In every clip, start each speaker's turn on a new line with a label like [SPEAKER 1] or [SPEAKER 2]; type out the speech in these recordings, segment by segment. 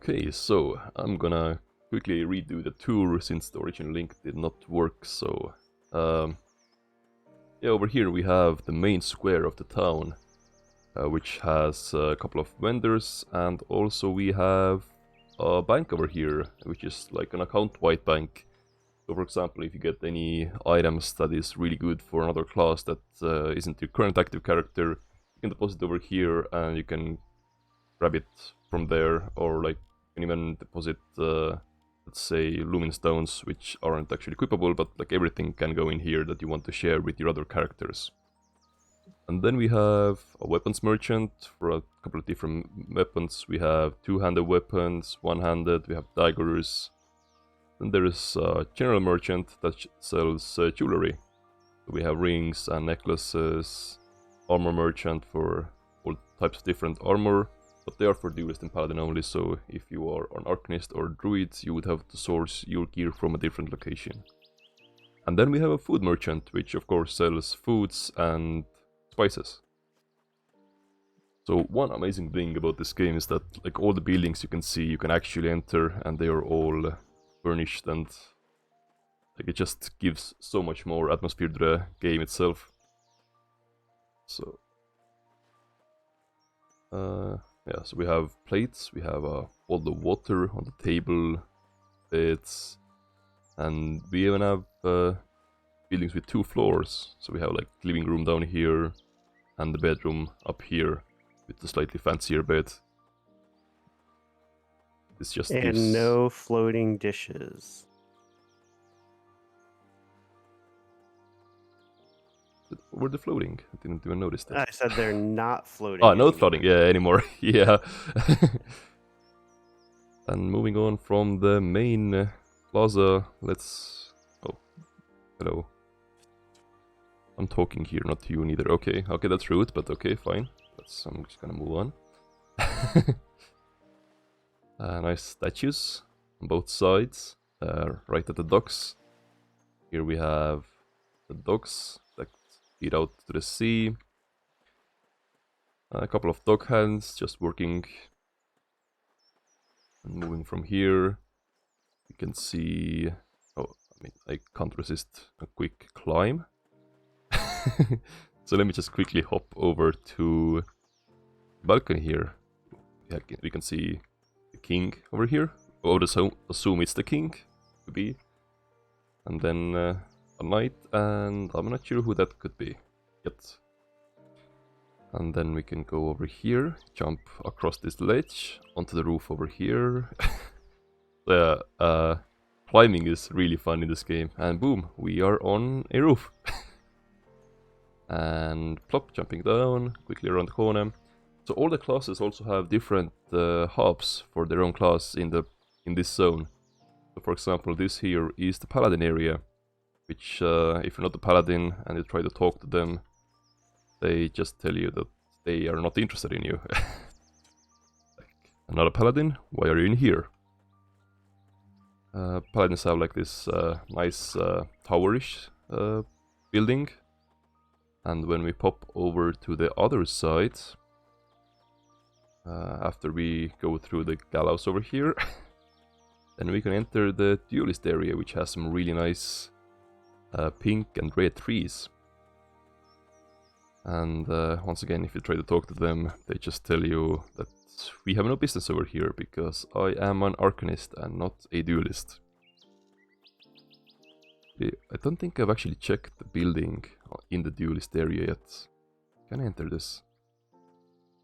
[SPEAKER 1] Okay, so I'm gonna quickly redo the tour since the original link did not work. So, yeah, over here we have the main square of the town, which has a couple of vendors, and also we have a bank over here, which is like an account-wide bank. So, for example, if you get any items that is really good for another class that isn't your current active character, you can deposit over here, and you can grab it from there, or like you can even deposit, let's say, lumin stones, which aren't actually equipable, but like everything can go in here that you want to share with your other characters. And then we have a weapons merchant for a couple of different weapons. We have two-handed weapons, one-handed, we have daggers. Then there is a general merchant that sells jewelry. So we have rings and necklaces, armor merchant for all types of different armor, but they are for duelist and paladin only, so if you are an arcanist or druid, you would have to source your gear from a different location. And then we have a food merchant, which of course sells foods and spices. So one amazing thing about this game is that like all the buildings you can see, you can actually enter, and they are all furnished, and like it just gives so much more atmosphere to the game itself. So yeah, so we have plates, we have all the water on the table, beds, and we even have buildings with 2 floors. So we have like living room down here, and the bedroom up here with the slightly fancier bed. This just
[SPEAKER 2] And
[SPEAKER 1] gives...
[SPEAKER 2] no floating dishes.
[SPEAKER 1] Were they floating? I didn't even notice that.
[SPEAKER 2] I said they're not floating.
[SPEAKER 1] Oh,
[SPEAKER 2] anymore.
[SPEAKER 1] not floating, yeah, anymore. Yeah. And moving on from the main plaza, let's... Oh, hello. I'm talking here, not to you neither. Okay, that's rude, but okay, fine. I'm just gonna move on. Nice statues on both sides, right at the docks. Here we have the docks that lead out to the sea. A couple of dock hands just working. And moving from here, you can see... Oh, I mean, I can't resist a quick climb. So let me just quickly hop over to the balcony here. Yeah, we can see the king over here. I would assume it's the king to be. And then a knight, and I'm not sure who that could be yet. And then we can go over here, jump across this ledge onto the roof over here. Climbing is really fun in this game. And boom, we are on a roof. And plop, jumping down, quickly around the corner. So all the classes also have different hubs for their own class in this zone. So for example, this here is the paladin area, which if you're not a paladin and you try to talk to them, they just tell you that they are not interested in you. Like, I'm not a paladin, why are you in here? Paladins have like this nice towerish building. And when we pop over to the other side, after we go through the gallows over here, then we can enter the duelist area, which has some really nice pink and red trees. And once again, if you try to talk to them, they just tell you that we have no business over here because I am an arcanist and not a duelist. I don't think I've actually checked the building in the duelist area yet. Can I enter this?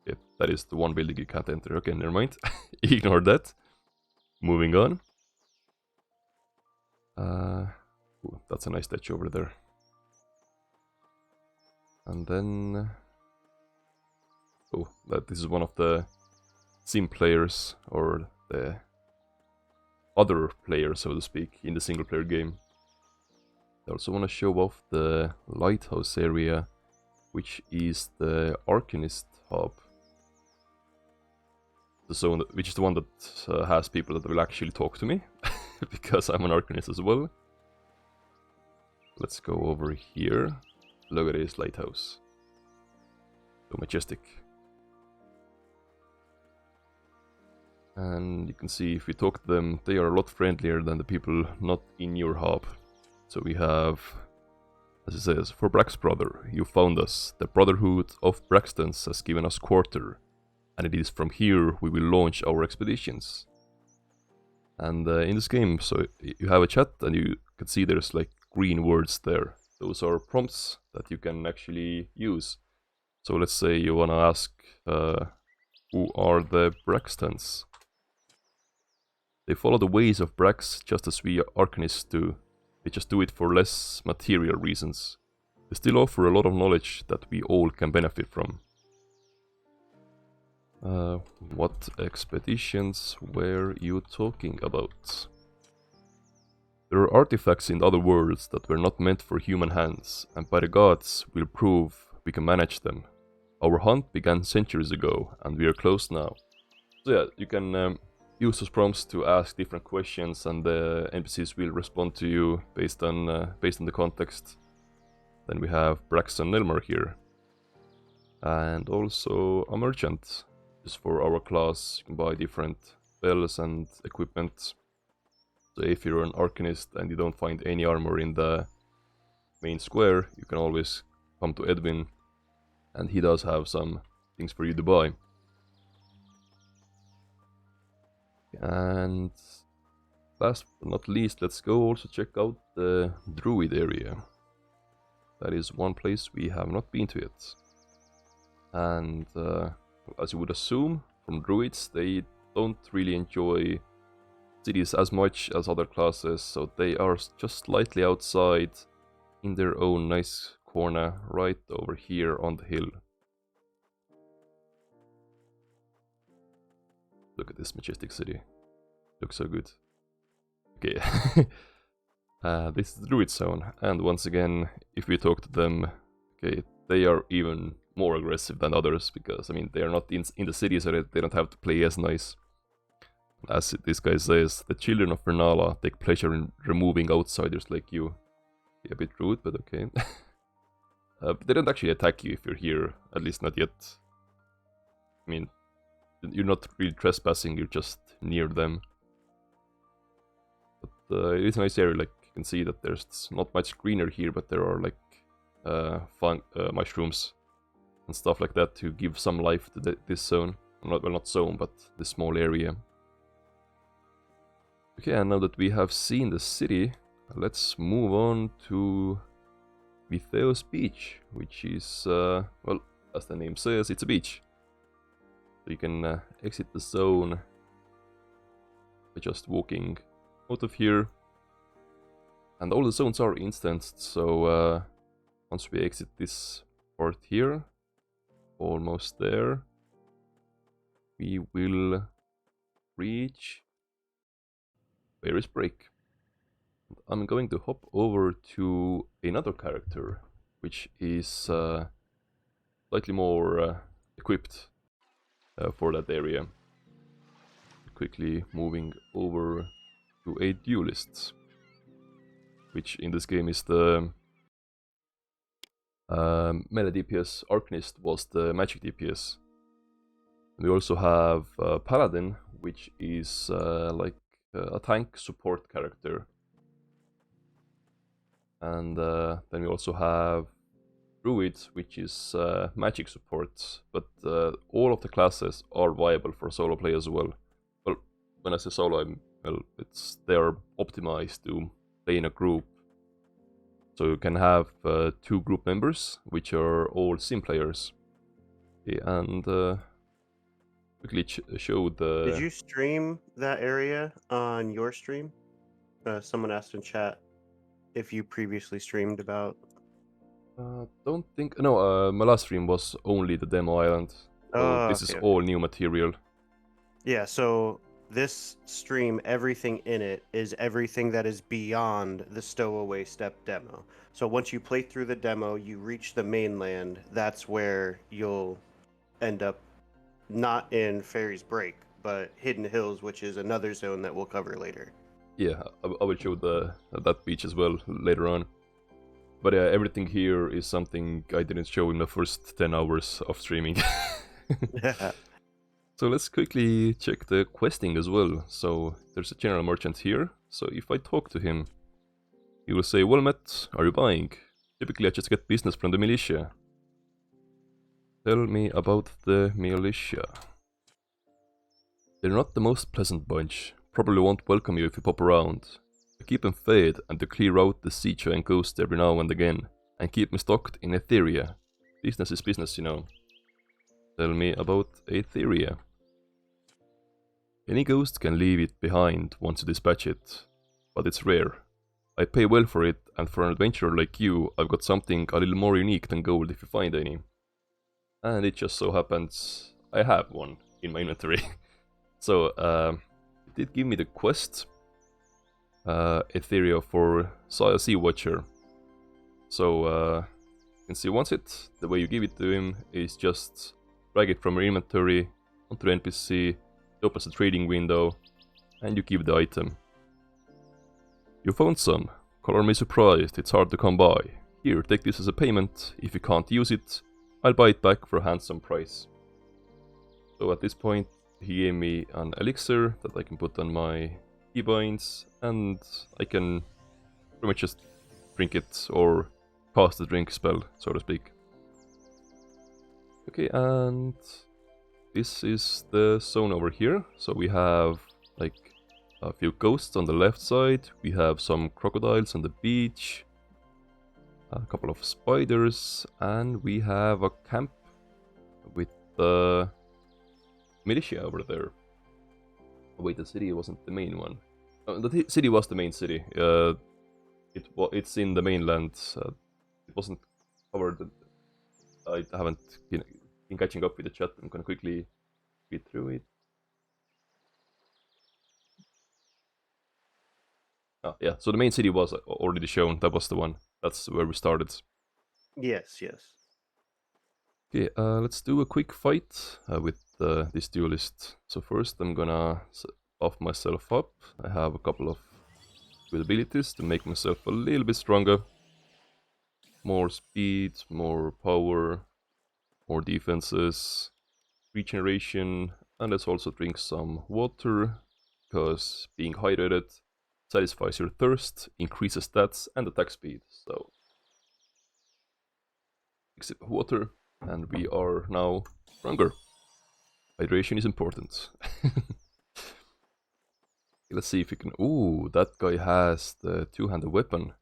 [SPEAKER 1] Yeah, that is the one building you can't enter. Okay, never mind. Ignore that. Moving on. Ooh, that's a nice statue over there. And then... Oh, this is one of the sim players, or the other players, so to speak, in the single player game. I also want to show off the lighthouse area, which is the Arcanist hub. The zone, which is the one that has people that will actually talk to me, because I'm an Arcanist as well. Let's go over here. Look at this lighthouse. So majestic. And you can see if we talk to them, they are a lot friendlier than the people not in your hub. So we have, as it says, for Brax brother, you found us. The Brotherhood of Braxtons has given us quarter, and it is from here we will launch our expeditions. And in this game, so you have a chat and you can see there's like green words there. Those are prompts that you can actually use. So let's say you wanna ask, who are the Braxtons? They follow the ways of Brax just as we Arcanists do. They just do it for less material reasons. They still offer a lot of knowledge that we all can benefit from. What expeditions were you talking about? There are artifacts in other worlds that were not meant for human hands, and by the gods, we'll prove we can manage them. Our hunt began centuries ago, and we are close now. So yeah, you can use those prompts to ask different questions, and the NPCs will respond to you based on the context. Then we have Braxton Nelmar here, and also a merchant. Just for our class, you can buy different spells and equipment. So if you're an Arcanist and you don't find any armor in the main square, you can always come to Edwin, and he does have some things for you to buy. And last but not least, let's go also check out the Druid area. That is one place we have not been to yet. And as you would assume from Druids, they don't really enjoy cities as much as other classes, so they are just slightly outside in their own nice corner right over here on the hill. Look at this majestic city. Looks so good. Okay. This is the Druid zone, and once again, if we talk to them, okay, they are even more aggressive than others, because, I mean, they are not in the city, so they don't have to play as nice. As this guy says, the children of Vernala take pleasure in removing outsiders like you. A bit rude, but okay. They don't actually attack you if you're here, at least not yet. I mean, you're not really trespassing, you're just near them. But it is a nice area, like, you can see that there's not much greener here, but there are, like, mushrooms and stuff like that to give some life to this zone. Well, not zone, but this small area. Okay, and now that we have seen the city, let's move on to Vitheos Beach, which is, well, as the name says, it's a beach. So you can exit the zone by just walking out of here. And all the zones are instanced, so once we exit this part here, almost there, we will reach Fairy's Break. I'm going to hop over to another character, which is slightly more equipped for that area. Quickly moving over to a duelist, which in this game is the melee DPS. Arcanist was the magic DPS. We also have Paladin, which is like a tank support character. And then we also have Druid, which is magic support. But all of the classes are viable for solo play as well. Well, when I say solo, they are optimized to play in a group. So you can have 2 group members, which are all sim players. Okay, and quickly show the...
[SPEAKER 2] Did you stream that area on your stream? Someone asked in chat if you previously streamed about...
[SPEAKER 1] don't think... No, my last stream was only the demo island. So this is all new material.
[SPEAKER 2] Yeah, so this stream, everything in it is everything that is beyond the Stowaway Step demo. So once you play through the demo, you reach the mainland, that's where you'll end up not in Fairy's Break, but Hidden Hills, which is another zone that we'll cover later.
[SPEAKER 1] Yeah, I will show that beach as well later on. But yeah, everything here is something I didn't show in the first 10 hours of streaming. So let's quickly check the questing as well. So there's a general merchant here. So if I talk to him, he will say, well met, are you buying? Typically I just get business from the militia. Tell me about the militia. They're not the most pleasant bunch. Probably won't welcome you if you pop around. I keep them fed and to clear out the sea giant ghost every now and again. And keep me stocked in Etheria. Business is business, you know. Tell me about Etheria. Any ghost can leave it behind once you dispatch it, but it's rare. I pay well for it, and for an adventurer like you, I've got something a little more unique than gold if you find any. And it just so happens I have one in my inventory. So, it did give me the quest, Etheria for Sea Watcher. So, you can see once the way you give it to him is just drag it from your inventory onto the NPC, it opens a trading window, and you give the item. You found some. Color me surprised, it's hard to come by. Here, take this as a payment. If you can't use it, I'll buy it back for a handsome price. So at this point, he gave me an elixir that I can put on my keybinds, and I can pretty much just drink it or cast the drink spell, so to speak. Okay, and this is the zone over here. So we have like a few ghosts on the left side, we have some crocodiles on the beach, a couple of spiders, and we have a camp with the militia over there. Oh, wait, the city wasn't the main one. The city was the main city. It's in the mainland. It wasn't covered. I haven't been catching up with the chat. I'm gonna quickly read through it. Oh, yeah, so the main city was already shown. That was the one. That's where we started.
[SPEAKER 2] Yes, yes.
[SPEAKER 1] Okay, let's do a quick fight with this duelist. So first I'm gonna buff myself up. I have a couple of good abilities to make myself a little bit stronger. More speed, more power, more defenses, regeneration, and let's also drink some water, because being hydrated satisfies your thirst, increases stats and attack speed. So, big sip of water, and we are now stronger. Hydration is important. Let's see if we can. Ooh, that guy has the two-handed weapon.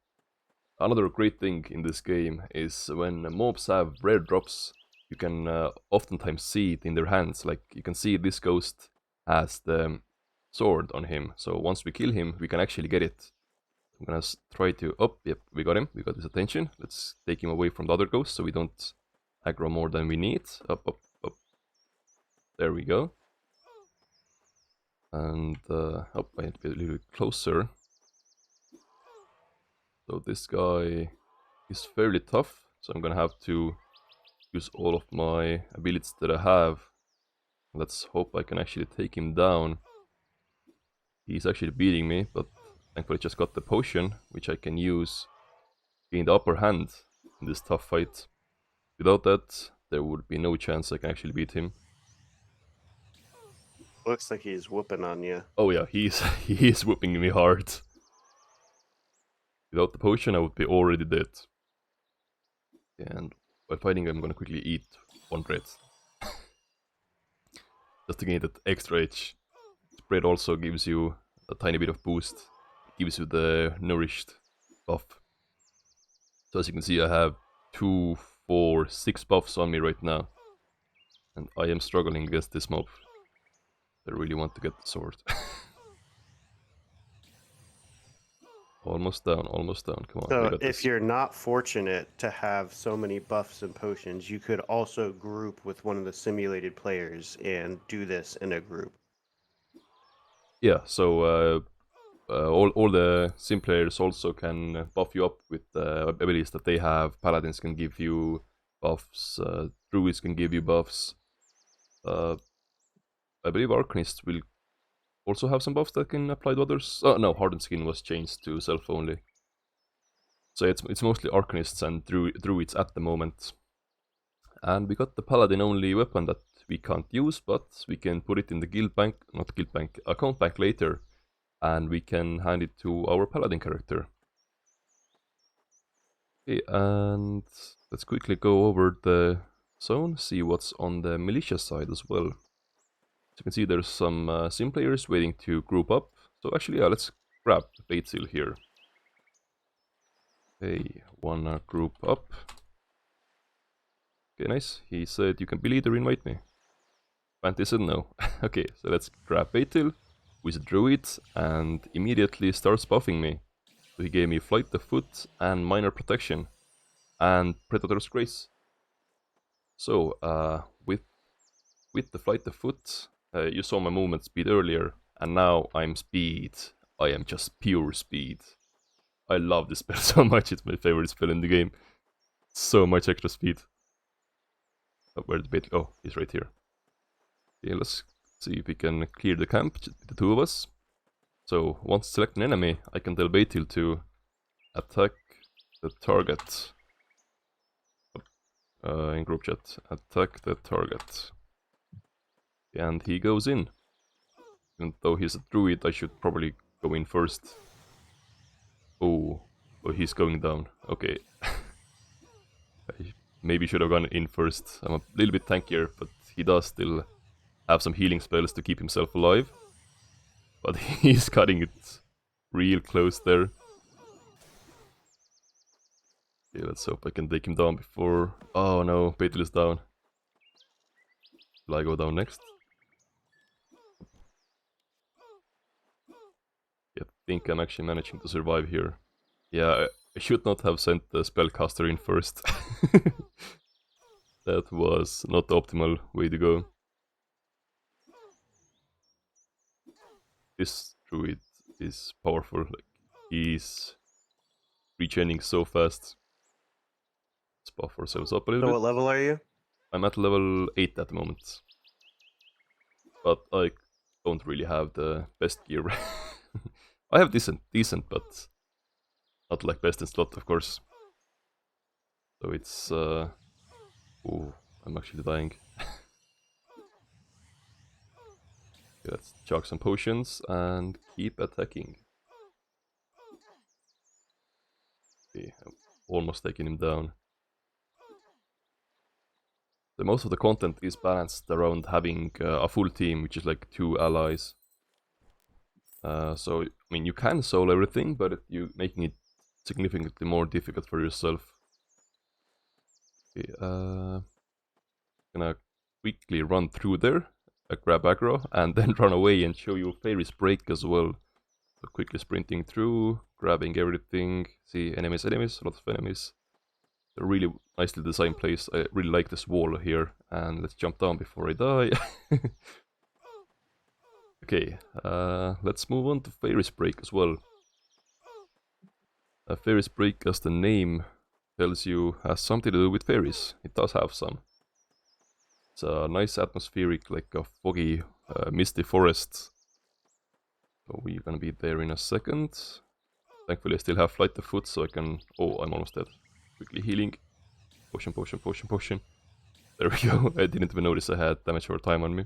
[SPEAKER 1] Another great thing in this game is when mobs have rare drops, you can oftentimes see it in their hands. Like, you can see this ghost has the sword on him, so once we kill him, we can actually get it. I'm gonna try to... Oh, yep, we got him, we got his attention. Let's take him away from the other ghost so we don't aggro more than we need. Up, up, up. There we go. And, oh, I need to be a little bit closer. So this guy is fairly tough, so I'm gonna have to use all of my abilities that I have. Let's hope I can actually take him down. He's actually beating me, but thankfully I just got the potion, which I can use to gain the upper hand in this tough fight. Without that, there would be no chance I can actually beat him.
[SPEAKER 2] Looks like he's whooping on you.
[SPEAKER 1] Oh yeah, he is whooping me hard. Without the potion, I would be already dead. And while fighting, I'm gonna quickly eat one bread. Just to gain that extra edge. Bread also gives you a tiny bit of boost. It gives you the nourished buff. So as you can see, I have 2, 4, 6 buffs on me right now. And I am struggling against this mob. I really want to get the sword. Almost down, come on.
[SPEAKER 2] So if you're not fortunate to have so many buffs and potions, you could also group with one of the simulated players and do this in a group.
[SPEAKER 1] Yeah, so all the sim players also can buff you up with abilities that they have. Paladins can give you buffs, druids can give you buffs. I believe Arcanists will also have some buffs that can apply to others. Oh no, Hardened Skin was changed to self only. So it's mostly Arcanists and druids at the moment. And we got the Paladin only weapon that we can't use, but we can put it in the guild bank, not guild bank, account bank later, and we can hand it to our paladin character. Okay, and let's quickly go over the zone, see what's on the militia side as well. As you can see, there's some sim players waiting to group up. So actually, yeah, let's grab Baitsil here. Hey, wanna group up? Okay, nice. He said you can be leader, invite me. Fanti said no. Okay, so let's grab Baitsil, who is a druid, and immediately starts buffing me. So he gave me Flight of Foot and Minor Protection, and Predator's Grace. So, with the Flight of Foot, you saw my movement speed earlier, and now I'm speed. I am just pure speed. I love this spell so much, it's my favorite spell in the game. So much extra speed. Oh, where's the bait? Oh, he's right here. Okay, let's see if we can clear the camp, the two of us. So, once select an enemy, I can tell Baitil to attack the target. In group chat, attack the target. And he goes in. Even though he's a druid, I should probably go in first. Oh, he's going down. Okay. I maybe should have gone in first. I'm a little bit tankier, but he does still have some healing spells to keep himself alive. But he's cutting it real close there. Okay, let's hope I can take him down before... Oh no, Beetle is down. Will I go down next? Yeah, I think I'm actually managing to survive here. Yeah, I should not have sent the spellcaster in first. That was not the optimal way to go. This druid is powerful, like he's rechaining so fast. Let's buff ourselves up a little bit.
[SPEAKER 2] So what level are you?
[SPEAKER 1] I'm at level 8 at the moment. But I don't really have the best gear. I have decent, but not like best in slot, of course. So it's oh, I'm actually dying. Okay, let's chug some potions and keep attacking. Okay, I'm almost taking him down. So most of the content is balanced around having a full team, which is like 2 allies. So, I mean, you can solo everything, but you're making it significantly more difficult for yourself. Okay, gonna quickly run through there, grab aggro, and then run away and show you Fairy's Break as well. So quickly sprinting through, grabbing everything. See, enemies, a lot of enemies. A really nicely designed place. I really like this wall here. And let's jump down before I die. Okay, let's move on to Fairy's Break as well. Fairy's Break, as the name tells you, has something to do with fairies. It does have some. It's a nice atmospheric, like a foggy, misty forest. So we're gonna be there in a second. Thankfully I still have Flight of Foot, so I can... Oh, I'm almost dead. Quickly healing. Potion, potion, potion, potion. There we go. I didn't even notice I had damage over time on me.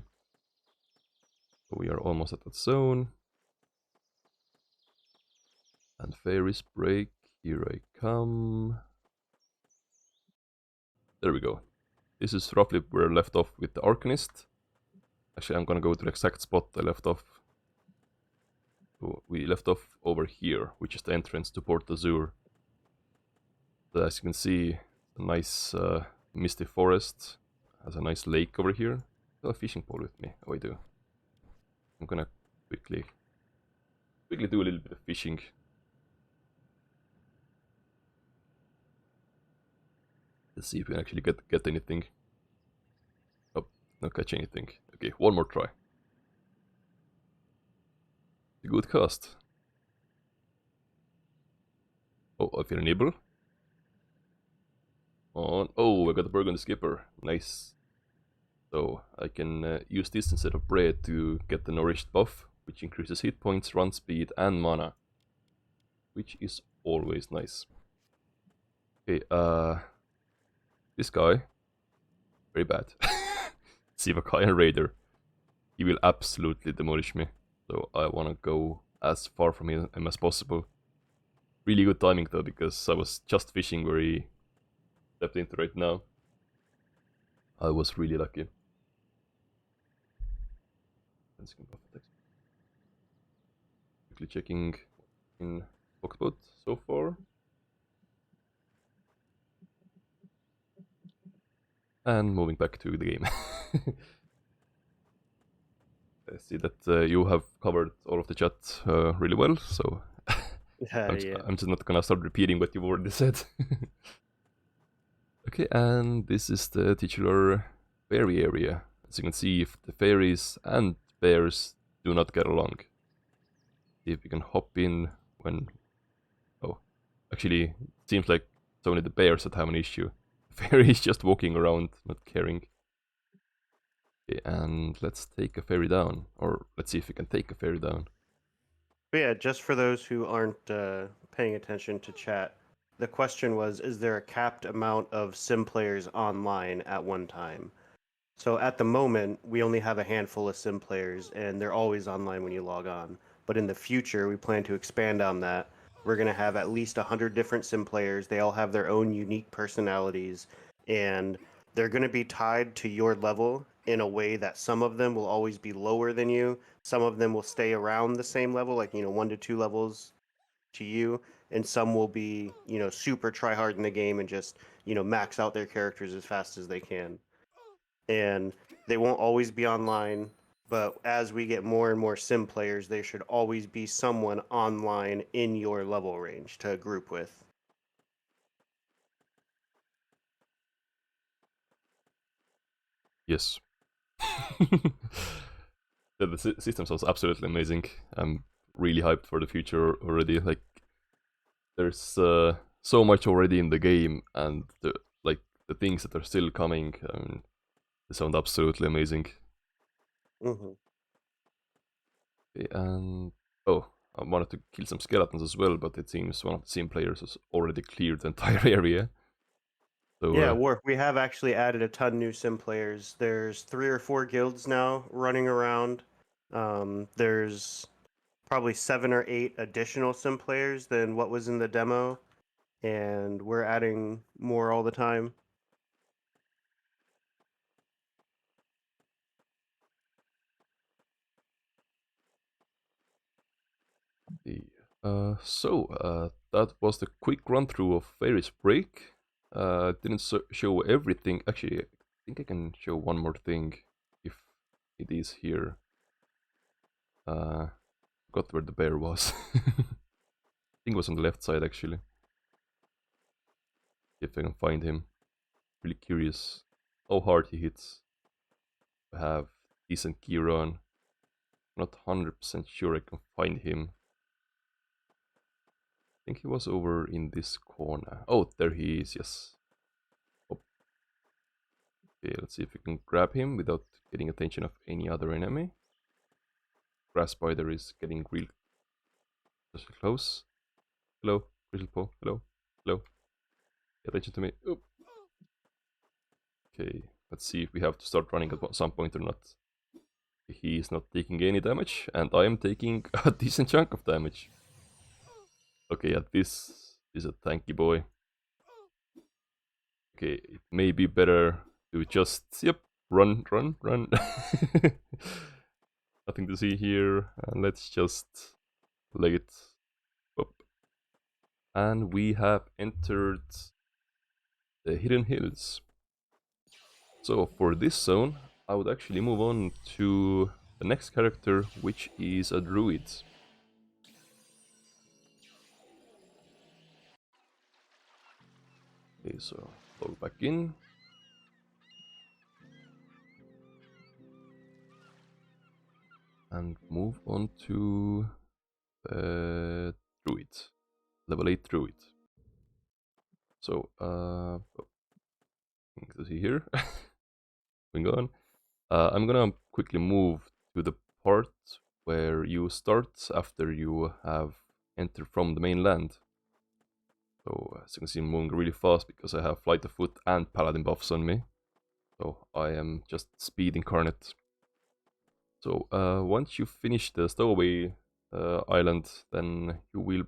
[SPEAKER 1] So we are almost at that zone. And Fairy's Break. Here I come. There we go. This is roughly where I left off with the Arcanist. Actually, I'm gonna go to the exact spot I left off. So we left off over here, which is the entrance to Port Azur. So as you can see, a nice misty forest. Has a nice lake over here. Got a fishing pole with me. Oh, I do. I'm gonna quickly do a little bit of fishing. Let's see if we can actually get anything. Oh, not catch anything. Okay, one more try. A good cast. Oh, I feel a nibble. On. Oh, I got a Burgundy Skipper. Nice. So I can use this instead of bread to get the nourished buff, which increases hit points, run speed, and mana. Which is always nice. Okay, this guy, very bad. Sivakayan Raider. He will absolutely demolish me. So I want to go as far from him as possible. Really good timing though, because I was just fishing where he stepped into right now. I was really lucky. Quickly checking in Foxbot so far. And moving back to the game. I see that you have covered all of the chat really well, so
[SPEAKER 2] Yeah.
[SPEAKER 1] I'm just not gonna start repeating what you've already said. Okay, and this is the titular fairy area. As you can see, if the fairies and bears do not get along. See if we can hop in when... Oh, actually, it seems like it's only the bears that have an issue. The fairy is just walking around, not caring. Okay, and let's take a fairy down. Or let's see if we can take a fairy down.
[SPEAKER 2] But yeah, just for those who aren't paying attention to chat, the question was, is there a capped amount of sim players online at one time? So at the moment, we only have a handful of sim players, and they're always online when you log on. But in the future, we plan to expand on that. We're going to have at least 100 different sim players. They all have their own unique personalities, and they're going to be tied to your level in a way that some of them will always be lower than you. Some of them will stay around the same level, like, 1 to 2 levels to you, and some will be, super try hard in the game and just, max out their characters as fast as they can. And they won't always be online, but as we get more and more sim players, there should always be someone online in your level range to group with.
[SPEAKER 1] Yes. The system sounds absolutely amazing. I'm really hyped for the future already. Like, there's so much already in the game, and the things that are still coming. They sound absolutely amazing.
[SPEAKER 2] Mm-hmm.
[SPEAKER 1] Okay, and oh, I wanted to kill some skeletons as well, but it seems one of the sim players has already cleared the entire area. So
[SPEAKER 2] Yeah, we have actually added a ton new sim players. There's 3 or 4 guilds now running around. There's probably 7 or 8 additional sim players than what was in the demo, and we're adding more all the time.
[SPEAKER 1] that was the quick run through of Fairy's Break. Didn't show everything. Actually, I think I can show one more thing if it is here. Forgot where the bear was. I think it was on the left side actually. If I can find him. Really curious how hard he hits. I have decent gear on. Not 100% sure I can find him. I think he was over in this corner. Oh, there he is, yes. Oh. Okay, let's see if we can grab him without getting attention of any other enemy. Grass spider is getting real close. Hello, Grizzlepaw. Hello, hello. Pay attention to me. Oh. Okay, let's see if we have to start running at some point or not. He is not taking any damage, and I am taking a decent chunk of damage. Okay, yeah, this is a tanky boy. Okay, it may be better to just, yep, run. Nothing to see here, and let's just leg it up. And we have entered the Hidden Hills. So for this zone, I would actually move on to the next character, which is a druid. Okay, so log back in. And move on to druid. Level 8 druid. So, things to see here. Going on. I'm gonna quickly move to the part where you start after you have entered from the mainland. So as you can see, I'm moving really fast because I have Flight of Foot and Paladin buffs on me. So I am just speed incarnate. So once you finish the stowaway island, then you will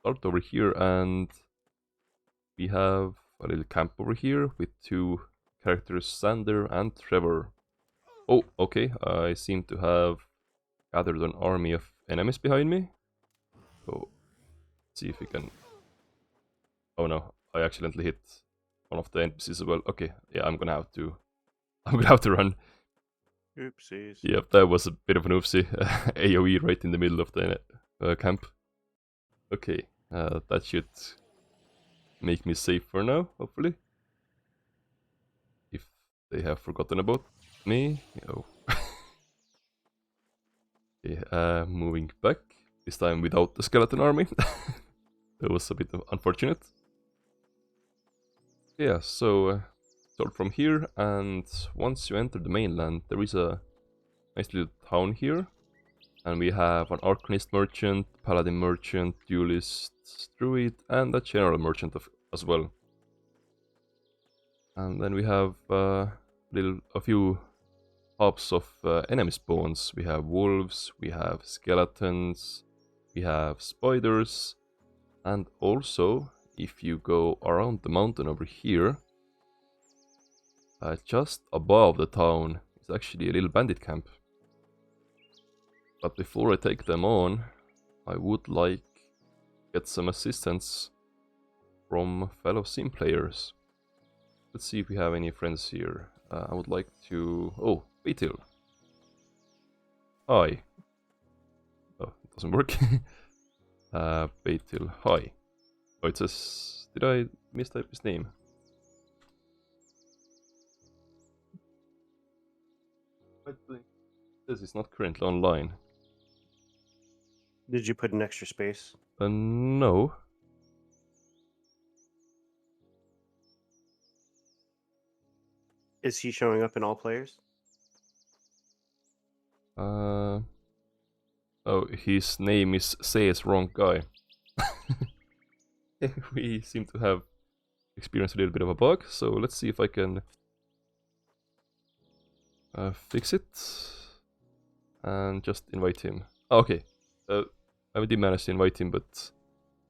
[SPEAKER 1] start over here, and we have a little camp over here with two characters, Sander and Trevor. Oh, okay, I seem to have gathered an army of enemies behind me. So let's see if we can... Oh no, I accidentally hit one of the NPCs as well. Okay, yeah, I'm gonna have to run.
[SPEAKER 2] Oopsies.
[SPEAKER 1] Yep, that was a bit of an oopsie. AoE right in the middle of the camp. Okay, that should make me safe for now, hopefully. If they have forgotten about me. Oh. Okay, moving back. This time without the skeleton army. That was a bit unfortunate. Yeah, so start from here, and once you enter the mainland, there is a nice little town here. And we have an Arcanist merchant, Paladin merchant, duelist, druid, and a general merchant as well. And then we have a few hubs of enemy spawns. We have wolves, we have skeletons, we have spiders, and also if you go around the mountain over here, just above the town is actually a little bandit camp. But before I take them on, I would like to get some assistance from fellow sim players. Let's see if we have any friends here. I would like to... Oh, Beetle. Hi. Oh, it doesn't work. Beetle, hi. Oh, it says... Did I mistype his name? It says he's not currently online.
[SPEAKER 2] Did you put an extra space?
[SPEAKER 1] No.
[SPEAKER 2] Is he showing up in all players?
[SPEAKER 1] Oh, his name is Says Wrong Guy. We seem to have experienced a little bit of a bug, so let's see if I can fix it and just invite him. Oh, okay, I did manage to invite him, but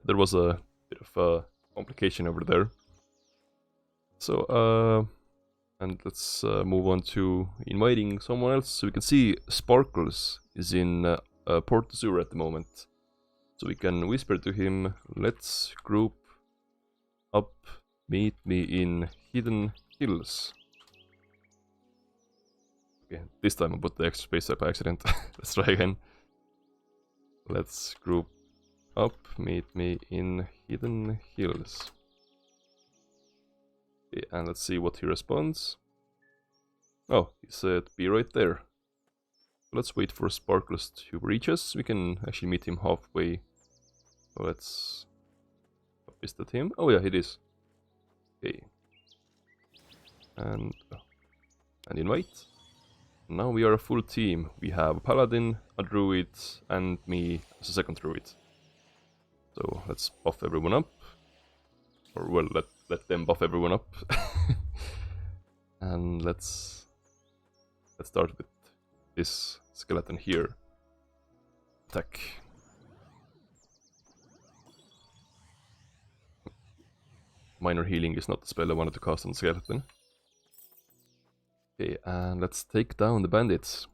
[SPEAKER 1] there was a bit of a complication over there. So, and let's move on to inviting someone else. So we can see Sparkles is in Port Azure at the moment. So we can whisper to him, let's group up, meet me in Hidden Hills. Okay, this time I put the extra space up by accident. Let's try again. Let's group up, meet me in Hidden Hills. Okay, and let's see what he responds. Oh, he said be right there. Let's wait for Sparkles to reach us. We can actually meet him halfway. So let's... Is that him? Oh yeah, it is. Okay. And invite. Now we are a full team. We have a paladin, a druid, and me as a second druid. So let's buff everyone up. Or well, let them buff everyone up. And let's start with this skeleton here. Attack. Minor healing is not the spell I wanted to cast on the skeleton. Okay, and let's take down the bandits.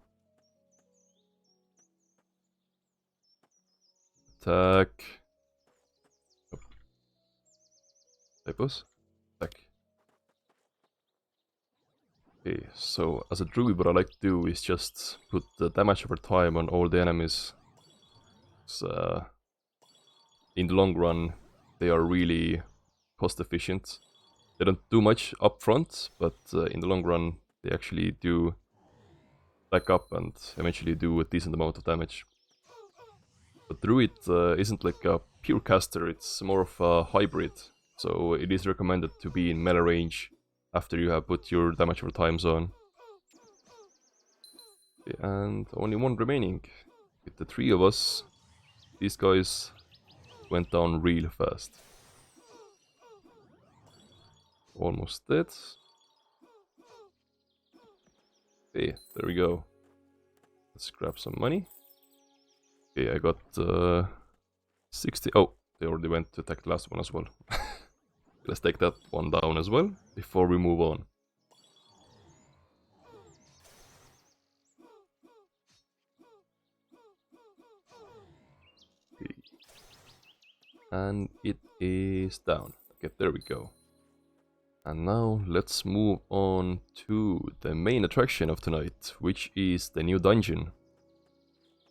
[SPEAKER 1] Attack. Oh. Typos. Attack. Okay, so as a druid what I like to do is just put the damage over time on all the enemies. So, in the long run they are really cost efficient. They don't do much up front, but in the long run they actually do stack up and eventually do a decent amount of damage. But druid isn't like a pure caster, it's more of a hybrid. So it is recommended to be in melee range after you have put your damage over times on. Okay, and only one remaining. With the three of us, these guys went down real fast. Almost dead. Okay, there we go. Let's grab some money. Okay, I got 60. Oh, they already went to attack the last one as well. Let's take that one down as well before we move on. Okay. And it is down. Okay, there we go. And now let's move on to the main attraction of tonight, which is the new dungeon.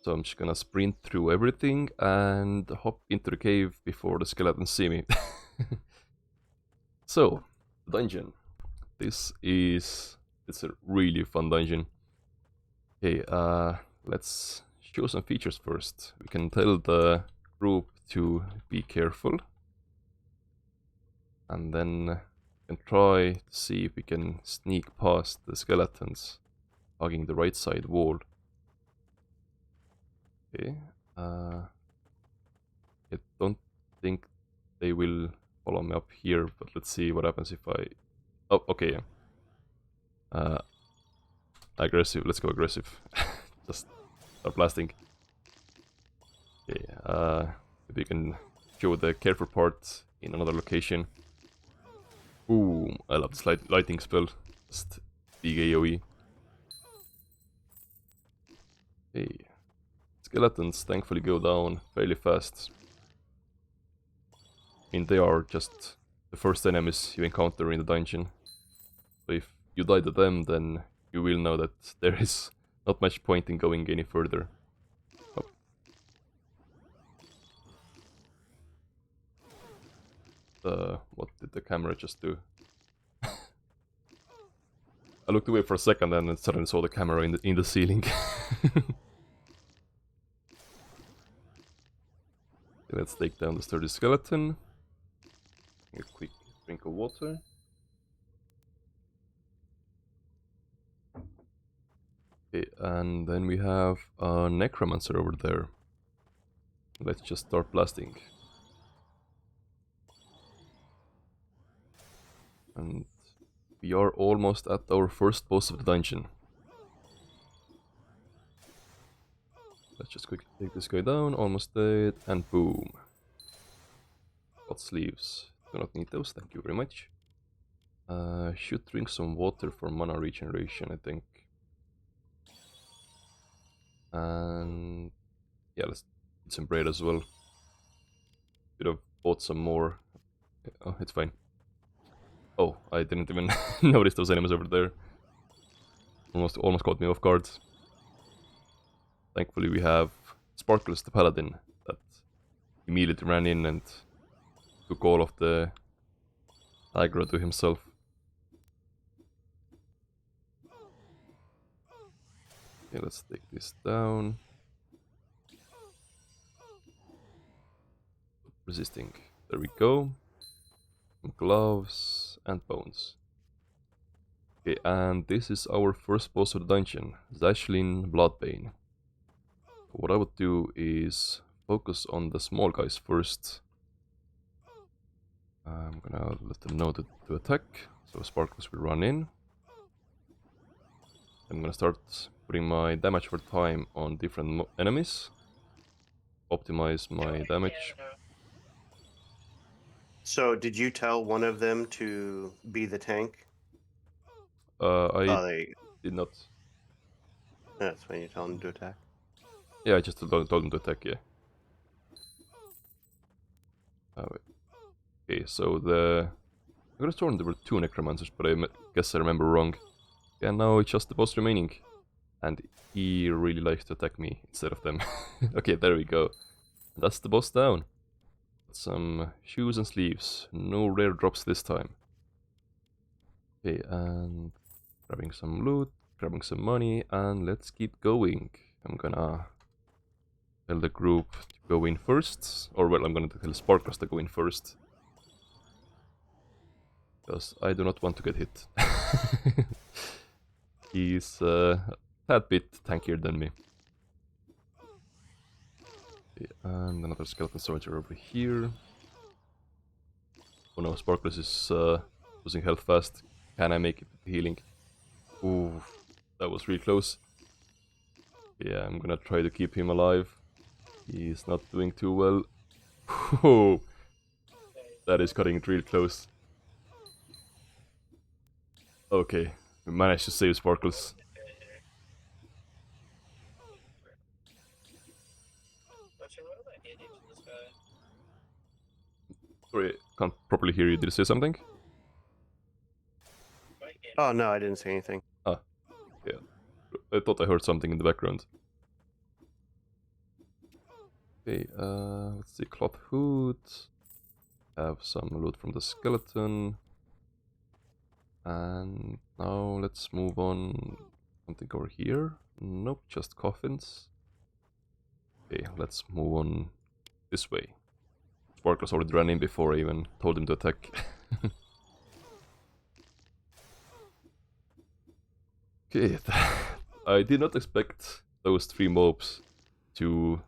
[SPEAKER 1] So I'm just gonna sprint through everything and hop into the cave before the skeletons see me. So, the dungeon. It's a really fun dungeon. Okay, let's show some features first. We can tell the group to be careful. And then we can try to see if we can sneak past the skeletons, hugging the right side wall. Okay, I don't think they will follow me up here, but let's see what happens if I... Oh, okay, yeah. Aggressive, let's go aggressive. Just start blasting. Okay, maybe you can show the careful part in another location. Ooh, I love this lighting spell. Just big AoE. Okay. Skeletons thankfully go down fairly fast. I mean, they are just the first enemies you encounter in the dungeon. So if you die to them, then you will know that there is not much point in going any further. What did the camera just do? I looked away for a second and then suddenly saw the camera in the ceiling. Let's take down the sturdy skeleton. A quick drink of water. Okay, and then we have a necromancer over there. Let's just start blasting. And we are almost at our first boss of the dungeon. Let's just quickly take this guy down, almost dead, and boom. Got sleeves. Do not need those, thank you very much. Should drink some water for mana regeneration, I think. And yeah, let's eat some bread as well. Could have bought some more. Oh, it's fine. Oh, I didn't even notice those enemies over there. Almost caught me off guard. Thankfully we have Sparkles the Paladin that immediately ran in and took all of the aggro to himself. Okay, let's take this down. Resisting. There we go. Some gloves and bones. Okay, and this is our first boss of the dungeon, Zashlin Bloodbane. What I would do is focus on the small guys first. I'm gonna let them know to attack, so Sparkles will run in. I'm gonna start putting my damage for time on different enemies. Optimize my damage.
[SPEAKER 2] So, did you tell one of them to be the tank?
[SPEAKER 1] I did not.
[SPEAKER 2] That's when you tell them to attack.
[SPEAKER 1] Yeah, I just told them to attack, yeah. Wait. Okay, so I could have sworn there were 2 necromancers, but I guess I remember wrong. Yeah, now it's just the boss remaining. And he really likes to attack me instead of them. Okay, there we go. That's the boss down. Some shoes and sleeves. No rare drops this time. Okay, and grabbing some loot, grabbing some money, and let's keep going. I'm gonna tell the group to go in first. Or, well, I'm gonna tell Sparkles to go in first. Because I do not want to get hit. He's a tad bit tankier than me. Okay, and another skeleton soldier over here. Oh no, Sparkles is losing health fast. Can I make it with healing? Ooh, That was real close. Yeah, I'm gonna try to keep him alive. He's not doing too well. Whoa! That is cutting it real close. Okay, we managed to save Sparkles. Sorry, can't properly hear you. Did you say something?
[SPEAKER 2] Oh no, I didn't say anything.
[SPEAKER 1] Ah, yeah. I thought I heard something in the background. Okay, let's see. Cloth hood. Have some loot from the skeleton. And now let's move on. Something over here? Nope, just coffins. Okay, let's move on this way. Sparkles already ran in before I even told him to attack. Okay, I did not expect those 3 mobs to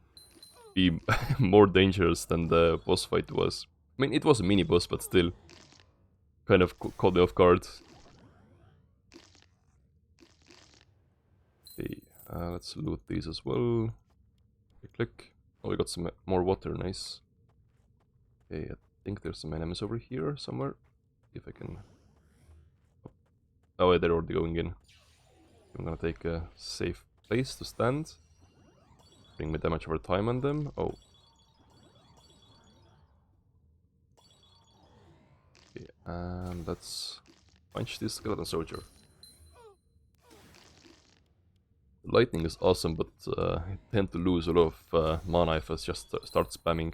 [SPEAKER 1] be more dangerous than the boss fight was. I mean, it was a mini boss, but still kind of caught me off guard. Okay, let's loot these as well. Click. Oh, we got some more water, nice. Okay, I think there's some enemies over here somewhere. See if I can... Oh, yeah, they're already going in. I'm gonna take a safe place to stand. Bring me damage over time on them. Oh. Okay, and let's punch this skeleton soldier. Lightning is awesome, but I tend to lose a lot of mana if I just start spamming.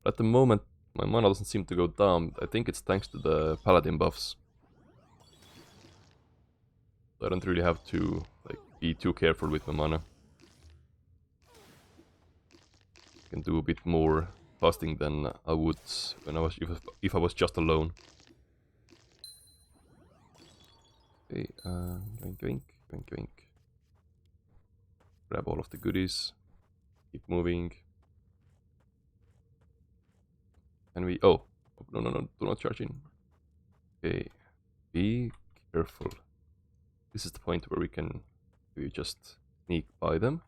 [SPEAKER 1] At the moment, my mana doesn't seem to go down. I think it's thanks to the paladin buffs. So I don't really have to be too careful with my mana. I can do a bit more casting than I would when I was if I was just alone. Okay, yoink, yoink, yoink. Grab all of the goodies. Keep moving. And we... Oh! No, no, no, do not charge in. Okay, be careful. This is the point where we just sneak by them.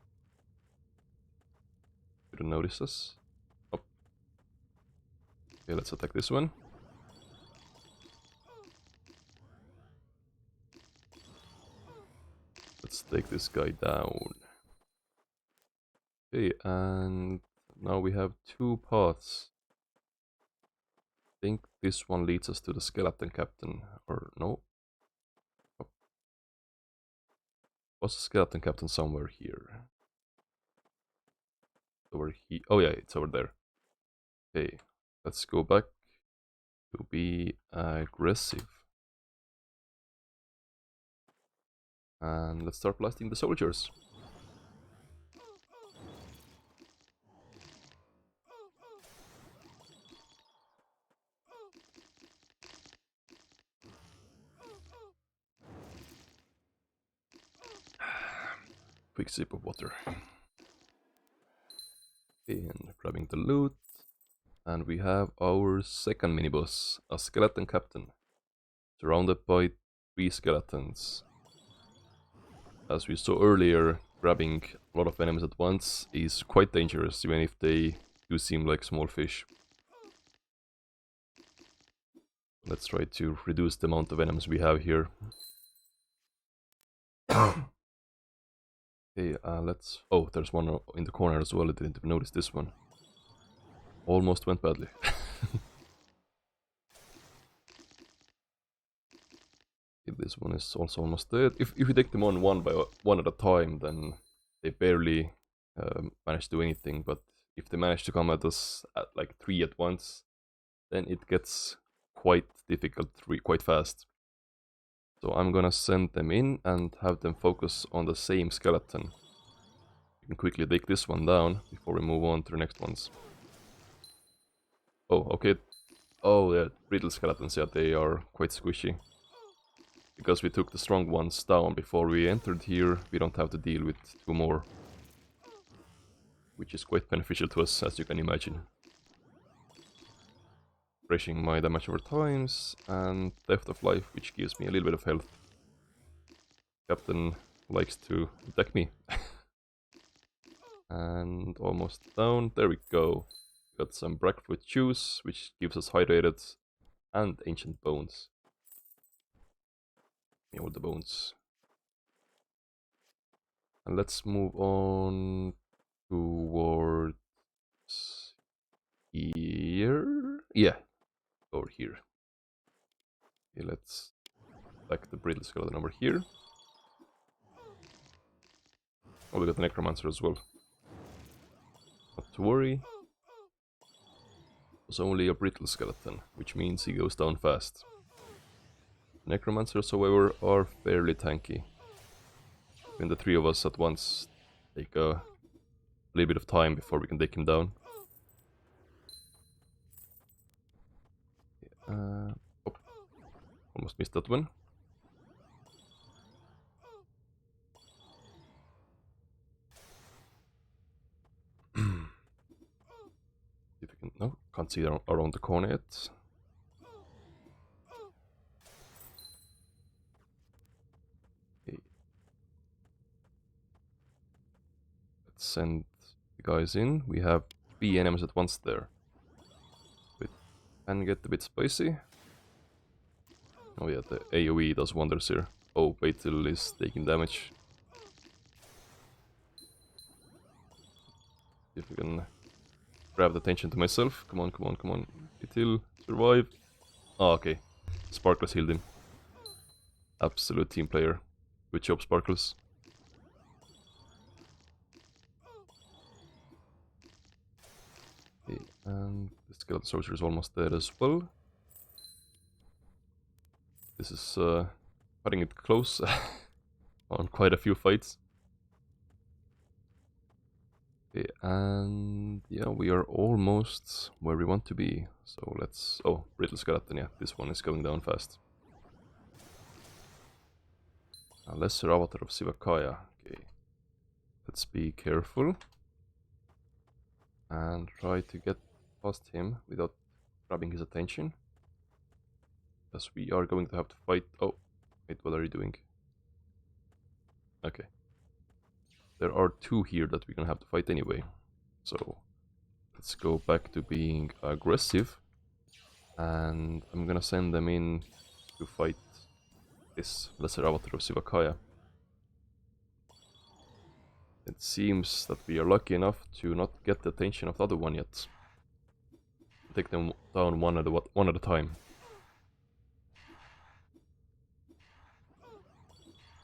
[SPEAKER 1] They don't notice us. Oh. Okay, let's attack this one. Let's take this guy down. Okay, and now we have 2 paths. I think this one leads us to the skeleton captain, or no? Oh. Was the skeleton captain somewhere here? Over here? Oh yeah, it's over there. Okay, let's go back to be aggressive. And let's start blasting the soldiers. Quick sip of water. And grabbing the loot. And we have our second mini-boss, a skeleton captain. Surrounded by 3 skeletons. As we saw earlier, grabbing a lot of enemies at once is quite dangerous, even if they do seem like small fish. Let's try to reduce the amount of enemies we have here. Okay, let's... Oh, there's one in the corner as well. I didn't even notice this one. Almost went badly. This one is also almost dead. If we take them on one at a time, then they barely manage to do anything. But if they manage to come at us at like 3 at once, then it gets quite difficult quite fast. So I'm gonna send them in and have them focus on the same skeleton. We can quickly take this one down before we move on to the next ones. Oh, okay. Oh, yeah, brittle skeletons, yeah, they are quite squishy. Because we took the strong ones down before we entered here, we don't have to deal with 2 more. Which is quite beneficial to us, as you can imagine. Refreshing my damage over times, and Theft of Life, which gives me a little bit of health. Captain likes to attack me. And almost down. There we go. Got some breadfruit juice, which gives us hydrated, and ancient bones. Yeah, all the bones. And let's move on towards here. Yeah, over here. Okay, let's attack the brittle skeleton over here. Oh, we got the necromancer as well. Not to worry. It's only a brittle skeleton, which means he goes down fast. Necromancers, however, are fairly tanky. When the three of us at once take a little bit of time before we can take him down. Oh, almost missed that one. If we can, no, can't see around the corner yet. Okay. Let's send the guys in. We have 3 enemies at once there. It can get a bit spicy. Oh yeah, the AoE does wonders here. Oh, Beetle is taking damage. If we can grab the attention to myself. Come on, come on, come on. Beetle, survive. Oh, okay. Sparkles healed him. Absolute team player. Good job, Sparkles. Okay, and the skeleton soldier is almost dead as well. This is cutting it close on quite a few fights. Okay, and yeah, we are almost where we want to be. So let's... Oh, brittle skeleton, yeah, this one is going down fast. A lesser avatar of Sivakaya. Okay, let's be careful. And try to get past him without grabbing his attention. Because we are going to have to fight... Oh, wait, what are you doing? Okay. There are 2 here that we're gonna have to fight anyway. So let's go back to being aggressive. And I'm gonna send them in to fight this lesser avatar of Sivakaya. It seems that we are lucky enough to not get the attention of the other one yet. Take them down one at a time.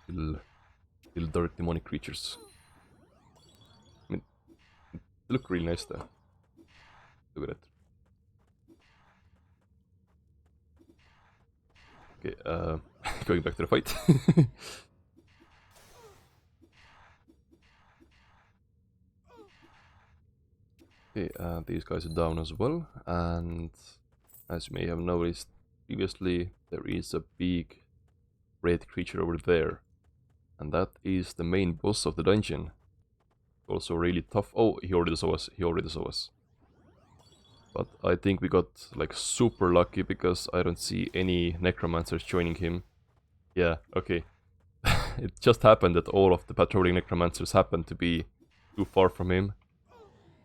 [SPEAKER 1] Kill dark demonic creatures. I mean, they look really nice there. Look at it. Okay, going back to the fight. Okay, these guys are down as well, and as you may have noticed previously, there is a big red creature over there, and that is the main boss of the dungeon. Also really tough. Oh, he already saw us. He already saw us. But I think we got like super lucky because I don't see any necromancers joining him. Yeah, okay. It just happened that all of the patrolling necromancers happened to be too far from him,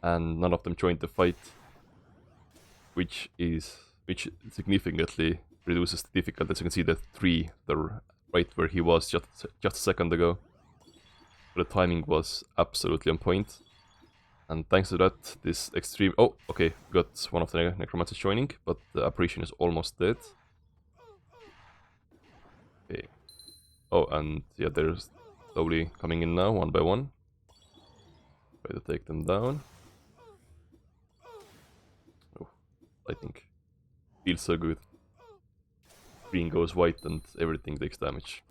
[SPEAKER 1] and none of them joined the fight, which significantly reduces the difficulty. As you can see, the 3 they're right where he was just a second ago. The timing was absolutely on point, and thanks to that, this extreme... Oh, okay, got one of the necromancers joining, but the apparition is almost dead. Okay. Oh, and yeah, they're slowly coming in now, one by one. Try to take them down. Oh, I think feels so good. Green goes white and everything takes damage.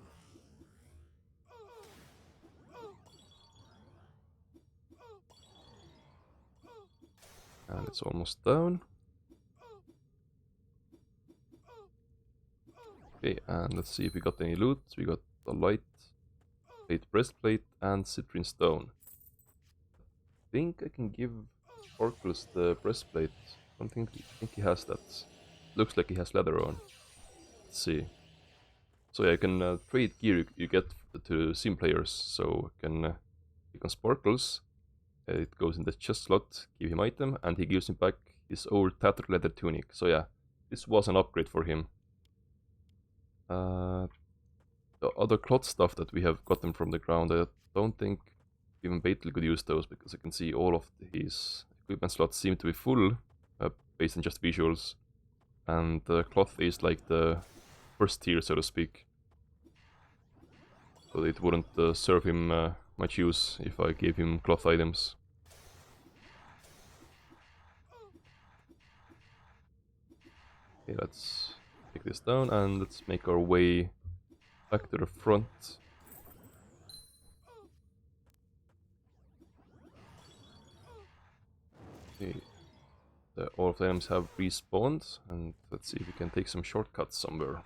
[SPEAKER 1] And it's almost down. Okay, and let's see if we got any loot. We got a light plate, breastplate, and citrine stone. I think I can give Orculus the breastplate. I think he has that. Looks like he has leather on. Let's see. So yeah, you can trade gear you get to sim players. So you can click on Sparkles. It goes in the chest slot, give him item, and he gives him back his old tattered leather tunic. So yeah, this was an upgrade for him. The other cloth stuff that we have gotten from the ground, I don't think even Beetle could use those, because I can see all of his equipment slots seem to be full, based on just visuals. And the cloth is like the first tier, so to speak. So it wouldn't serve him much use if I gave him cloth items. Okay, let's take this down and let's make our way back to the front. Okay, all of the items have respawned, and let's see if we can take some shortcuts somewhere.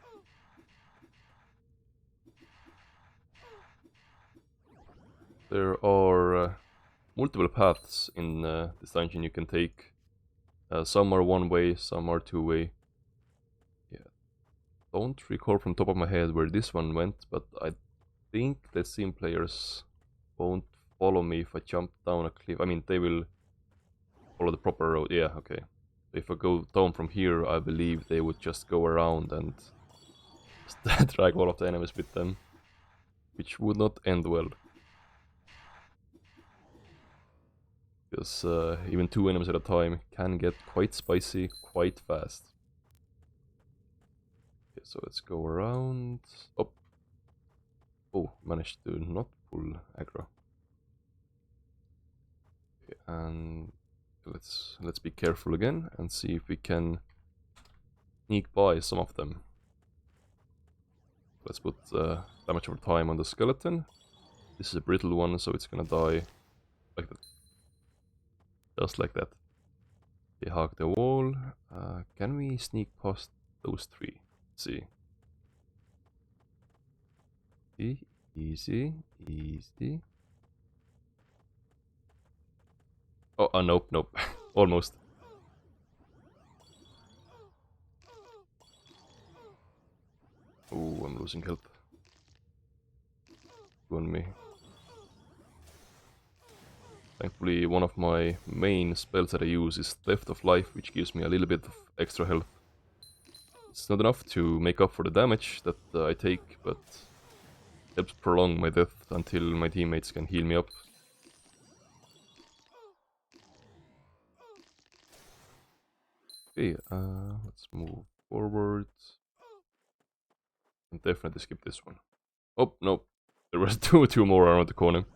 [SPEAKER 1] There are multiple paths in this dungeon you can take. Some are one way, some are two way. Yeah, don't recall from top of my head where this one went, but I think the sim players won't follow me if I jump down a cliff. I mean, they will follow the proper road. Yeah, okay. If I go down from here, I believe they would just go around and drag all of the enemies with them, which would not end well. Because even two enemies at a time can get quite spicy quite fast. Okay, so let's go around. Oh, oh, managed to not pull aggro. Okay, and let's be careful again and see if we can sneak by some of them. Let's put damage over time on the skeleton. This is a brittle one, so it's gonna die like that. Just like that. They hug the wall. Can we sneak past those three? Let's see. Easy, easy. Oh, nope, nope. Almost. Oh, I'm losing health. You and me. Thankfully, one of my main spells that I use is Theft of Life, which gives me a little bit of extra health. It's not enough to make up for the damage that I take, but helps prolong my death until my teammates can heal me up. Okay, let's move forward. And definitely skip this one. Oh, no. There was two more around the corner.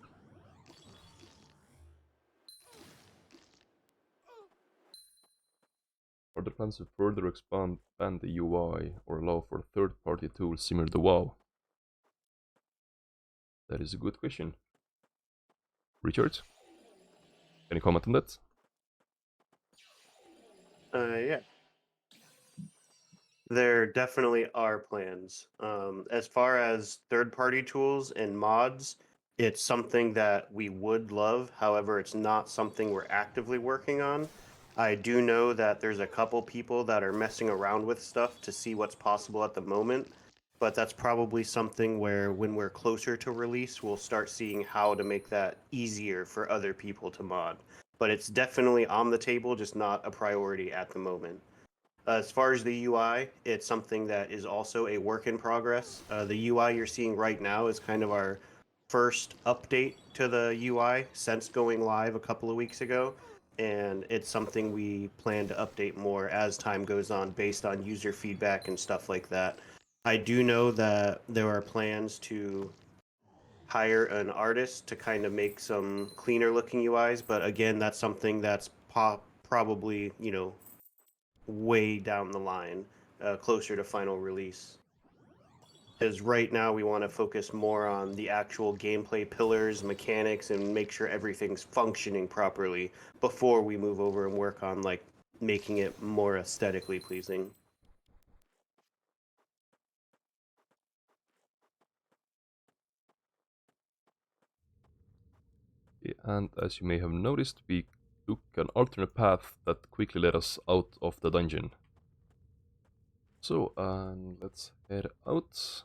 [SPEAKER 1] Are there plans to further expand the UI or allow for third-party tools similar to WoW? That is a good question. Richard, any comment on that?
[SPEAKER 2] Yeah. There definitely are plans. As far as third-party tools and mods, it's something that we would love. However, it's not something we're actively working on. I do know that there's a couple people that are messing around with stuff to see what's possible at the moment, but that's probably something where when we're closer to release, we'll start seeing how to make that easier for other people to mod. But it's definitely on the table, just not a priority at the moment. As far as the UI, it's something that is also a work in progress. The UI you're seeing right now is kind of our first update to the UI since going live a couple of weeks ago. And it's something we plan to update more as time goes on based on user feedback and stuff like that. I do know that there are plans to hire an artist to kind of make some cleaner looking UIs, but again, that's something that's probably, way down the line, closer to final release. Because right now we want to focus more on the actual gameplay pillars, mechanics, and make sure everything's functioning properly before we move over and work on like making it more aesthetically pleasing.
[SPEAKER 1] And as you may have noticed, we took an alternate path that quickly led us out of the dungeon. So, let's head out.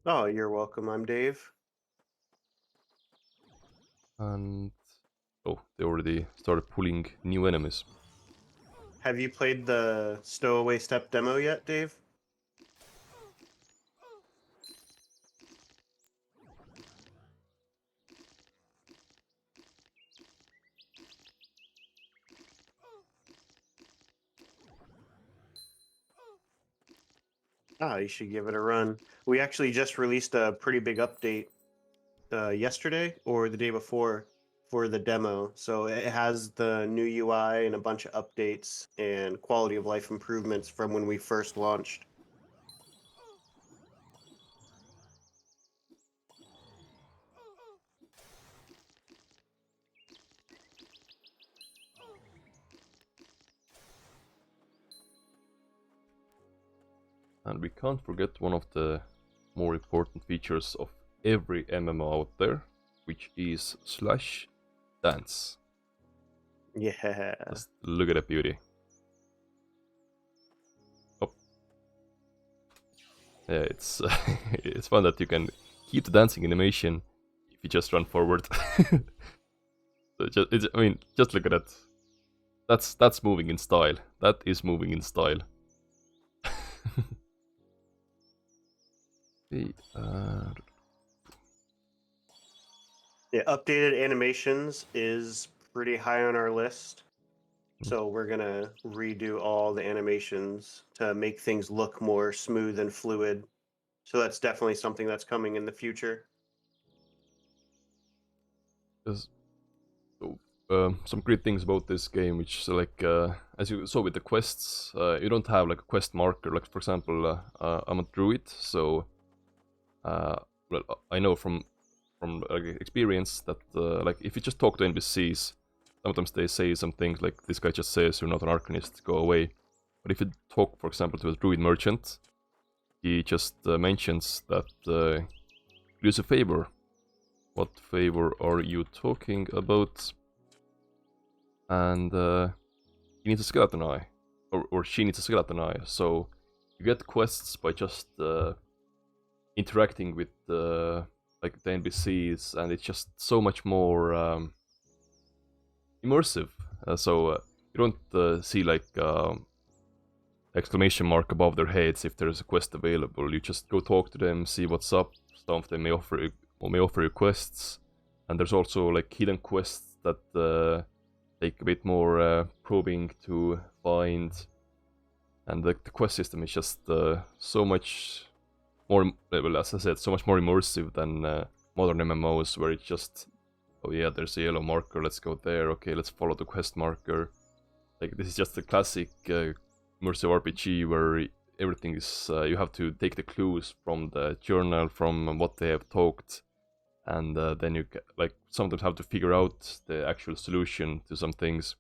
[SPEAKER 2] Oh, you're welcome. I'm Dave.
[SPEAKER 1] And oh, they already started pulling new enemies.
[SPEAKER 2] Have you played the Stowaway Step demo yet, Dave? Ah, you should give it a run. We actually just released a pretty big update yesterday or the day before for the demo. So it has the new UI and a bunch of updates and quality of life improvements from when we first launched.
[SPEAKER 1] And we can't forget one of the more important features of every MMO out there, which is slash dance.
[SPEAKER 2] Yeah.
[SPEAKER 1] Just look at the beauty. Oh. Yeah, it's it's fun that you can keep the dancing animation if you just run forward. I mean, just look at that. That's moving in style. That is moving in style. Okay,
[SPEAKER 2] Yeah, updated animations is pretty high on our list. So we're gonna redo all the animations to make things look more smooth and fluid. So that's definitely something that's coming in the future.
[SPEAKER 1] there's some great things about this game, which is like as you saw with the quests, you don't have like a quest marker. Like for example, I'm a druid, so well, I know from experience that like if you just talk to NPCs, sometimes they say some things like this guy just says you're not an arcanist, go away. But if you talk, for example, to a druid merchant, he just mentions that use a favor. What favor are you talking about? And he needs a skeleton eye, or she needs a skeleton eye. So you get quests by just interacting with like the NPCs, and it's just so much more immersive. So you don't see like exclamation mark above their heads if there's a quest available. You just go talk to them, see what's up. Some of them may offer you quests, and there's also like hidden quests that take a bit more probing to find. And the quest system is just so much more, well, as I said, so much more immersive than modern MMOs, where it's just, oh yeah, there's a yellow marker, let's go there, okay, let's follow the quest marker. Like, this is just a classic immersive RPG where everything is, you have to take the clues from the journal, from what they have talked, and then you like sometimes have to figure out the actual solution to some things.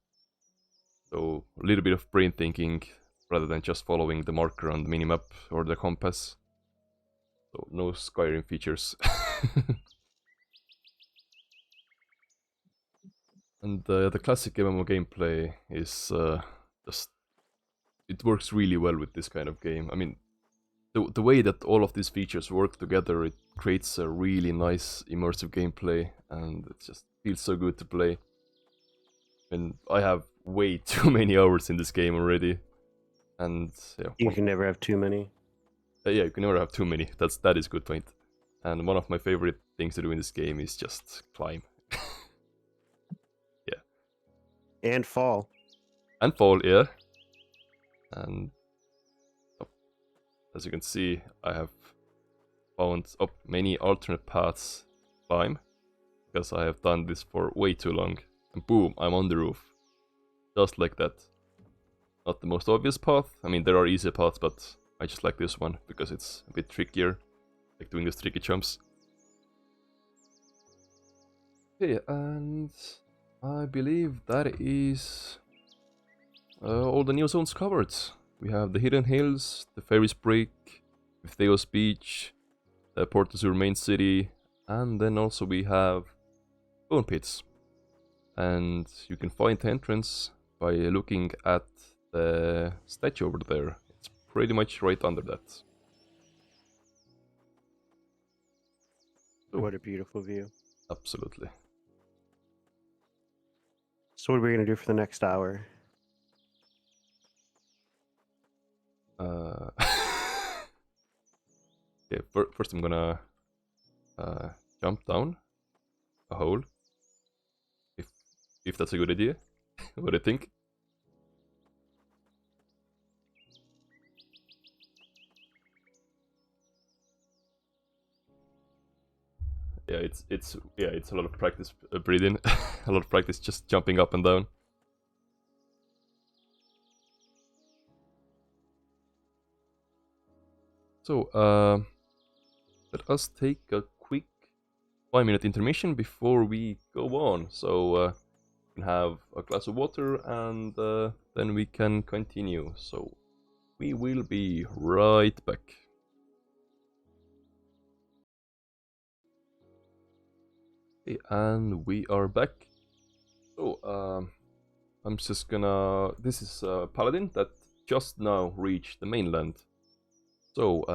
[SPEAKER 1] So a little bit of brain thinking rather than just following the marker on the minimap or the compass. So no Skyrim features. And the classic MMO gameplay is just, it works really well with this kind of game. I mean, the way that all of these features work together, it creates a really nice immersive gameplay, and it just feels so good to play. And I have way too many hours in this game already, and yeah,
[SPEAKER 2] You can never have too many.
[SPEAKER 1] yeah, you can never have too many. That is good point. And one of my favorite things to do in this game is just climb. Yeah.
[SPEAKER 2] And fall.
[SPEAKER 1] And fall, yeah. And oh, as you can see, I have found many alternate paths to climb, because I have done this for way too long. And boom, I'm on the roof. Just like that. Not the most obvious path. I mean, there are easier paths, but I just like this one because it's a bit trickier. Like doing those tricky jumps. Okay, and I believe that is all the new zones covered. We have the Hidden Hills, the Ferris Break, Theos Beach, the Port Azur main city, and then also we have Bone Pits. And you can find the entrance by looking at the statue over there. It's pretty much right under that.
[SPEAKER 2] What a beautiful view.
[SPEAKER 1] Absolutely.
[SPEAKER 2] So what are we gonna do for the next hour?
[SPEAKER 1] Okay, first I'm gonna jump down a hole. If that's a good idea. What do you think? Yeah, it's a lot of practice breathing, a lot of practice just jumping up and down. So let us take a quick 5-minute intermission before we go on. So we can have a glass of water and then we can continue. So we will be right back. Okay, and we are back. So I'm just gonna. This is Paladin that just now reached the mainland. So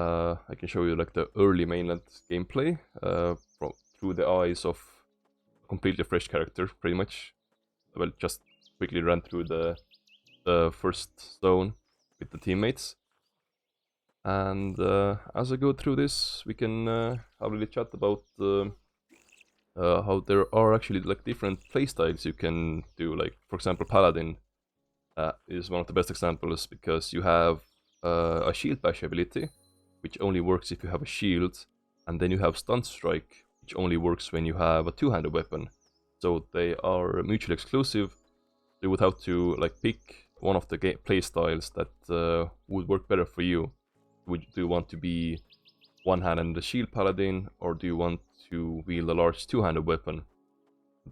[SPEAKER 1] I can show you like the early mainland gameplay through the eyes of a completely fresh character, pretty much. Well, just quickly ran through the first zone with the teammates. And as I go through this, we can have a little chat about how there are actually like different playstyles you can do. Like for example, Paladin is one of the best examples because you have a shield bash ability, which only works if you have a shield, and then you have stun strike, which only works when you have a two-handed weapon. So they are mutually exclusive. You would have to like pick one of the play styles that would work better for you. Do you want to be one-handed shield paladin, or do you want to wield a large two-handed weapon?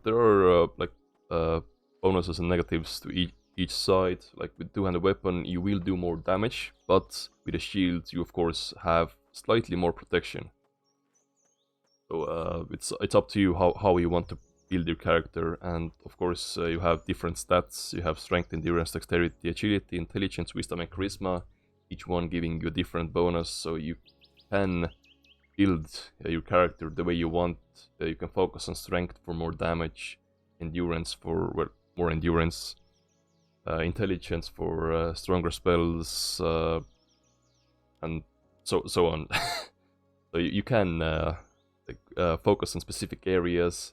[SPEAKER 1] There are bonuses and negatives to each side. Like with two-handed weapon, you will do more damage, but with a shield, you of course have slightly more protection. So it's up to you how you want to build your character, and of course you have different stats. You have strength, endurance, dexterity, agility, intelligence, wisdom, and charisma. Each one giving you a different bonus, so you can build your character the way you want. You can focus on strength for more damage, endurance for more endurance, intelligence for stronger spells, and so on. So you can focus on specific areas,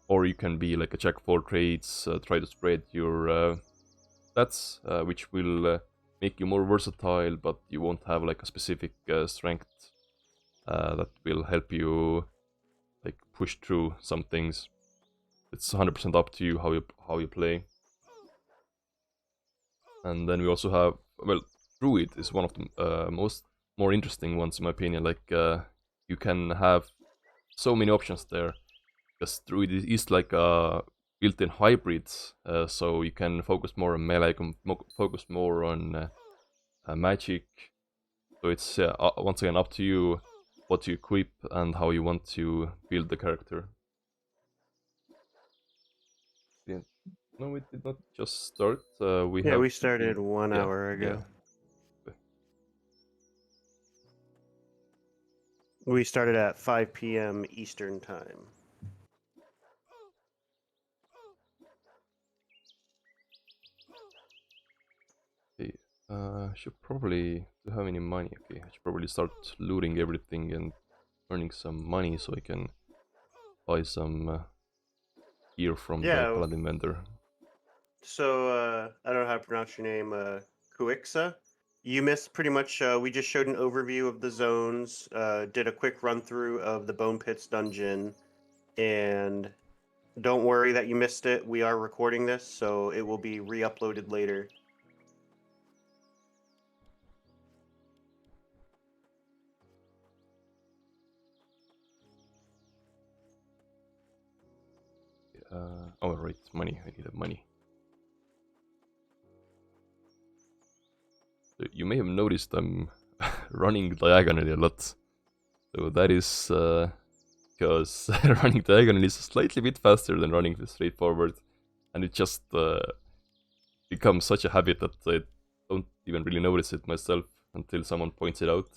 [SPEAKER 1] or you can be like a jack of all trades, try to spread your stats, which will make you more versatile, but you won't have like a specific strength that will help you like push through some things. It's 100% up to you how you play. And then we also have, well, Druid is one of the more interesting ones in my opinion. Like you can have so many options there, because Druid is like a built-in hybrid, so you can focus more on melee, you can focus more on magic. So it's once again up to you what you equip and how you want to build the character. No, we did not just start.
[SPEAKER 2] We started 1
[SPEAKER 1] yeah,
[SPEAKER 2] hour ago.
[SPEAKER 1] Yeah.
[SPEAKER 2] We started at 5 p.m. Eastern time.
[SPEAKER 1] Okay. Should probably do have any money. Okay, I should probably start looting everything and earning some money so I can buy some gear from the paladin vendor.
[SPEAKER 2] So I don't know how to pronounce your name, Kuixa. You missed pretty much. We just showed an overview of the zones, did a quick run through of the Bone Pits dungeon, and don't worry that you missed it. We are recording this, so it will be re-uploaded later.
[SPEAKER 1] Oh right, money. I need money. So you may have noticed I'm running diagonally a lot. So that is because running diagonally is slightly bit faster than running straight forward, and it just becomes such a habit that I don't even really notice it myself until someone points it out.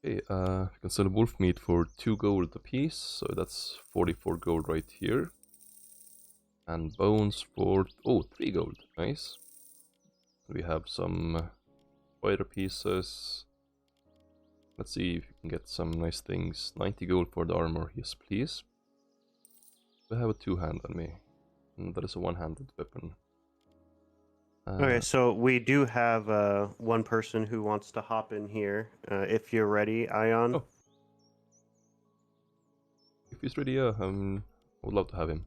[SPEAKER 1] Okay, we can sell wolf meat for 2 gold apiece, so that's 44 gold right here. And bones for, oh, 3 gold, nice. We have some spider pieces. Let's see if we can get some nice things. 90 gold for the armor, yes please. I have a 2-hand on me, and that is a 1-handed weapon.
[SPEAKER 2] Okay, so we do have one person who wants to hop in here. If you're ready, Ion.
[SPEAKER 1] Oh. If he's ready, yeah, I would love to have him.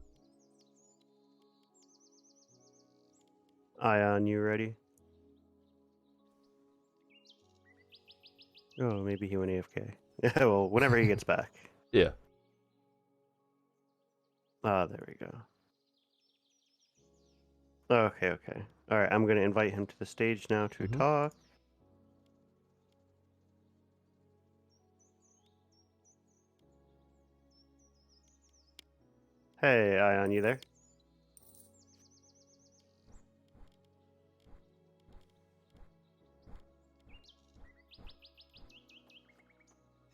[SPEAKER 2] Ion, you ready? Oh, maybe he went AFK. Well, whenever he gets back.
[SPEAKER 1] Yeah.
[SPEAKER 2] Ah, there we go. Okay, okay. All right, I'm going to invite him to the stage now to talk. Hey, Ion, you there?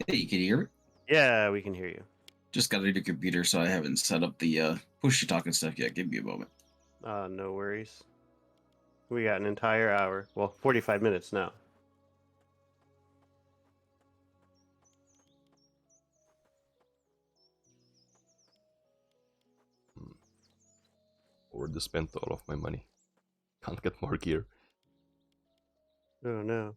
[SPEAKER 3] Hey, can you hear me?
[SPEAKER 2] Yeah, we can hear you.
[SPEAKER 3] Just got a new computer, so I haven't set up the push to talk and stuff yet. Give me a moment.
[SPEAKER 2] No worries. We got an entire hour. Well, 45 minutes now.
[SPEAKER 1] Already spent all of my money. Can't get more gear.
[SPEAKER 2] Oh, no.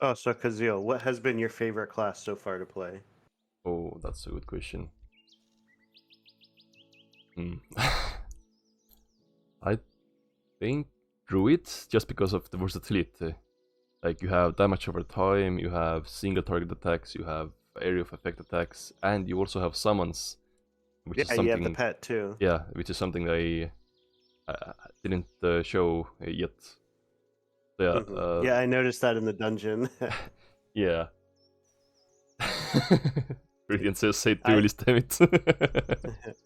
[SPEAKER 2] Oh, so Kazil, what has been your favorite class so far to play?
[SPEAKER 1] Oh, that's a good question. I think Druid, just because of the versatility. Like, you have damage over time, you have single target attacks, you have area of effect attacks, and you also have summons, which is
[SPEAKER 2] Yeah, you have the
[SPEAKER 1] something,
[SPEAKER 2] pet too.
[SPEAKER 1] yeah, which is something I didn't show yet. So, yeah,
[SPEAKER 2] Yeah, I noticed that in the dungeon.
[SPEAKER 1] yeah. Brilliant, so say
[SPEAKER 2] I
[SPEAKER 1] duelist, damn it.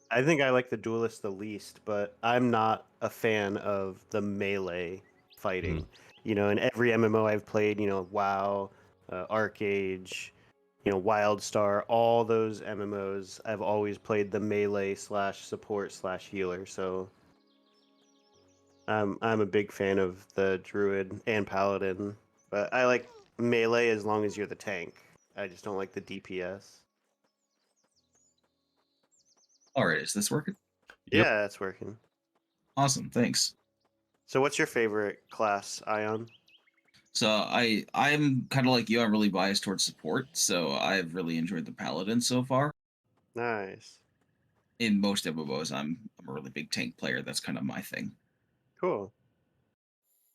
[SPEAKER 2] I think I like the duelist the least, but I'm not a fan of the melee fighting. You know, in every MMO I've played, you know, WoW, Arcage, you know, WildStar, all those MMOs, I've always played the melee slash support slash healer. So I'm a big fan of the druid and paladin, but I like melee as long as you're the tank. I just don't like the DPS.
[SPEAKER 3] All right, is this working?
[SPEAKER 1] Yep.
[SPEAKER 2] Yeah, that's working.
[SPEAKER 3] Awesome, thanks.
[SPEAKER 2] So what's your favorite class, Ion?
[SPEAKER 3] So I'm kind of like you. I'm really biased towards support, so I've really enjoyed the paladin so far.
[SPEAKER 2] Nice.
[SPEAKER 3] In most MMOs, I'm a really big tank player. That's kind of my thing.
[SPEAKER 2] Cool.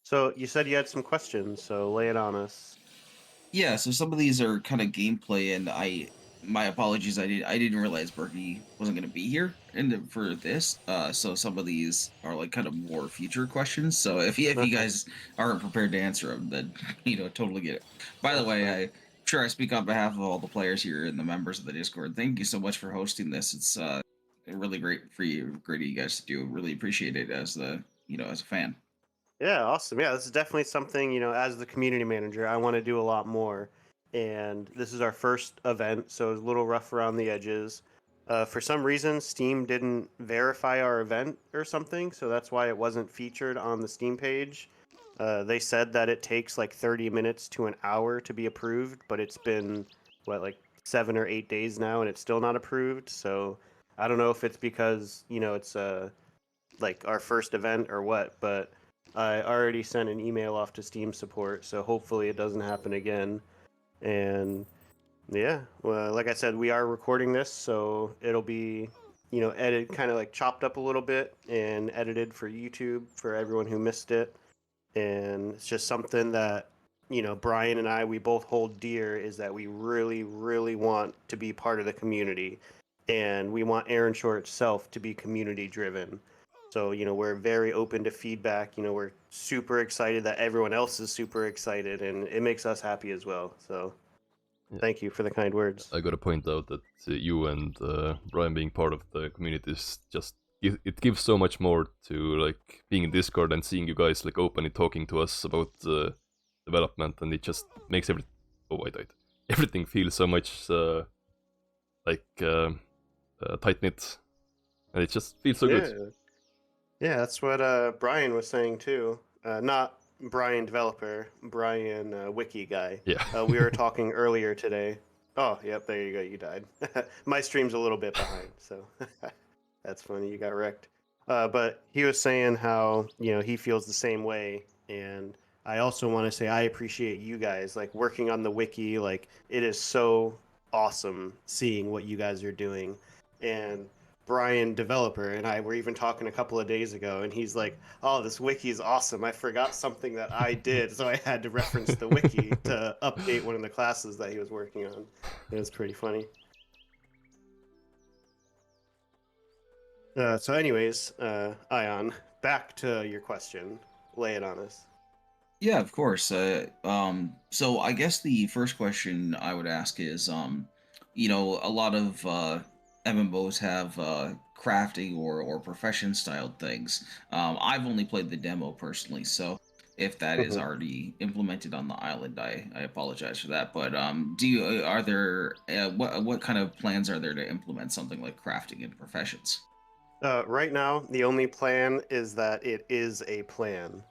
[SPEAKER 2] So you said you had some questions, so lay it on us.
[SPEAKER 3] Yeah, so some of these are kind of gameplay, and my apologies. I didn't realize Berkey wasn't going to be here and for this. So some of these are like kind of more future questions. So if you
[SPEAKER 2] Okay,
[SPEAKER 3] guys aren't prepared to answer them, then totally get it. By the
[SPEAKER 2] that's
[SPEAKER 3] way,
[SPEAKER 2] fine.
[SPEAKER 3] I'm sure I speak on behalf of all the players here and the members of the Discord. Thank you so much for hosting this. It's really great for you, great of you guys to do. Really appreciate it as the as a fan.
[SPEAKER 2] Yeah, awesome. Yeah, this is definitely something, you know, as the community manager, I want to do a lot more. And this is our first event, so it's a little rough around the edges. For some reason, Steam didn't verify our event or something, so that's why it wasn't featured on the Steam page. They said that it takes like 30 minutes to an hour to be approved, but it's been, what, like 7 or 8 days now, and it's still not approved. So I don't know if it's because, you know, it's like our first event or what, but I already sent an email off to Steam support, so hopefully it doesn't happen again. And yeah, well, like I said, we are recording this, so it'll be, you know, edited, kind of like chopped up a little bit and edited for YouTube for everyone who missed it. And it's just something that, you know, Brian and I, we both hold dear, is that we really, really want to be part of the community. And we want Erenshor itself to be community driven. So, you know, we're very open to feedback. You know, we're super excited that everyone else is super excited, and it makes us happy as well. So, Thank you for the kind words.
[SPEAKER 1] I gotta point out that you and Brian being part of the community is just it gives so much more to like being in Discord and seeing you guys like openly talking to us about development, and it just makes everything feel so much like tight knit, and it just feels so good.
[SPEAKER 2] Yeah, that's what Brian was saying too. Not Brian developer, Brian wiki guy.
[SPEAKER 1] Yeah.
[SPEAKER 2] We were talking earlier today. Oh, yep, there you go. You died. My stream's a little bit behind, so that's funny. You got wrecked. But he was saying how he feels the same way, and I also want to say I appreciate you guys like working on the wiki. Like it is so awesome seeing what you guys are doing, and Brian developer and I were even talking a couple of days ago, and he's like, "Oh, this wiki is awesome. I forgot something that I did, so I had to reference the wiki to update one of the classes that he was working on." It was pretty funny. So, anyways, Ion, back to your question. Lay it on us.
[SPEAKER 3] Yeah, of course. So I guess the first question I would ask is, a lot of MMOs have crafting or profession styled things. I've only played the demo personally, so if that is
[SPEAKER 2] Mhm.
[SPEAKER 3] already implemented on the island, I apologize for that. But do you are there what kind of plans are there to implement something like crafting into professions?
[SPEAKER 2] Right now, the only plan is that it is a plan.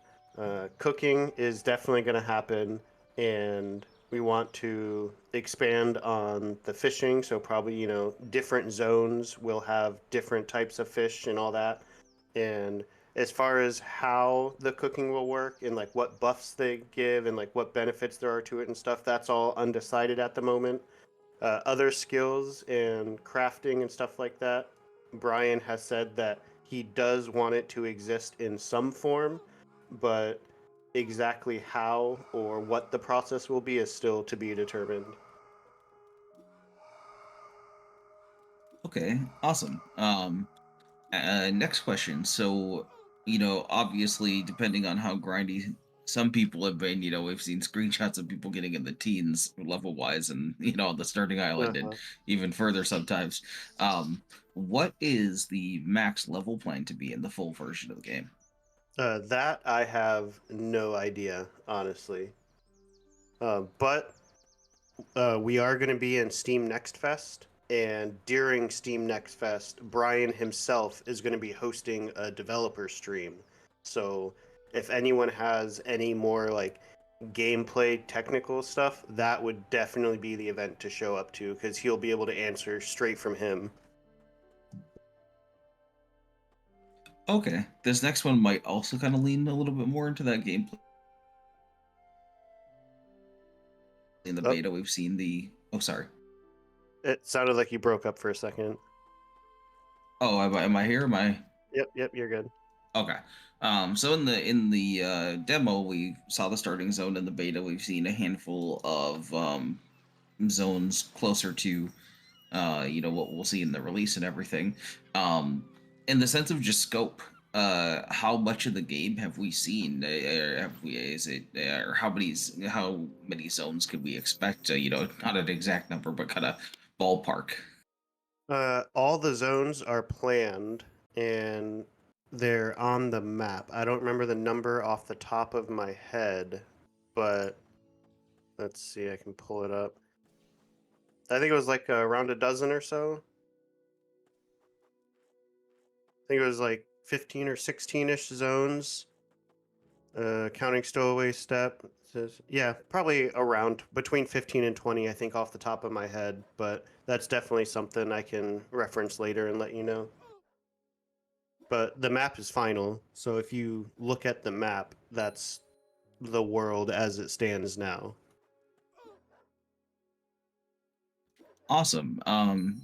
[SPEAKER 2] Cooking is definitely going to happen, and we want to expand on the fishing. So, probably, different zones will have different types of fish and all that. And as far as how the cooking will work and like what buffs they give and like what benefits there are to it and stuff, that's all undecided at the moment. Other skills and crafting and stuff like that, Brian has said that he does want it to exist in some form, but exactly how or what the process will be is still to be determined.
[SPEAKER 3] Okay, awesome. Next question. So, obviously, depending on how grindy some people have been, we've seen screenshots of people getting in the teens level wise and, on the starting island and
[SPEAKER 2] Uh-huh.
[SPEAKER 3] even further sometimes. What is the max level plan to be in the full version of the game?
[SPEAKER 2] That I have no idea, honestly. But we are going to be in Steam Next Fest, and during Steam Next Fest, Brian himself is going to be hosting a developer stream. So if anyone has any more like gameplay technical stuff, that would definitely be the event to show up to because he'll be able to answer straight from him.
[SPEAKER 3] Okay, this next one might also kind of lean a little bit more into that gameplay. In the
[SPEAKER 2] Oh,
[SPEAKER 3] beta, we've seen the. Oh, sorry.
[SPEAKER 2] it sounded like you broke up for a second.
[SPEAKER 3] Oh, am I here? Am I?
[SPEAKER 2] Yep, you're good.
[SPEAKER 3] Okay. So in the demo, we saw the starting zone. In the beta, we've seen a handful of zones closer to what we'll see in the release and everything. Um, in the sense of just scope, how much of the game have we seen? Have we is it or how many zones could we expect? Not an exact number, but kind of ballpark.
[SPEAKER 2] All the zones are planned and they're on the map. I don't remember the number off the top of my head, but let's see, I can pull it up. I think it was like around a dozen or so. I think it was like 15 or 16-ish zones, counting stowaway step. Yeah, probably around between 15 and 20, I think, off the top of my head, but that's definitely something I can reference later and let you know. But the map is final, so if you look at the map, that's the world as it stands now.
[SPEAKER 3] Awesome.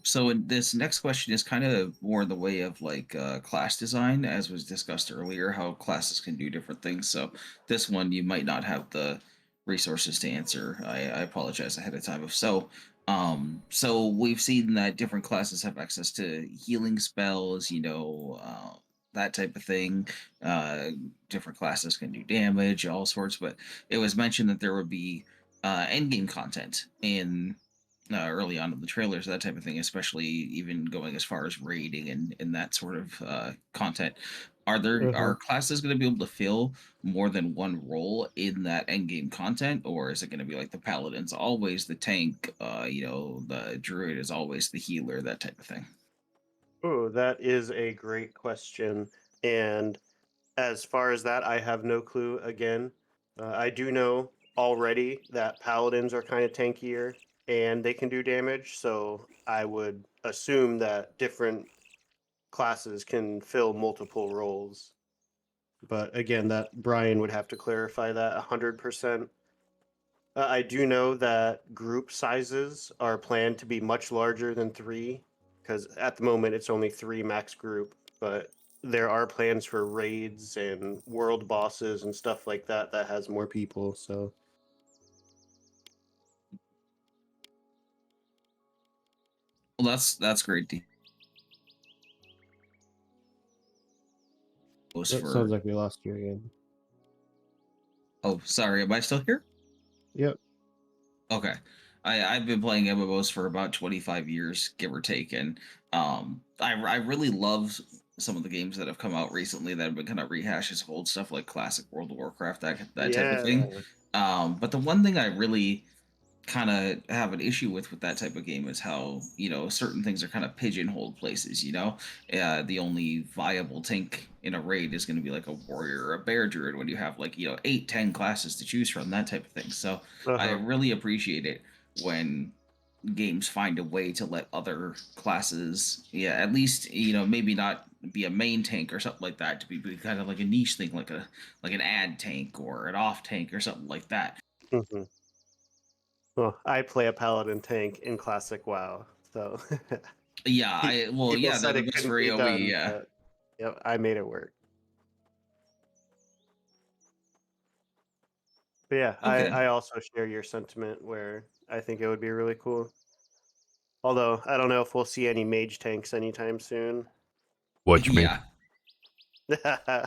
[SPEAKER 3] So this next question is kind of more in the way of like class design, as was discussed earlier, how classes can do different things. So this one you might not have the resources to answer. I apologize ahead of time. If so, so we've seen that different classes have access to healing spells, that type of thing. Uh, Different classes can do damage, all sorts. But it was mentioned that there would be end game content in early on in the trailers, that type of thing, especially even going as far as raiding and that sort of content. Are
[SPEAKER 2] Uh-huh.
[SPEAKER 3] classes going to be able to fill more than one role in that end game content, or is it going to be like the paladin's always the tank, the druid is always the healer, that type of thing?
[SPEAKER 2] Oh, that is a great question. And as far as that, I have no clue again. I do know already that paladins are kind of tankier and they can do damage, so I would assume that different classes can fill multiple roles. But again, that Brian would have to clarify that 100%. I do know that group sizes are planned to be much larger than three, because at the moment it's only three max group. But there are plans for raids and world bosses and stuff like that that has more people. So
[SPEAKER 3] Well, that's great to post
[SPEAKER 2] it sounds
[SPEAKER 3] for.
[SPEAKER 2] like we lost you again.
[SPEAKER 3] Oh, sorry, am I still here?
[SPEAKER 2] Yep.
[SPEAKER 3] Okay. I've been playing MMOs for about 25 years, give or take, and I really love some of the games that have come out recently that have been kind of rehashes of old stuff like classic World of Warcraft, that type of thing.
[SPEAKER 2] Yeah.
[SPEAKER 3] But the one thing I really kind of have an issue with that type of game is how certain things are kind of pigeonholed places. The only viable tank in a raid is going to be like a warrior or a bear druid when you have like 8, 10 classes to choose from, that type of thing. So
[SPEAKER 2] Uh
[SPEAKER 3] I
[SPEAKER 2] huh.
[SPEAKER 3] really appreciate it when games find a way to let other classes, yeah, at least maybe not be a main tank or something like that, to be kind of like a niche thing, like an ad tank or an off tank or something like that.
[SPEAKER 2] Hmm. Well, I play a paladin tank in classic WoW, so
[SPEAKER 3] Yeah,
[SPEAKER 2] people
[SPEAKER 3] yeah, they're
[SPEAKER 2] said
[SPEAKER 3] the
[SPEAKER 2] it
[SPEAKER 3] best
[SPEAKER 2] couldn't
[SPEAKER 3] for
[SPEAKER 2] be
[SPEAKER 3] AoE.
[SPEAKER 2] done,
[SPEAKER 3] Yeah.
[SPEAKER 2] but yep, I made it work. But yeah,
[SPEAKER 3] Okay.
[SPEAKER 2] I also share your sentiment where I think it would be really cool. Although I don't know if we'll see any mage tanks anytime soon.
[SPEAKER 1] Watch me.
[SPEAKER 3] Yeah.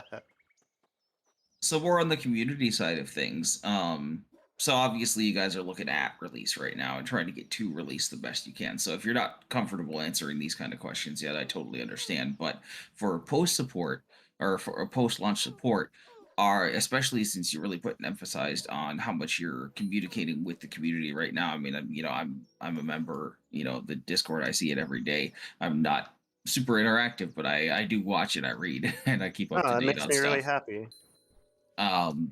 [SPEAKER 3] So we're on the community side of things. So obviously you guys are looking at release right now and trying to get to release the best you can. So if you're not comfortable answering these kind of questions yet, I totally understand. But for post support or for a post launch support, are especially since you really put an emphasized on how much you're communicating with the community right now. I mean, I'm a member. The Discord, I see it every day. I'm not super interactive, but I do watch it. I read and I keep up
[SPEAKER 2] Oh,
[SPEAKER 3] to
[SPEAKER 2] that
[SPEAKER 3] date
[SPEAKER 2] makes
[SPEAKER 3] on
[SPEAKER 2] me really
[SPEAKER 3] stuff.
[SPEAKER 2] happy.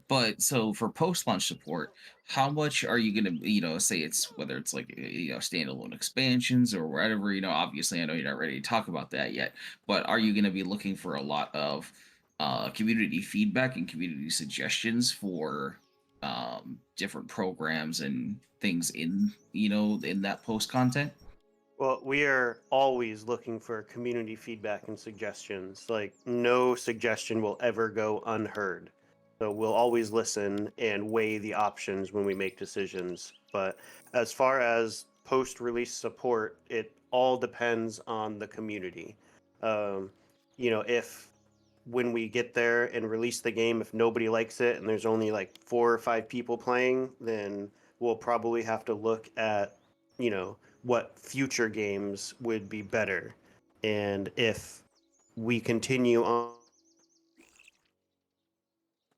[SPEAKER 3] But so for post launch support, how much are you gonna, say it's whether it's like standalone expansions or whatever, obviously I know you're not ready to talk about that yet, but are you gonna be looking for a lot of community feedback and community suggestions for different programs and things in that post content?
[SPEAKER 2] Well, we are always looking for community feedback and suggestions. Like, no suggestion will ever go unheard. So we'll always listen and weigh the options when we make decisions. But as far as post release support, it all depends on the community. Um, if when we get there and release the game, if nobody likes it and there's only like 4 or 5 people playing, then we'll probably have to look at, what future games would be better. And if we continue on,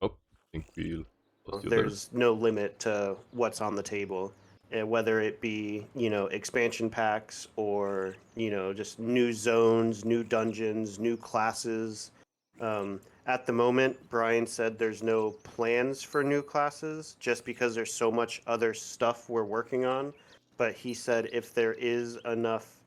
[SPEAKER 1] Oh, I think we lost you there.
[SPEAKER 2] there's no limit to what's on the table. And whether it be, expansion packs or, just new zones, new dungeons, new classes. At the moment, Brian said there's no plans for new classes just because there's so much other stuff we're working on. But he said if there is enough,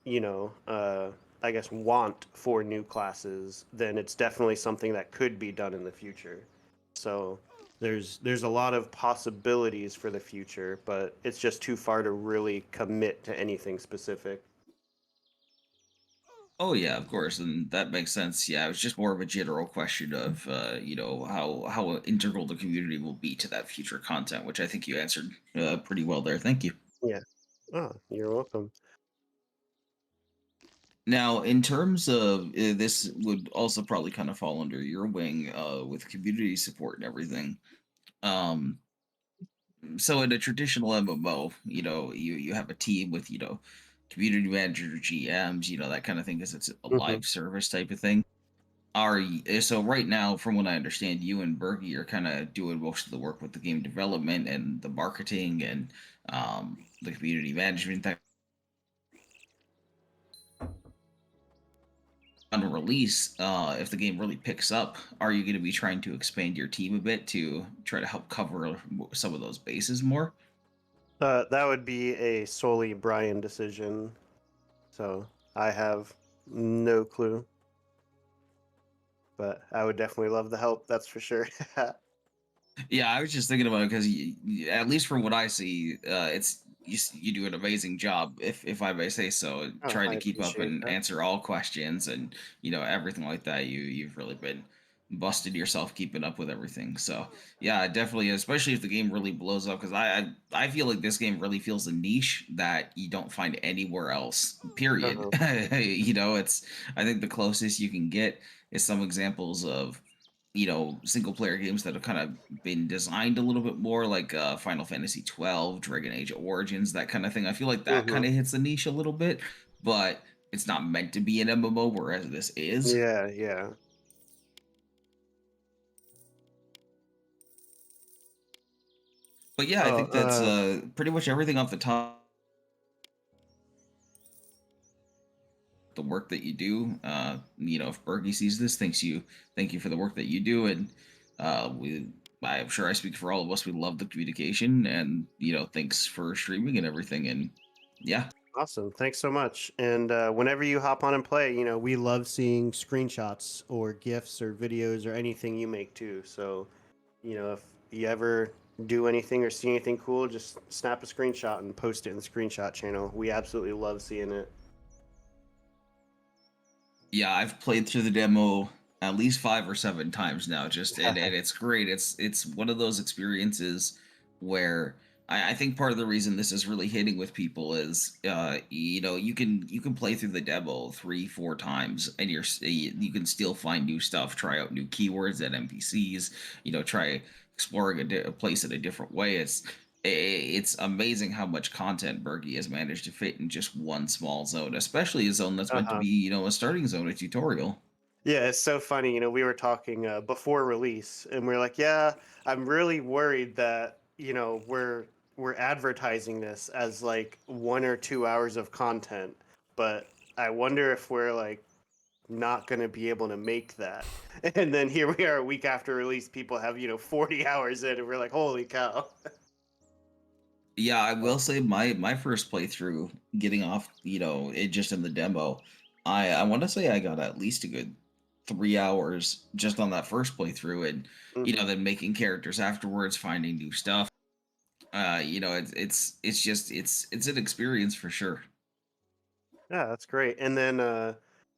[SPEAKER 2] you know, uh, I guess, want for new classes, then it's definitely something that could be done in the future. So there's a lot of possibilities for the future, but it's just too far to really commit to anything specific.
[SPEAKER 3] Oh yeah, of course, and that makes sense. Yeah, it was just more of a general question of how integral the community will be to that future content, which I think you answered pretty well there. Thank you.
[SPEAKER 2] Yeah. Oh, you're welcome.
[SPEAKER 3] Now, in terms of this, would also probably kind of fall under your wing with community support and everything. Um, so in a traditional MMO, you have a team with community manager, GMs, that kind of thing, because it's a
[SPEAKER 2] Hmm.
[SPEAKER 3] live service type of thing. So right now, from what I understand, you and Bergie are kind of doing most of the work with the game development and the marketing and the community management. That on release, if the game really picks up, are you going to be trying to expand your team a bit to try to help cover some of those bases more?
[SPEAKER 2] That would be a solely Brian decision. So I have no clue, but I would definitely love the help. That's for sure.
[SPEAKER 3] Yeah, I was just thinking about it because, at least from what I see, you do an amazing job, if I may say so,
[SPEAKER 2] Oh,
[SPEAKER 3] trying
[SPEAKER 2] I
[SPEAKER 3] to keep up
[SPEAKER 2] appreciate
[SPEAKER 3] and
[SPEAKER 2] that.
[SPEAKER 3] answer all questions and everything like that. You've really been busted yourself keeping up with everything. So yeah, definitely, especially if the game really blows up, because I feel like this game really feels a niche that you don't find anywhere else. Period.
[SPEAKER 2] Uh-huh.
[SPEAKER 3] It's I think the closest you can get is some examples of single player games that have kind of been designed a little bit more like Final Fantasy 12, Dragon Age Origins, that kind of thing. I feel like that
[SPEAKER 2] Hmm.
[SPEAKER 3] kind of hits the niche a little bit, but it's not meant to be an MMO, whereas this is.
[SPEAKER 2] Yeah, yeah.
[SPEAKER 3] But yeah, I
[SPEAKER 2] Oh,
[SPEAKER 3] think that's pretty much everything off the top. The work that you do, if Bergie sees this, thank you for the work that you do, and we. I'm sure I speak for all of us. We love the communication, and thanks for streaming and everything. And yeah,
[SPEAKER 2] awesome. Thanks so much. And whenever you hop on and play, we love seeing screenshots or GIFs or videos or anything you make too. So, if you ever do anything or see anything cool, just snap a screenshot and post it in the screenshot channel. We absolutely love seeing it.
[SPEAKER 3] yeah, I've played through the demo at least 5 or 7 times now. Just and it's great. It's one of those experiences where I think part of the reason this is really hitting with people is you can play through the demo 3 4 times and you can still find new stuff, try out new keywords at NPCs, try exploring a place in a different way. It's amazing how much content Bergie has managed to fit in just one small zone, especially a zone that's meant to
[SPEAKER 2] Uh-huh.
[SPEAKER 3] be, a starting zone, a tutorial.
[SPEAKER 2] Yeah, it's so funny. We were talking before release, and we are like, "Yeah, I'm really worried that we're advertising this as like 1 or 2 hours of content, but I wonder if we're like not going to be able to make that." And then here we are, a week after release, people have 40 hours in, and we're like, "Holy cow!"
[SPEAKER 3] Yeah, I will say my first playthrough, getting off, it just in the demo, I want to say I got at least a good 3 hours just on that first playthrough, and
[SPEAKER 2] Hmm.
[SPEAKER 3] then making characters afterwards, finding new stuff. It's just it's an experience for sure.
[SPEAKER 2] Yeah, that's great. And then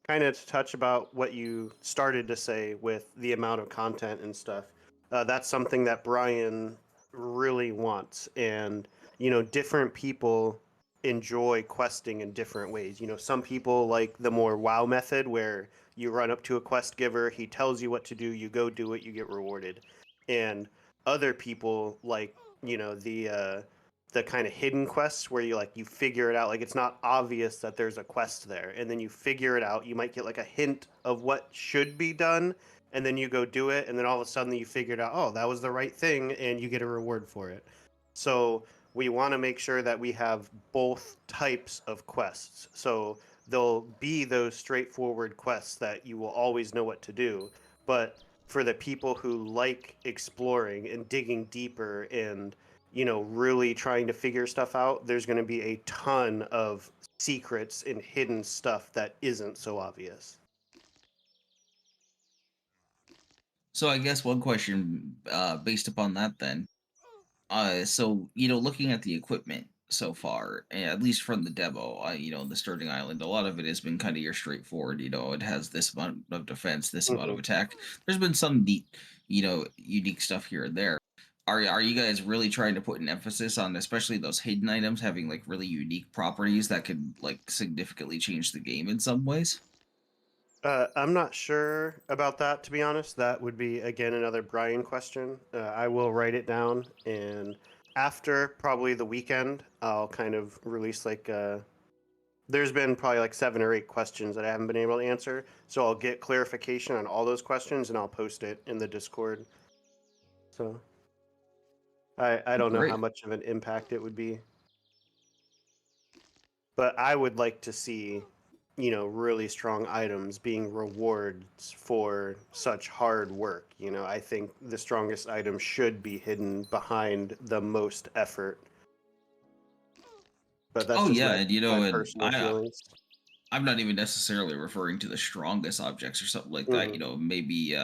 [SPEAKER 2] kind of to touch about what you started to say with the amount of content and stuff. That's something that Brian really wants. And, different people enjoy questing in different ways. Some people like the more WoW method where you run up to a quest giver, he tells you what to do, you go do it, you get rewarded. And other people like, the kind of hidden quests where you figure it out, like it's not obvious that there's a quest there, and then you figure it out. You might get like a hint of what should be done, and then you go do it, and then all of a sudden you figured out, oh, that was the right thing, and you get a reward for it. So we want to make sure that we have both types of quests. So there'll be those straightforward quests that you will always know what to do, but for the people who like exploring and digging deeper and really trying to figure stuff out, there's going to be a ton of secrets and hidden stuff that isn't so obvious.
[SPEAKER 3] So I guess one question, based upon that, then. So looking at the equipment so far, at least from the demo, the starting island, a lot of it has been kind of your straightforward. It has this amount of defense, this amount of
[SPEAKER 2] Hmm.
[SPEAKER 3] attack. There's been some neat, unique stuff here and there. Are you guys really trying to put an emphasis on, especially those hidden items, having like really unique properties that could like significantly change the game in some ways?
[SPEAKER 2] I'm not sure about that, to be honest. That would be, again, another Brian question. I will write it down and after probably the weekend, I'll kind of release there's been probably like 7 or 8 questions that I haven't been able to answer. So I'll get clarification on all those questions and I'll post it in the Discord. So I don't know how
[SPEAKER 3] Great.
[SPEAKER 2] much of an impact it would be. But I would like to see, really strong items being rewards for such hard work. I think the strongest item should be hidden behind the most effort. But that's
[SPEAKER 3] Oh
[SPEAKER 2] just
[SPEAKER 3] yeah,
[SPEAKER 2] my
[SPEAKER 3] and
[SPEAKER 2] my
[SPEAKER 3] and
[SPEAKER 2] personal feelings.
[SPEAKER 3] I'm not even necessarily referring to the strongest objects or something like that.
[SPEAKER 2] Hmm.
[SPEAKER 3] Maybe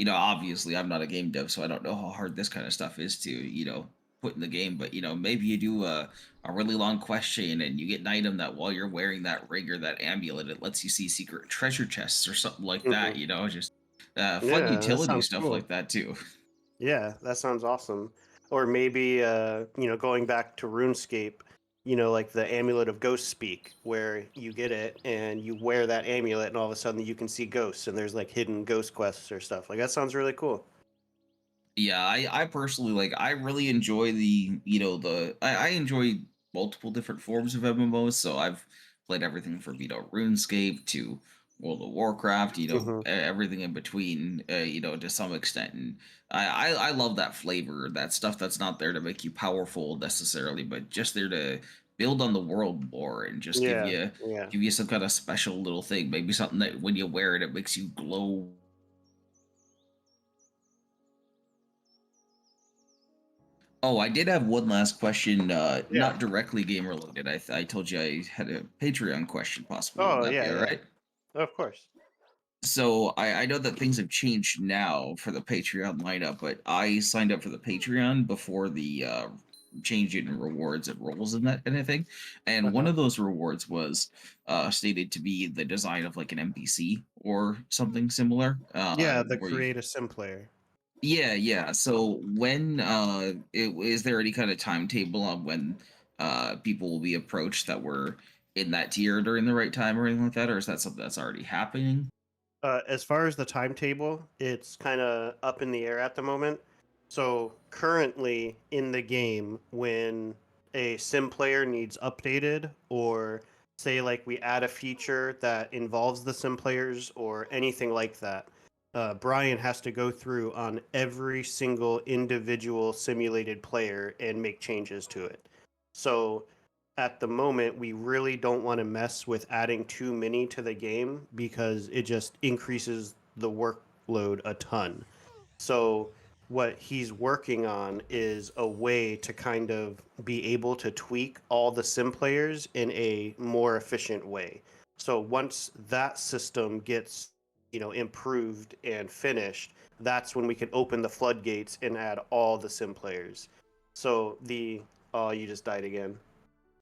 [SPEAKER 3] obviously I'm not a game dev, so I don't know how hard this kind of stuff is to, put in the game. But maybe you do a really long question and you get an item that while you're wearing that ring or that amulet, it lets you see secret treasure chests or something like that.
[SPEAKER 2] Hmm.
[SPEAKER 3] Just fun
[SPEAKER 2] Yeah, that
[SPEAKER 3] utility
[SPEAKER 2] sounds
[SPEAKER 3] stuff
[SPEAKER 2] cool.
[SPEAKER 3] like that too.
[SPEAKER 2] Yeah, that sounds awesome. Or maybe going back to RuneScape, like the Amulet of Ghost Speak, where you get it and you wear that amulet and all of a sudden you can see ghosts and there's like hidden ghost quests or stuff. Like that sounds really cool.
[SPEAKER 3] Yeah, I personally I really enjoy I enjoy multiple different forms of MMOs. So I've played everything from RuneScape to World of Warcraft,
[SPEAKER 2] Hmm.
[SPEAKER 3] everything in between, to some extent. And I love that flavor, that stuff that's not there to make you powerful necessarily, but just there to build on the world more and just
[SPEAKER 2] Yeah, yeah.
[SPEAKER 3] give you some kind of special little thing. Maybe something that when you wear it, it makes you glow. Oh, I did have one last question,
[SPEAKER 2] Yeah.
[SPEAKER 3] not directly game related. I told you I had a Patreon question possibly. Would
[SPEAKER 2] Oh,
[SPEAKER 3] that be
[SPEAKER 2] yeah,
[SPEAKER 3] all
[SPEAKER 2] yeah.
[SPEAKER 3] right?
[SPEAKER 2] Of course.
[SPEAKER 3] So I know that things have changed now for the Patreon lineup, but I signed up for the Patreon before the change in rewards and roles and that kind of thing. And one
[SPEAKER 2] Uh-huh.
[SPEAKER 3] of those rewards was stated to be the design of like an NPC or something similar.
[SPEAKER 2] Yeah, the
[SPEAKER 3] Where you
[SPEAKER 2] create a sim player.
[SPEAKER 3] Yeah, yeah. So when is there any kind of timetable on when people will be approached that were in that tier during the right time or anything like that, or is that something that's already happening?
[SPEAKER 2] As far as the timetable, it's kind of up in the air at the moment. So currently in the game, when a sim player needs updated, or say like we add a feature that involves the sim players or anything like that, Brian has to go through on every single individual simulated player and make changes to it. So at the moment, we really don't want to mess with adding too many to the game because it just increases the workload a ton. So, what he's working on is a way to kind of be able to tweak all the sim players in a more efficient way. So, once that system gets, improved and finished, that's when we can open the floodgates and add all the sim players. So, oh, you just died again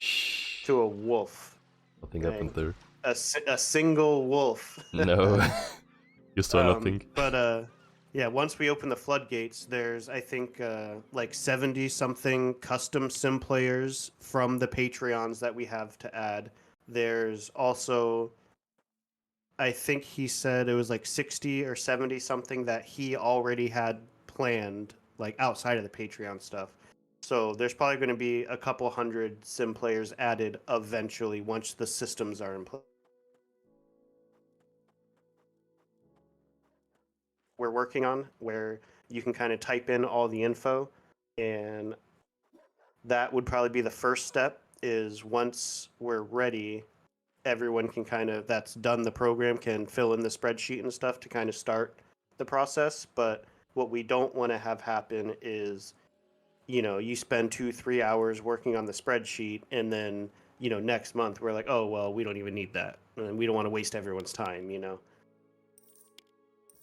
[SPEAKER 1] Shh.
[SPEAKER 2] to a wolf.
[SPEAKER 1] Nothing happened
[SPEAKER 2] Dang.
[SPEAKER 1] there.
[SPEAKER 2] A single wolf.
[SPEAKER 1] No. You saw nothing.
[SPEAKER 2] But yeah, once we open the floodgates, there's I think like 70 something custom sim players from the Patreons that we have to add. There's also I think he said it was like 60 or 70 something that he already had planned like outside of the Patreon stuff. So there's probably going to be a couple hundred sim players added eventually once the systems are in place. We're working on where you can kind of type in all the info, and that would probably be the first step is once we're ready, everyone can kind of that's done the program can fill in the spreadsheet and stuff to kind of start the process. But what we don't want to have happen is you spend 2 3 hours working on the spreadsheet and then next month we're like, oh well, we don't even need that and we don't want to waste everyone's time.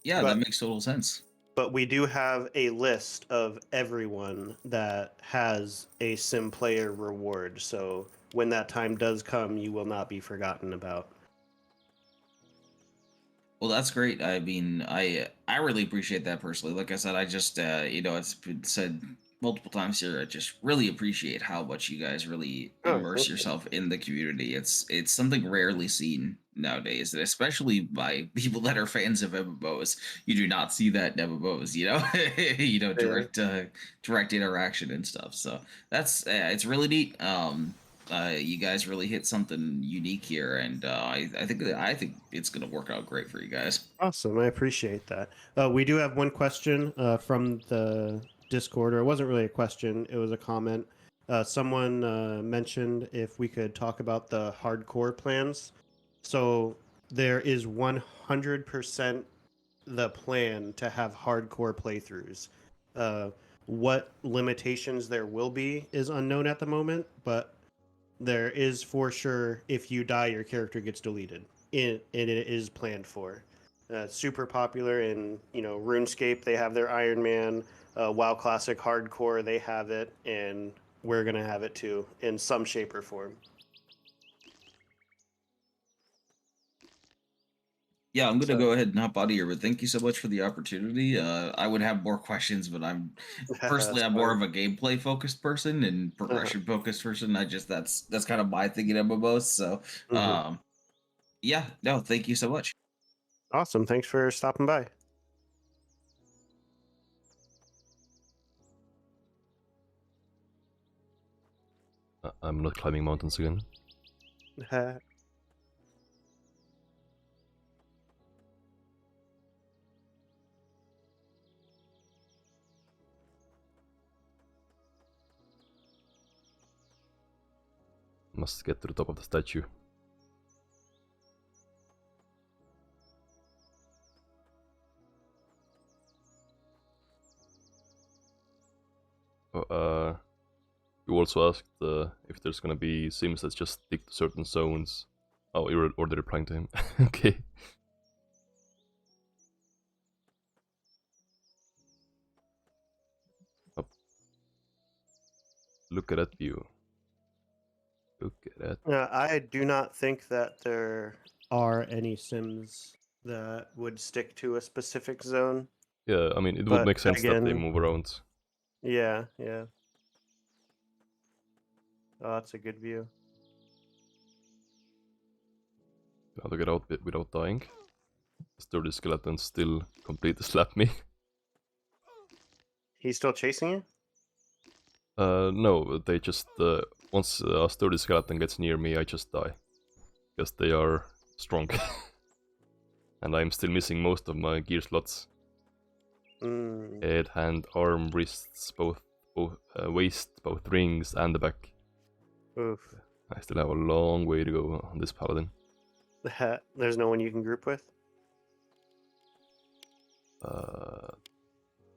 [SPEAKER 3] Yeah, that
[SPEAKER 2] but
[SPEAKER 3] makes total sense.
[SPEAKER 2] but we do have a list of everyone that has a sim player reward. So when that time does come, you will not be forgotten about.
[SPEAKER 3] Well, that's great. I mean, I really appreciate that personally. Like I said, I just it's been said multiple times here. I just really appreciate how much you guys really
[SPEAKER 2] Oh,
[SPEAKER 3] immerse
[SPEAKER 2] thank you.
[SPEAKER 3] yourself in the community. It's something rarely seen nowadays, and especially by people that are fans of MMOs. You do not see that in MMOs, you know,
[SPEAKER 2] Yeah.
[SPEAKER 3] direct interaction and stuff. So that's it's really neat. You guys really hit something unique here, and I think it's gonna work out great for you guys.
[SPEAKER 2] Awesome. I appreciate that. We do have one question from the Discord, or it wasn't really a question, it was a comment. Someone mentioned if we could talk about the hardcore plans. So there is 100% the plan to have hardcore playthroughs. Uh, what limitations there will be is unknown at the moment, but there is for sure if you die, your character gets deleted. And it is planned for. Super popular in RuneScape. They have their Iron Man. WoW Classic Hardcore. They have it, and we're gonna have it too in some shape or form.
[SPEAKER 3] Yeah, I'm gonna
[SPEAKER 2] So
[SPEAKER 3] go ahead and hop out of here, but thank you so much for the opportunity. I would have more questions, but
[SPEAKER 2] that's
[SPEAKER 3] I'm more
[SPEAKER 2] fine.
[SPEAKER 3] of a gameplay focused person and
[SPEAKER 2] Uh-huh.
[SPEAKER 3] progression focused person. That's kind of my thing in MMOs. So
[SPEAKER 2] Hmm.
[SPEAKER 3] yeah, no, thank you so much.
[SPEAKER 2] Awesome. Thanks for stopping by.
[SPEAKER 1] I'm not climbing mountains again. Must get to the top of the statue. Oh, you also asked if there's gonna be sims that just stick to certain zones. Oh, you're already replying to him. Okay. Up. Look at that view. Look at that.
[SPEAKER 2] I do not think that there are any Sims that would stick to a specific zone.
[SPEAKER 1] Yeah, I mean, it would
[SPEAKER 2] But
[SPEAKER 1] make sense that they
[SPEAKER 2] again,
[SPEAKER 1] move around.
[SPEAKER 2] yeah, yeah. Oh, that's a good view.
[SPEAKER 1] How to get out without dying. Sturdy skeletons still completely slap me.
[SPEAKER 2] He's still chasing you?
[SPEAKER 1] No, they just once a sturdy skeleton gets near me, I just die because they are strong, and I'm still missing most of my gear slots:
[SPEAKER 2] Mm,
[SPEAKER 1] head, hand, arm, wrists, both waist, both rings, and the back.
[SPEAKER 2] oof.
[SPEAKER 1] I still have a long way to go on this paladin.
[SPEAKER 2] There's no one you can group with?
[SPEAKER 1] Uh,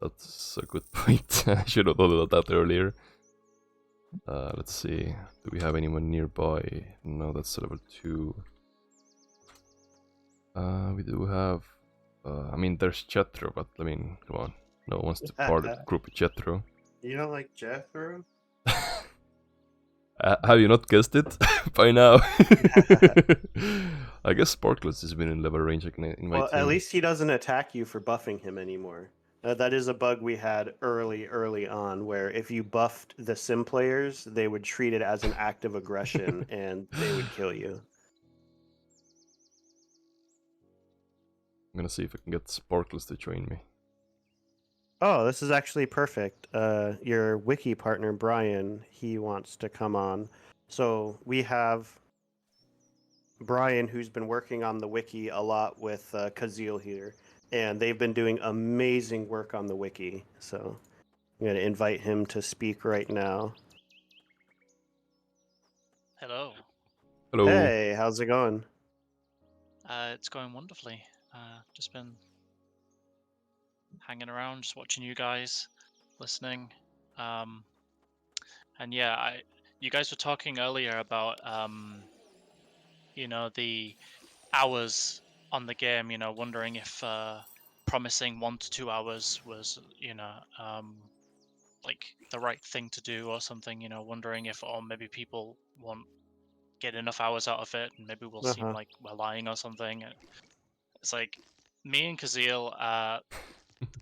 [SPEAKER 1] that's a good point. I should have thought about that earlier. Let's see. Do we have anyone nearby? No, that's level 2. We do have. I mean, there's Jethro, but I mean, come on. No one wants to group with Jethro.
[SPEAKER 2] You don't like Jethro?
[SPEAKER 1] Have you not guessed it by now? I guess Sparkless has been in level range. I can invite
[SPEAKER 2] Well, at
[SPEAKER 1] him.
[SPEAKER 2] least he doesn't attack you for buffing him anymore. That is a bug we had early on, where if you buffed the sim players, they would treat it as an act of aggression and they would kill you.
[SPEAKER 1] I'm gonna see if I can get Sparkless to join me.
[SPEAKER 2] Oh, this is actually perfect. Your wiki partner, Brian, he wants to come on. So we have Brian, who's been working on the wiki a lot with Kazil here, and they've been doing amazing work on the wiki. So I'm going to invite him to speak right now.
[SPEAKER 4] Hello.
[SPEAKER 1] Hello.
[SPEAKER 2] Hey, how's it going?
[SPEAKER 4] It's going wonderfully. Just been hanging around, just watching you guys, listening. And yeah, you guys were talking earlier about the hours on the game. Wondering if promising 1 to 2 hours was like the right thing to do or something. Wondering if or maybe people won't get enough hours out of it, and maybe we'll seem
[SPEAKER 2] Uh-huh.
[SPEAKER 4] like we're lying or something. It's like me and Kazil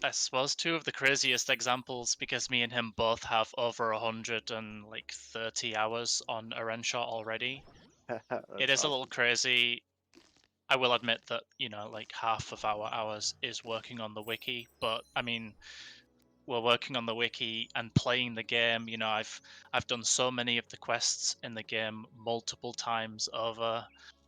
[SPEAKER 4] I suppose two of the craziest examples, because me and him both have over 130 hours on Erenshor already. It
[SPEAKER 2] That's
[SPEAKER 4] is a little
[SPEAKER 2] awesome.
[SPEAKER 4] crazy. I will admit that, like half of our hours is working on the wiki, but I mean, we're working on the wiki and playing the game. I've done so many of the quests in the game multiple times over,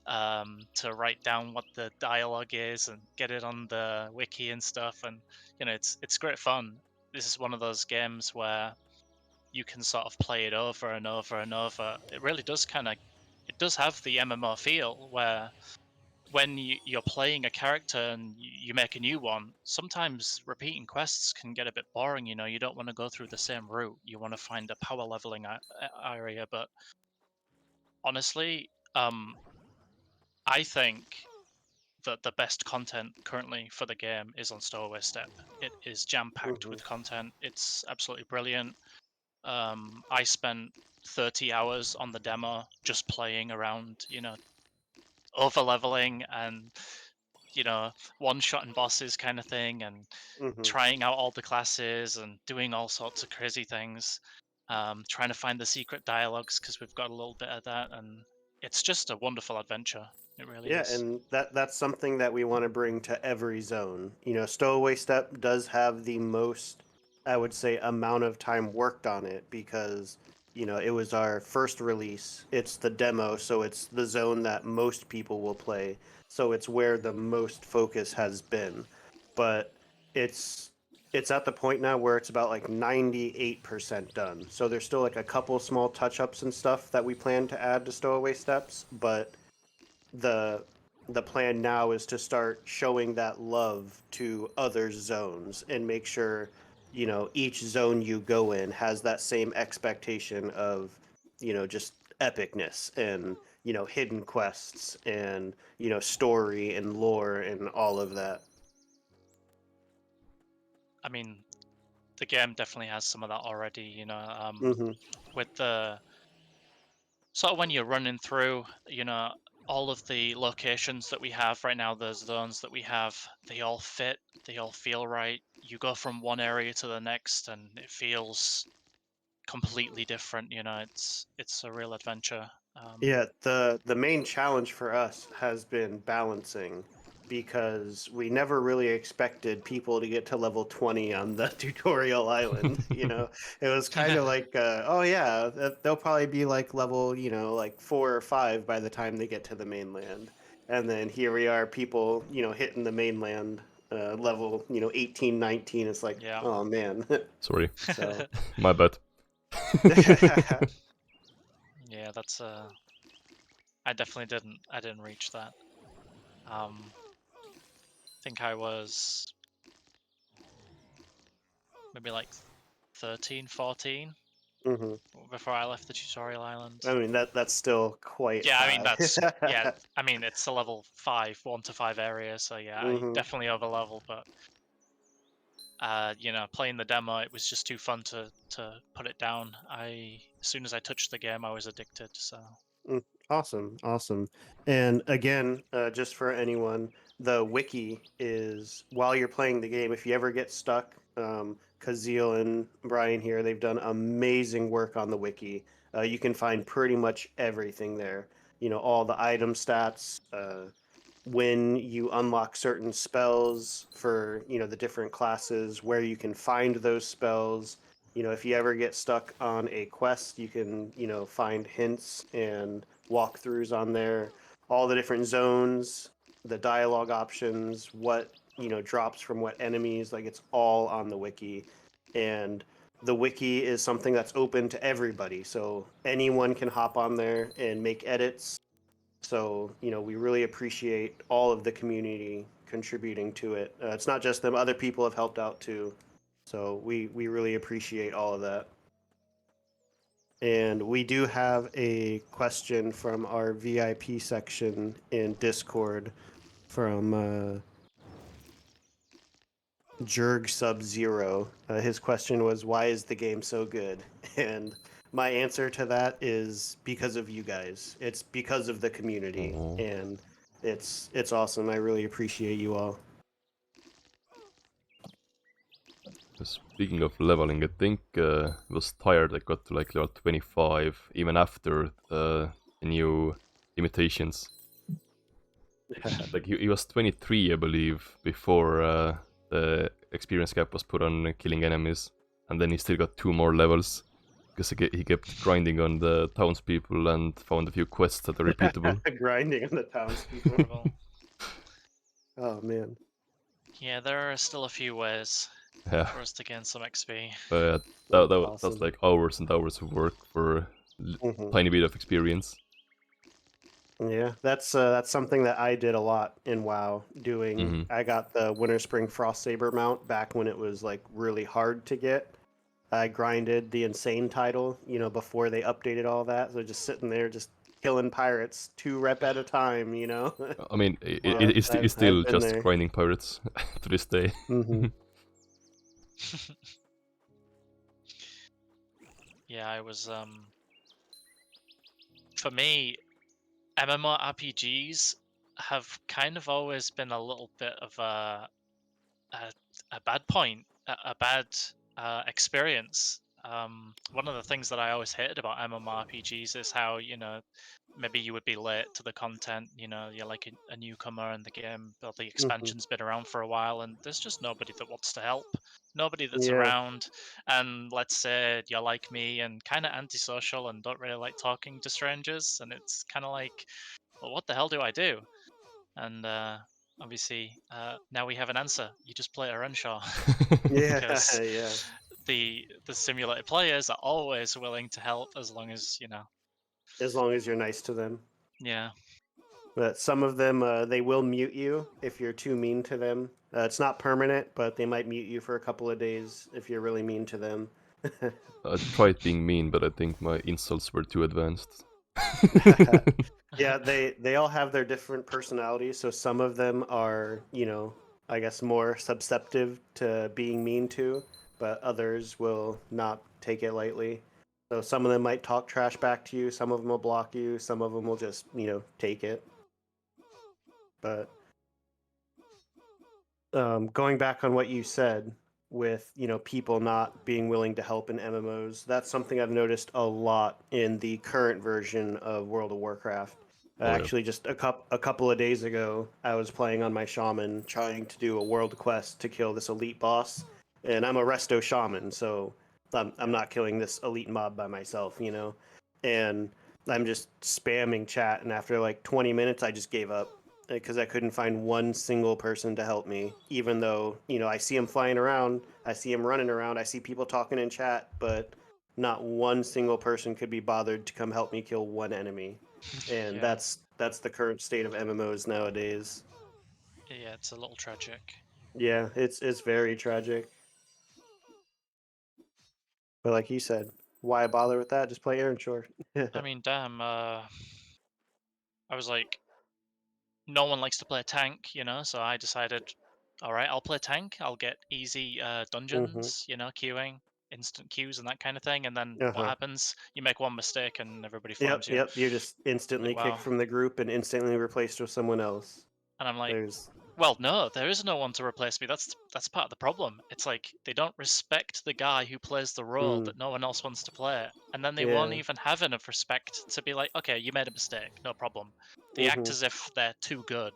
[SPEAKER 4] to write down what the dialogue is and get it on the wiki and stuff. And it's great fun. This is one of those games where you can sort of play it over and over and over. It really does it does have the MMO feel where when you're playing a character and you make a new one, sometimes repeating quests can get a bit boring. You don't want to go through the same route. You want to find a power leveling area. But honestly, I think that the best content currently for the game is on Stowaway Step. It is jam packed
[SPEAKER 2] Hmm.
[SPEAKER 4] with content. It's absolutely brilliant. I spent 30 hours on the demo just playing around, over leveling and one-shotting bosses kind of thing, and
[SPEAKER 2] Hmm.
[SPEAKER 4] trying out all the classes and doing all sorts of crazy things. Trying to find the secret dialogues because we've got a little bit of that, and it's just a wonderful adventure. It really
[SPEAKER 2] Yeah,
[SPEAKER 4] is.
[SPEAKER 2] and that's something that we want to bring to every zone. Stowaway Step does have the most, I would say, amount of time worked on it because, it was our first release. It's the demo, so it's the zone that most people will play. So it's where the most focus has been. But it's it's at the point now where it's about like 98% done. So there's still like a couple small touch-ups and stuff that we plan to add to Stowaway Steps, but the the plan now is to start showing that love to other zones and make sure each zone you go in has that same expectation of just epicness and hidden quests and story and lore and all of that.
[SPEAKER 4] I mean, the game definitely has some of that already.
[SPEAKER 2] Hmm.
[SPEAKER 4] With the sort of when you're running through, all of the locations that we have right now, the zones that we have, they all fit, they all feel right. You go from one area to the next, and it feels completely different. It's a real adventure.
[SPEAKER 2] Yeah, the main challenge for us has been balancing because we never really expected people to get to level 20 on the tutorial island, It was kind of like oh yeah, they'll probably be like level, like 4 or 5 by the time they get to the mainland. And then here we are people, hitting the mainland level, 18, 19. It's like,
[SPEAKER 4] Yeah.
[SPEAKER 2] oh man.
[SPEAKER 1] Sorry,
[SPEAKER 2] So
[SPEAKER 1] my bad.
[SPEAKER 4] Yeah, that's I definitely I didn't reach that. I think I was maybe like 13, 14
[SPEAKER 2] hmm.
[SPEAKER 4] before I left the tutorial island.
[SPEAKER 2] I mean that's still quite
[SPEAKER 4] Yeah, I mean
[SPEAKER 2] high.
[SPEAKER 4] I mean it's a level 5, 1 to 5 area, so yeah, I
[SPEAKER 2] Hmm.
[SPEAKER 4] definitely over level, but playing the demo, it was just too fun to put it down. As soon as I touched the game, I was addicted. So
[SPEAKER 2] Mm, awesome, awesome. And again, just for anyone, the wiki is while you're playing the game. If you ever get stuck, Kazeel and Brian here, they've done amazing work on the wiki. You can find pretty much everything there. All the item stats, when you unlock certain spells for the different classes, where you can find those spells. If you ever get stuck on a quest, you can find hints and walkthroughs on there, all the different zones, the dialogue options, what drops from what enemies. Like, it's all on the wiki. And the wiki is something that's open to everybody, so anyone can hop on there and make edits. So, we really appreciate all of the community contributing to it. It's not just them, other people have helped out too. So, we really appreciate all of that. And we do have a question from our VIP section in Discord from Jerg Sub Zero. His question was, "Why is the game so good?" And my answer to that is because of you guys. It's because of the community,
[SPEAKER 1] Aw.
[SPEAKER 2] and it's awesome. I really appreciate you all.
[SPEAKER 1] Speaking of leveling, I think it was tired. I got to like level 25 even after the new imitations. Like he was 23, I believe, before the experience cap was put on killing enemies, and then he still got 2 more levels because he kept grinding on the townspeople and found a few quests that are repeatable.
[SPEAKER 2] Grinding on the townspeople.
[SPEAKER 4] Horrible.
[SPEAKER 2] Oh man.
[SPEAKER 4] Yeah, there are still a few ways
[SPEAKER 1] Yeah,
[SPEAKER 4] for us to gain some XP.
[SPEAKER 1] but
[SPEAKER 2] That's
[SPEAKER 1] that's
[SPEAKER 2] awesome.
[SPEAKER 1] like hours and hours of work for a
[SPEAKER 2] Mhm.
[SPEAKER 1] tiny bit of experience.
[SPEAKER 2] Yeah, that's something that I did a lot in WoW.
[SPEAKER 1] Mhm.
[SPEAKER 2] I got the Winter Spring Frost Saber mount back when it was like really hard to get. I grinded the Insane title, before they updated all that. So just sitting there, just killing pirates 2 rep at a time.
[SPEAKER 1] I mean,
[SPEAKER 2] Yeah,
[SPEAKER 1] it's
[SPEAKER 2] I've
[SPEAKER 1] still
[SPEAKER 2] been
[SPEAKER 1] just
[SPEAKER 2] there.
[SPEAKER 1] grinding pirates to this day.
[SPEAKER 2] Hmm.
[SPEAKER 4] Yeah, I was for me, MMORPGs have kind of always been a little bit of a, a bad point, a bad experience. One of the things that I always hated about MMORPGs is how, maybe you would be late to the content, you're like a newcomer in the game, or the
[SPEAKER 2] Hmm.
[SPEAKER 4] expansion's been around for a while, and there's just nobody that wants to help, nobody that's
[SPEAKER 2] Yeah.
[SPEAKER 4] around. And let's say you're like me and kind of antisocial and don't really like talking to strangers, and it's kind of like, well, what the hell do I do? And obviously, now we have an answer. You just play Erenshor
[SPEAKER 2] Yeah.
[SPEAKER 4] because
[SPEAKER 2] Yeah.
[SPEAKER 4] the simulated players are always willing to help as long as
[SPEAKER 2] As long as you're nice to them.
[SPEAKER 4] Yeah,
[SPEAKER 2] But some of them, they will mute you if you're too mean to them. It's not permanent, but they might mute you for a couple of days if you're really mean to them.
[SPEAKER 1] I tried being mean, but I think my insults were too advanced.
[SPEAKER 2] Yeah, they all have their different personalities. So some of them are, I guess more susceptible to being mean to, but others will not take it lightly. So some of them might talk trash back to you. Some of them will block you. Some of them will just, take it. But going back on what you said with people not being willing to help in MMOs, that's something I've noticed a lot in the current version of World of Warcraft.
[SPEAKER 1] Oh yeah.
[SPEAKER 2] Actually, just a couple of days ago, I was playing on my shaman, trying to do a world quest to kill this elite boss, and I'm a resto shaman, so I'm not killing this elite mob by myself. And I'm just spamming chat, and after like 20 minutes, I just gave up because I couldn't find one single person to help me, even though, I see him flying around, I see him running around, I see people talking in chat, but not one single person could be bothered to come help me kill one enemy. And
[SPEAKER 4] yeah,
[SPEAKER 2] that's the current state of MMOs nowadays.
[SPEAKER 4] yeah. It's a little tragic.
[SPEAKER 2] Yeah, it's very tragic. But like you said, why bother with that? Just play Erenshor.
[SPEAKER 4] I mean, damn. I was like, no one likes to play tank, so I decided, all right, I'll play tank. I'll get easy
[SPEAKER 2] Mm-hmm.
[SPEAKER 4] dungeons, queuing, instant queues, and that kind of thing. And then what
[SPEAKER 2] Uh-huh.
[SPEAKER 4] happens? You make one mistake, and everybody
[SPEAKER 2] Yep,
[SPEAKER 4] flames you.
[SPEAKER 2] yep. You're just
[SPEAKER 4] Like,
[SPEAKER 2] instantly kicked
[SPEAKER 4] wow.
[SPEAKER 2] from the group and instantly replaced with someone else.
[SPEAKER 4] And I'm like,
[SPEAKER 2] There's
[SPEAKER 4] well, no, there is no one to replace me. That's part of the problem. It's like they don't respect the guy who plays the role
[SPEAKER 2] mm,
[SPEAKER 4] that no one else wants to play, and then they won't
[SPEAKER 2] yeah.
[SPEAKER 4] even have enough respect to be like, okay, you made a mistake, no problem. They act
[SPEAKER 2] Mm-hmm.
[SPEAKER 4] as if they're too good.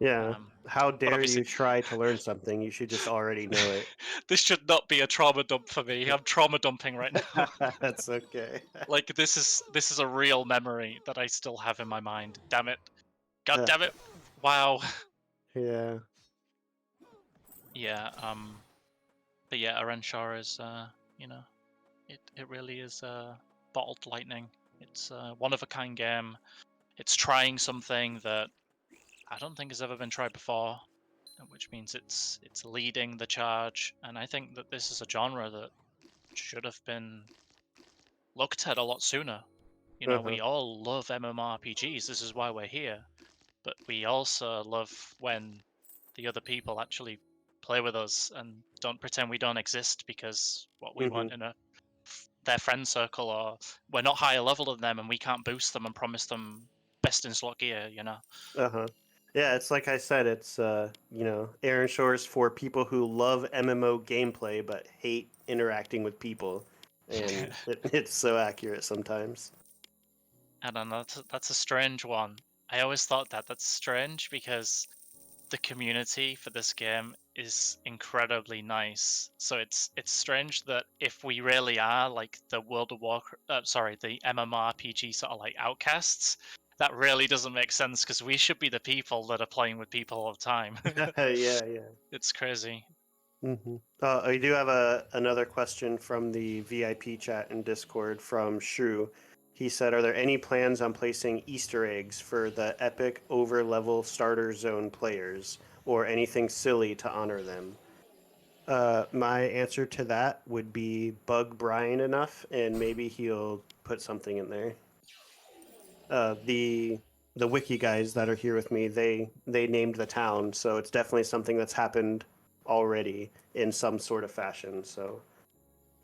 [SPEAKER 2] Yeah.
[SPEAKER 4] Um,
[SPEAKER 2] How
[SPEAKER 4] but
[SPEAKER 2] dare
[SPEAKER 4] obviously,
[SPEAKER 2] you try to learn something? You should just already know it.
[SPEAKER 4] this should not be a trauma dump for me. I'm trauma dumping right now.
[SPEAKER 2] That's okay.
[SPEAKER 4] Like this is a real memory that I still have in my mind. Damn it! God damn it! Wow.
[SPEAKER 2] Yeah.
[SPEAKER 4] Yeah. But yeah, Erenshor is you know, it really is bottled lightning. It's a one of a kind game. It's trying something that I don't think has ever been tried before, which means it's leading the charge. And I think that this is a genre that should have been looked at a lot sooner.
[SPEAKER 2] Uh-huh.
[SPEAKER 4] We all love MMORPGs. This is why we're here. But we also love when the other people actually play with us and don't pretend we don't exist because what we
[SPEAKER 2] Mm-hmm.
[SPEAKER 4] want in their friend circle, or we're not higher level than them and we can't boost them and promise them best in slot gear.
[SPEAKER 2] Uh-huh. Yeah, it's like I said, it's Erenshor is for people who love MMO gameplay but hate interacting with people, and it's so accurate sometimes.
[SPEAKER 4] I don't know. That's a strange one. I always thought that that's strange because the community for this game is incredibly nice. So it's strange that if we really are like the World of Warcraft, the MMORPG sort of like outcasts, that really doesn't make sense because we should be the people that are playing with people all the time.
[SPEAKER 2] Yeah.
[SPEAKER 4] It's crazy.
[SPEAKER 2] Mm-hmm. I do have another question from the VIP chat in Discord from Shrew. He said, "Are there any plans on placing Easter eggs for the epic over-level starter zone players, or anything silly to honor them?" My answer to that would be bug Brian enough, and maybe he'll put something in there. The wiki guys that are here with me, they named the town, so it's definitely something that's happened already in some sort of fashion. So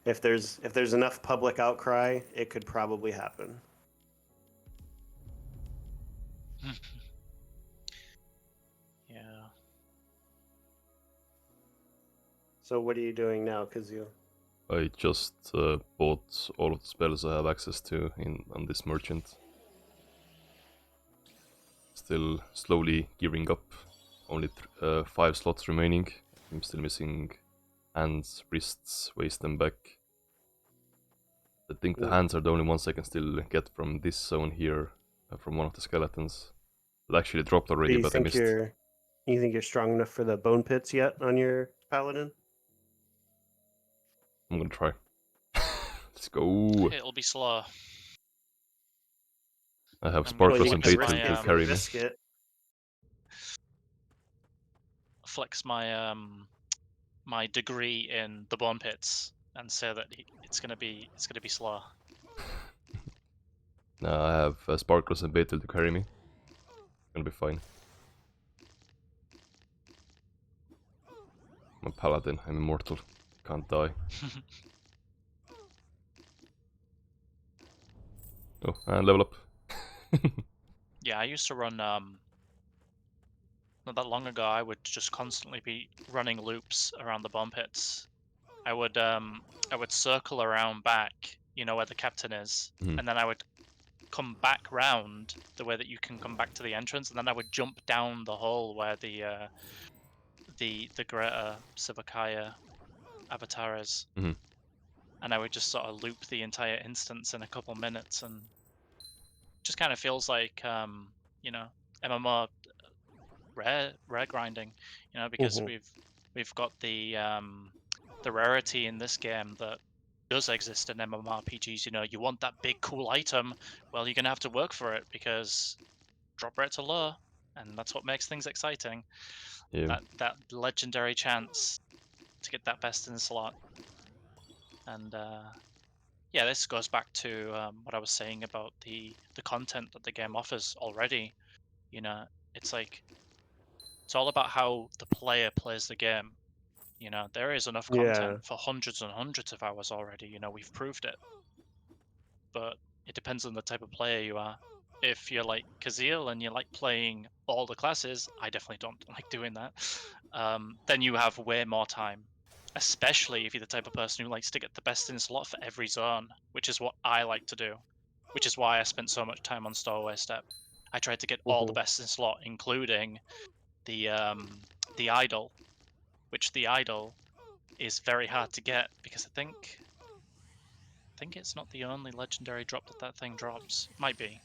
[SPEAKER 2] if there's enough public outcry, it could probably happen.
[SPEAKER 4] Yeah.
[SPEAKER 2] So what are you doing now, Kazil?
[SPEAKER 1] I just bought all of the spells I have access to on this merchant. Still slowly gearing up. Only 5 slots remaining. I'm still missing hands, wrists, waist and back. I think the hands are the only ones I can still get from this zone here, from one of the skeletons. It actually dropped
[SPEAKER 2] Do
[SPEAKER 1] already,
[SPEAKER 2] you
[SPEAKER 1] but I
[SPEAKER 2] think
[SPEAKER 1] missed.
[SPEAKER 2] you're strong enough for the bone pits yet on your paladin?
[SPEAKER 1] I'm gonna try. Let's go.
[SPEAKER 4] It'll be slow.
[SPEAKER 1] I have
[SPEAKER 4] I'm gonna
[SPEAKER 2] Well, you
[SPEAKER 1] sparklers and
[SPEAKER 2] can
[SPEAKER 4] flex
[SPEAKER 1] bait
[SPEAKER 2] risk
[SPEAKER 1] to
[SPEAKER 2] it
[SPEAKER 4] my
[SPEAKER 2] for the
[SPEAKER 1] carry me.
[SPEAKER 2] biscuit.
[SPEAKER 4] my degree in the bone pits and say that it's gonna be slow.
[SPEAKER 1] Now I have sparklers and bait to carry me. Gonna be fine. I'm a paladin, I'm immortal. Can't die. Oh, and level up.
[SPEAKER 4] Yeah, I used to run not that long ago. I would just constantly be running loops around the bomb pits. I would circle around back, you know where the captain is,
[SPEAKER 1] Mhm.
[SPEAKER 4] and then I would come back round the way that you can come back to the entrance, and then I would jump down the hole where the greater Sivakaya avatar is.
[SPEAKER 1] Mhm.
[SPEAKER 4] And I would just sort of loop the entire instance in a couple minutes, and just kind of feels like MMO rare grinding, because
[SPEAKER 2] Mhm.
[SPEAKER 4] we've got the rarity in this game that does exist in MMORPGs. You want that big cool item, well, you're gonna have to work for it because drop rates are low, and that's what makes things exciting.
[SPEAKER 1] Yeah.
[SPEAKER 4] That legendary chance to get that best in slot, and yeah, this goes back to what I was saying about the content that the game offers already. It's like it's all about how the player plays the game. There is enough
[SPEAKER 2] Yeah.
[SPEAKER 4] content for hundreds and hundreds of hours already. We've proved it, but it depends on the type of player you are. If you're like Kazil and you like playing all the classes, I definitely don't like doing that. Then you have way more time, especially if you're the type of person who likes to get the best in slot for every zone, which is what I like to do, which is why I spent so much time on Stowaway Step. I tried to get all the
[SPEAKER 2] Mhm.
[SPEAKER 4] best in slot, including the idol, which the idol is very hard to get because I think it's not the only legendary drop that thing drops. It might be,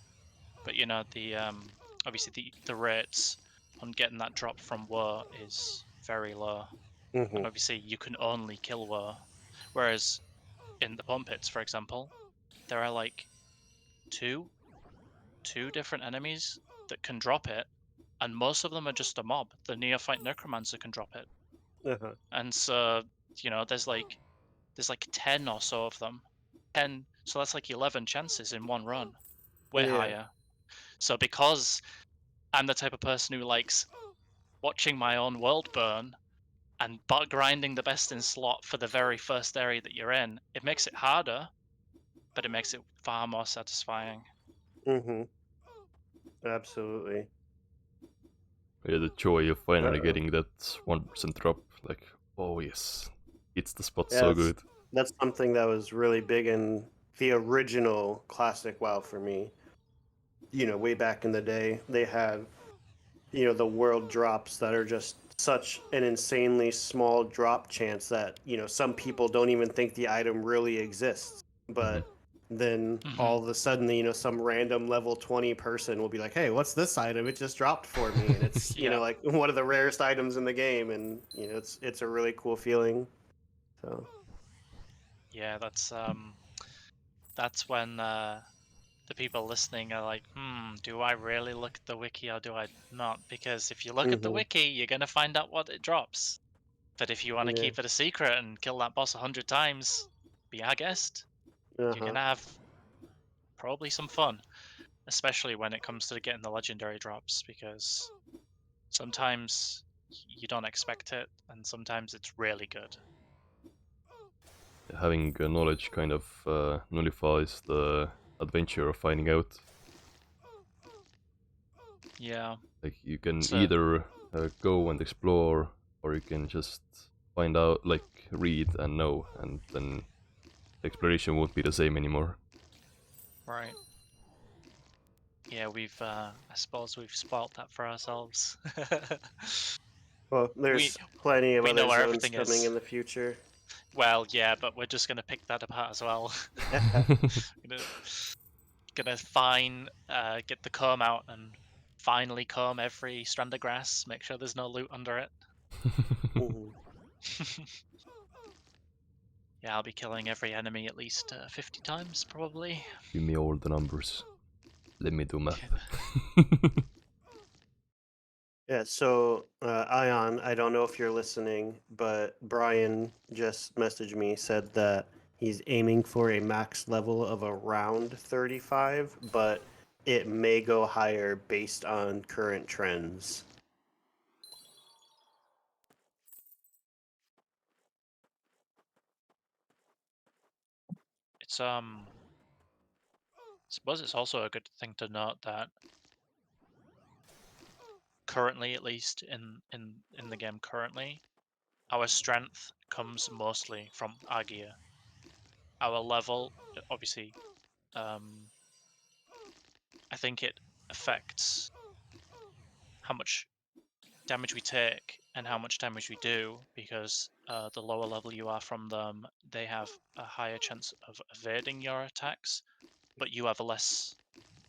[SPEAKER 4] but the obviously the rates on getting that drop from Woe is very low, and
[SPEAKER 2] Mhm.
[SPEAKER 4] obviously you can only kill Woe. Whereas in the bomb pits, for example, there are like two different enemies that can drop it, and most of them are just a mob. The Neophyte Necromancer can drop it,
[SPEAKER 2] Uh-huh.
[SPEAKER 4] and so there's like 10 or so of them. 10, so that's like 11 chances in one run, way
[SPEAKER 2] Yeah.
[SPEAKER 4] higher. So because I'm the type of person who likes watching my own world burn and grinding the best in slot for the very first area that you're in, it makes it harder, but it makes it far more satisfying.
[SPEAKER 2] Mhm. Absolutely.
[SPEAKER 1] Yeah, the joy of finally
[SPEAKER 2] Uh-oh.
[SPEAKER 1] getting that 1% drop. Like, oh yes, it's the spot
[SPEAKER 2] Yeah,
[SPEAKER 1] so good.
[SPEAKER 2] that's something that was really big in the original classic WoW for me. Way back in the day, they had, the world drops that are just such an insanely small drop chance that, some people don't even think the item really exists. But then all of a sudden, some random level 20 person will be like, hey, what's this item? It just dropped for me. And it's,
[SPEAKER 4] Yeah.
[SPEAKER 2] like one of the rarest items in the game. And, it's a really cool feeling. So,
[SPEAKER 4] Yeah, that's when the people listening are like, do I really look at the wiki or do I not? Because if you look at the
[SPEAKER 2] mhm,
[SPEAKER 4] wiki, you're gonna find out what it drops. But if you want to
[SPEAKER 2] yeah.
[SPEAKER 4] keep it a secret and kill that boss 100 times, be our guest. You're
[SPEAKER 2] Uh-huh.
[SPEAKER 4] gonna have probably some fun, especially when it comes to getting the legendary drops, because sometimes you don't expect it, and sometimes it's really good.
[SPEAKER 1] Having knowledge kind of nullifies the adventure of finding out.
[SPEAKER 4] Yeah.
[SPEAKER 1] Like you can
[SPEAKER 4] So
[SPEAKER 1] either go and explore, or you can just find out, like read and know, and then the exploration won't be the same anymore.
[SPEAKER 4] right. Yeah, I suppose we've spoilt that for ourselves.
[SPEAKER 2] Well,
[SPEAKER 4] we
[SPEAKER 2] there's plenty of
[SPEAKER 4] we know
[SPEAKER 2] other
[SPEAKER 4] where
[SPEAKER 2] zones
[SPEAKER 4] everything
[SPEAKER 2] coming
[SPEAKER 4] is.
[SPEAKER 2] in the future.
[SPEAKER 4] Well, yeah, but we're just gonna pick that apart as well. gonna gonna get the comb out and finally comb every strand of grass, make sure there's no loot under it.
[SPEAKER 2] Mhm.
[SPEAKER 4] Yeah, I'll be killing every enemy at least 50 times, probably.
[SPEAKER 1] Give me all the numbers. Let me do math.
[SPEAKER 2] Yeah, so Ion, I don't know if you're listening, but Brian just messaged me, said that he's aiming for a max level of around 35, but it may go higher based on current trends.
[SPEAKER 4] It's suppose it's also a good thing to note that currently, at least in the game currently, our strength comes mostly from our gear. Our level, obviously, um, I think it affects how much damage we take and how much damage we do, because the lower level you are from them, they have a higher chance of evading your attacks, but you have a less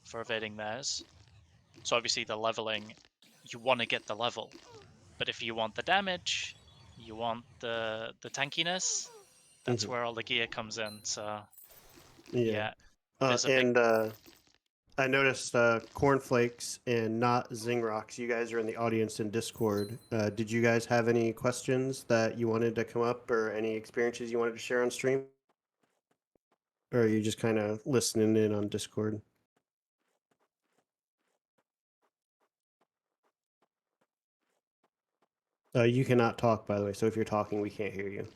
[SPEAKER 4] for evading theirs. So obviously the leveling, you want to get the level, but if you want the damage, you want the tankiness, that's
[SPEAKER 2] Mhm.
[SPEAKER 4] where all the gear comes in. So
[SPEAKER 2] Yeah.
[SPEAKER 4] yeah, there's a big
[SPEAKER 2] And I noticed Cornflakes and not Zingrocks. You guys are in the audience in Discord. Did you guys have any questions that you wanted to come up or any experiences you wanted to share on stream? Or are you just kind of listening in on Discord? You cannot talk, by the way. So if you're talking, we can't hear you.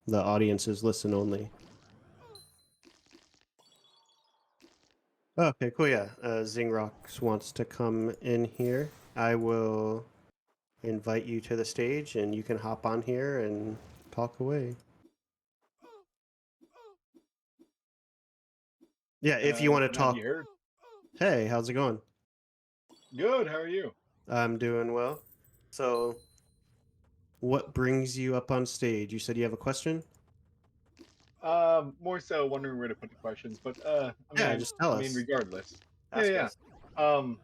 [SPEAKER 2] The audience is listen only. Okay, cool. Yeah, Zingrox wants to come in here. I will invite you to the stage, and you can hop on here and talk away. Yeah, if you want to
[SPEAKER 5] Glad
[SPEAKER 2] talk.
[SPEAKER 5] you heard.
[SPEAKER 2] Hey, how's it going?
[SPEAKER 5] Good. How are you?
[SPEAKER 2] I'm doing well. So, what brings you up on stage? You said you have a question?
[SPEAKER 5] More so wondering where to put the questions, but
[SPEAKER 2] Yeah, just tell
[SPEAKER 5] I mean,
[SPEAKER 2] us.
[SPEAKER 5] regardless. Yeah,
[SPEAKER 2] Ask
[SPEAKER 5] yeah.
[SPEAKER 2] us.
[SPEAKER 5] Um,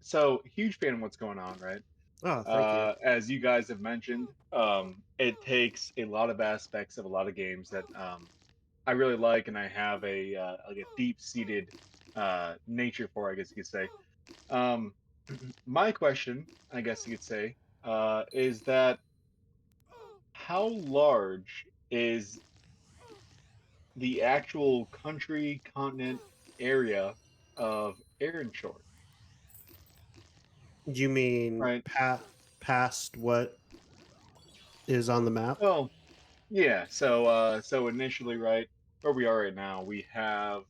[SPEAKER 5] so huge fan of what's going on, right?
[SPEAKER 2] Oh, thank you.
[SPEAKER 5] As you guys have mentioned, it takes a lot of aspects of a lot of games that I really like, and I have a deep-seated nature for, I guess you could say. Um, my question, I guess you could say, is that how large is the actual country, continent, area of Erenshor,
[SPEAKER 2] You mean
[SPEAKER 5] right?
[SPEAKER 2] past what is on the map?
[SPEAKER 5] Well, yeah. So initially, right where we are right now, we have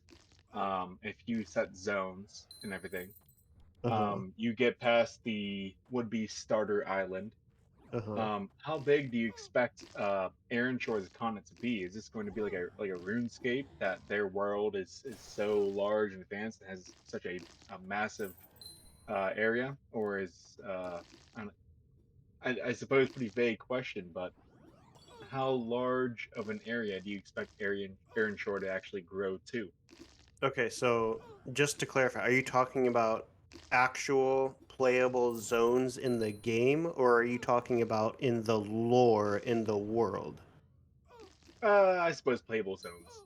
[SPEAKER 5] a few set zones and everything.
[SPEAKER 2] Uh-huh.
[SPEAKER 5] You get past the would-be starter island.
[SPEAKER 2] Uh-huh.
[SPEAKER 5] How big do you expect Erenshor's continent to be? Is this going to be like a RuneScape that their world is so large and advanced and has such a massive area, or is I, don't- I suppose pretty vague question, but how large of an area do you expect Erenshor to actually grow to?
[SPEAKER 2] Okay, so just to clarify, are you talking about actual playable zones in the game, or are you talking about in the lore in the world?
[SPEAKER 5] I suppose playable zones.